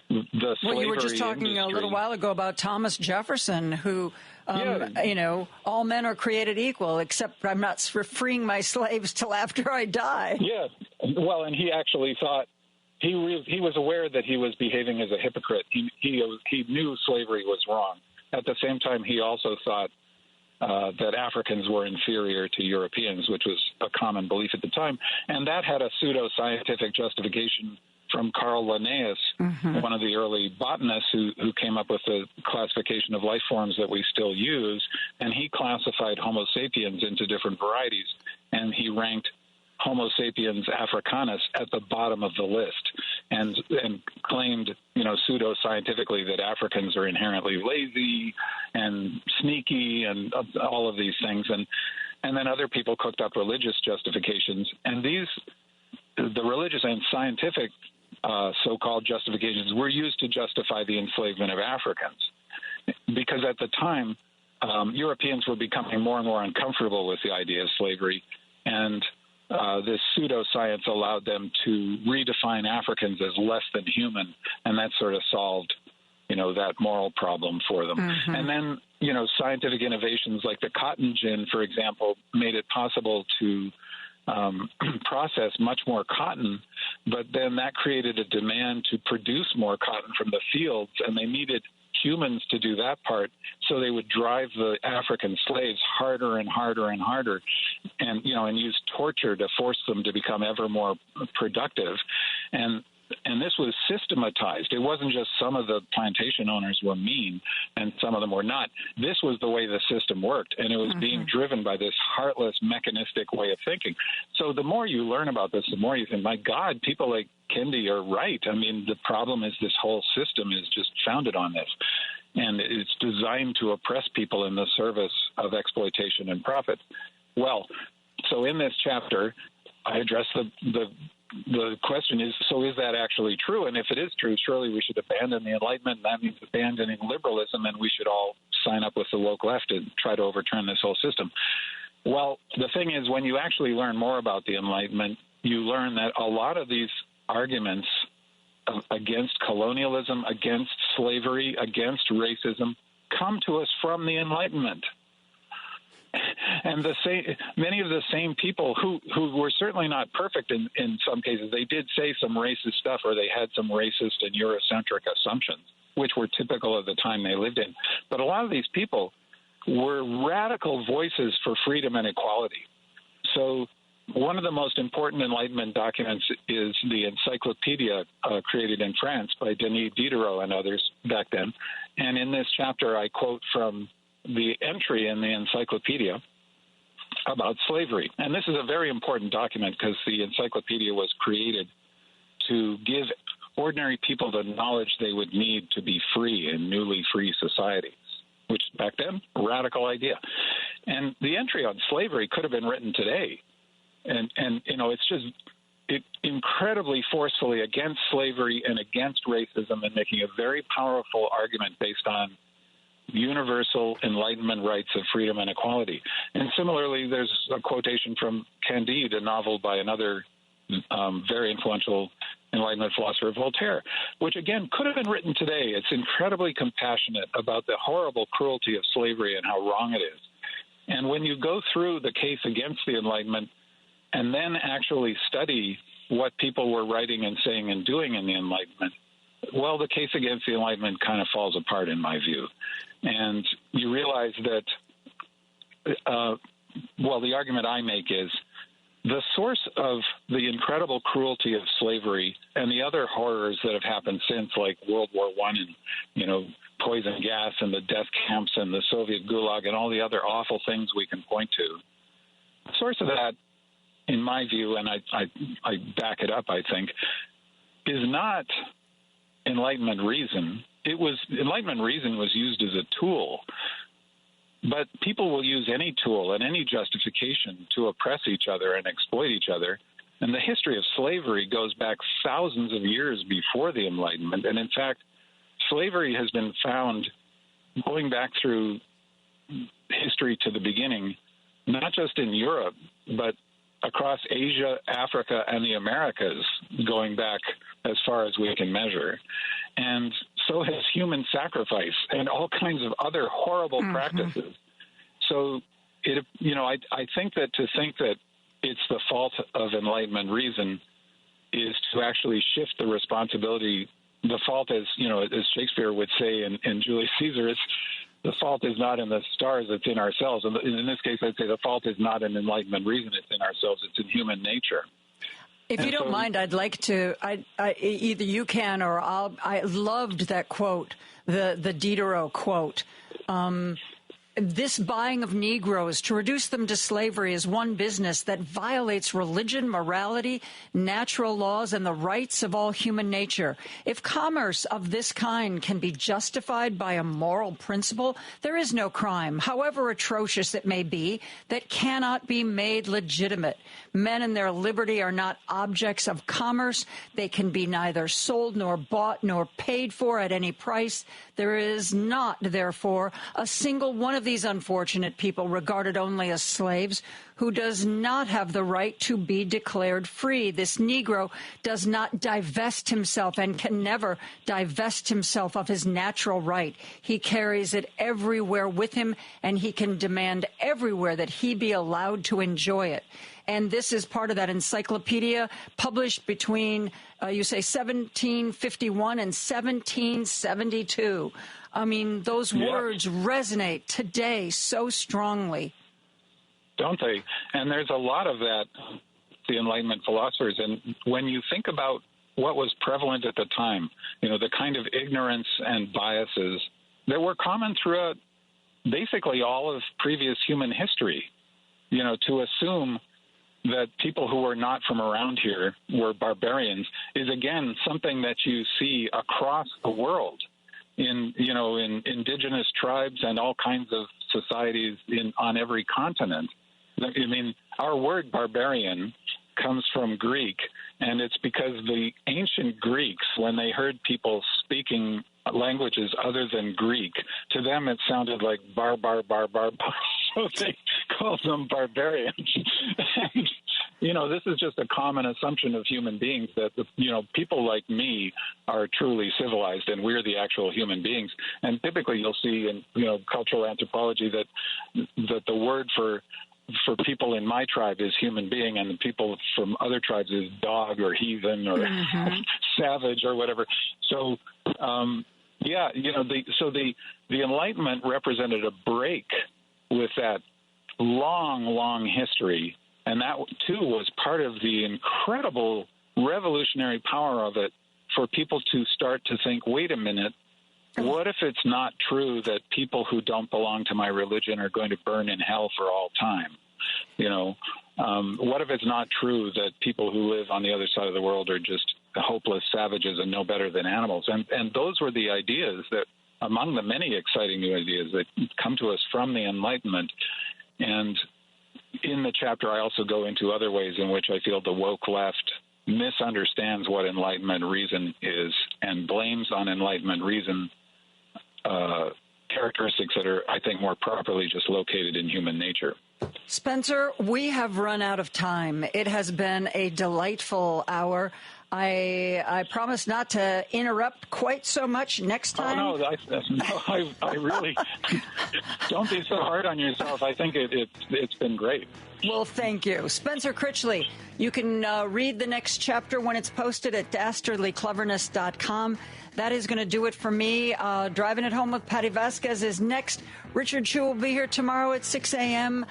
You were just talking a little while ago about Thomas Jefferson, who, all men are created equal, except I'm not freeing my slaves till after I die. Yeah. Well, and he actually thought he was aware that he was behaving as a hypocrite. He knew slavery was wrong. At the same time, he also thought that Africans were inferior to Europeans, which was a common belief at the time. And that had a pseudo-scientific justification from Carl Linnaeus, one of the early botanists who came up with the classification of life forms that we still use. And he classified Homo sapiens into different varieties, and he ranked Homo sapiens africanus at the bottom of the list and claimed, pseudo-scientifically that Africans are inherently lazy and sneaky and all of these things. And then other people cooked up religious justifications. And the religious and scientific so-called justifications were used to justify the enslavement of Africans. Because at the time, Europeans were becoming more and more uncomfortable with the idea of slavery, and this pseudoscience allowed them to redefine Africans as less than human, and that sort of solved, that moral problem for them. And then, scientific innovations like the cotton gin, for example, made it possible to process much more cotton, but then that created a demand to produce more cotton from the fields, and they needed humans to do that part, so they would drive the African slaves harder and harder and harder, and use torture to force them to become ever more productive. And this was systematized. It wasn't just some of the plantation owners were mean and some of them were not. This was the way the system worked, and it was being driven by this heartless, mechanistic way of thinking. So the more you learn about this, the more you think, my God, people like Kendi are right. I mean, the problem is this whole system is just founded on this, and it's designed to oppress people in the service of exploitation and profit. Well, so in this chapter, I address the question is, so is that actually true? And if it is true, surely we should abandon the Enlightenment. That means abandoning liberalism, and we should all sign up with the woke left and try to overturn this whole system. Well, the thing is, when you actually learn more about the Enlightenment, you learn that a lot of these arguments against colonialism, against slavery, against racism come to us from the Enlightenment. And many of the same people who were certainly not perfect in some cases, they did say some racist stuff, or they had some racist and Eurocentric assumptions, which were typical of the time they lived in. But a lot of these people were radical voices for freedom and equality. So one of the most important Enlightenment documents is the Encyclopedia created in France by Denis Diderot and others back then. And in this chapter, I quote from the entry in the encyclopedia about slavery. And this is a very important document because the encyclopedia was created to give ordinary people the knowledge they would need to be free in newly free societies, which back then, a radical idea. And the entry on slavery could have been written today. And it's just incredibly forcefully against slavery and against racism, and making a very powerful argument based on universal Enlightenment rights of freedom and equality. And similarly, there's a quotation from Candide, a novel by another very influential Enlightenment philosopher, Voltaire, which again could have been written today. It's incredibly compassionate about the horrible cruelty of slavery and how wrong it is. And when you go through the case against the Enlightenment and then actually study what people were writing and saying and doing in the Enlightenment, well, the case against the Enlightenment kind of falls apart in my view. And you realize that, the argument I make is the source of the incredible cruelty of slavery and the other horrors that have happened since, like World War I and, poison gas and the death camps and the Soviet Gulag and all the other awful things we can point to. The source of that, in my view, and I back it up, I think, is not Enlightenment reason. Enlightenment reason was used as a tool, but people will use any tool and any justification to oppress each other and exploit each other. And the history of slavery goes back thousands of years before the Enlightenment. And in fact, slavery has been found going back through history to the beginning, not just in Europe, but across Asia, Africa, and the Americas, going back as far as we can measure. And so has human sacrifice and all kinds of other horrible practices. So, I think that to think that it's the fault of Enlightenment reason is to actually shift the responsibility. The fault is, as Shakespeare would say in Julius Caesar, the fault is not in the stars, it's in ourselves. And in this case, I'd say the fault is not in Enlightenment reason, it's in ourselves, it's in human nature. If you don't mind, I'd like to, either you can or I loved that quote, the Diderot quote. This buying of Negroes to reduce them to slavery is one business that violates religion, morality, natural laws, and the rights of all human nature. If commerce of this kind can be justified by a moral principle, there is no crime, however atrocious it may be, that cannot be made legitimate. Men and their liberty are not objects of commerce. They can be neither sold nor bought nor paid for at any price. There is not, therefore, a single one of these unfortunate people regarded only as slaves who does not have the right to be declared free. This Negro does not divest himself and can never divest himself of his natural right. He carries it everywhere with him, and he can demand everywhere that he be allowed to enjoy it. And this is part of that encyclopedia published between, 1751 and 1772. I mean, those words resonate today so strongly. Don't they? And there's a lot of that, the Enlightenment philosophers. And when you think about what was prevalent at the time, the kind of ignorance and biases that were common throughout basically all of previous human history, to assume that people who were not from around here were barbarians is, again, something that you see across the world in indigenous tribes and all kinds of societies on every continent. I mean, our word barbarian comes from Greek, and it's because the ancient Greeks, when they heard people speaking languages other than Greek, to them it sounded like bar, so they called them barbarians. And, this is just a common assumption of human beings that, people like me are truly civilized and we're the actual human beings. And typically you'll see in, cultural anthropology that the word for people in my tribe is human being, and the people from other tribes is dog or heathen or savage or whatever. So, the Enlightenment represented a break with that long history, and that too was part of the incredible revolutionary power of it for people to start to think, wait a minute, what if it's not true that people who don't belong to my religion are going to burn in hell for all time? What if it's not true that people who live on the other side of the world are just hopeless savages and no better than animals? And those were the ideas that, among the many exciting new ideas that come to us from the Enlightenment. And in the chapter, I also go into other ways in which I feel the woke left misunderstands what Enlightenment reason is and blames on Enlightenment reason characteristics that are, I think, more properly just located in human nature. Spencer, we have run out of time. It has been a delightful hour. I promise not to interrupt quite so much next time. Oh, no, I really don't be so hard on yourself. I think it's been great. Well, thank you. Spencer Critchley, you can read the next chapter when it's posted at dastardlycleverness.com. That is going to do it for me. Driving It Home with Patty Vasquez is next. Richard Chu will be here tomorrow at 6 a.m.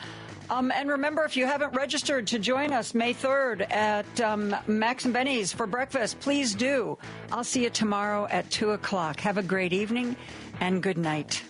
And remember, if you haven't registered to join us May 3rd at Max and Benny's for breakfast, please do. I'll see you tomorrow at 2 o'clock. Have a great evening and good night.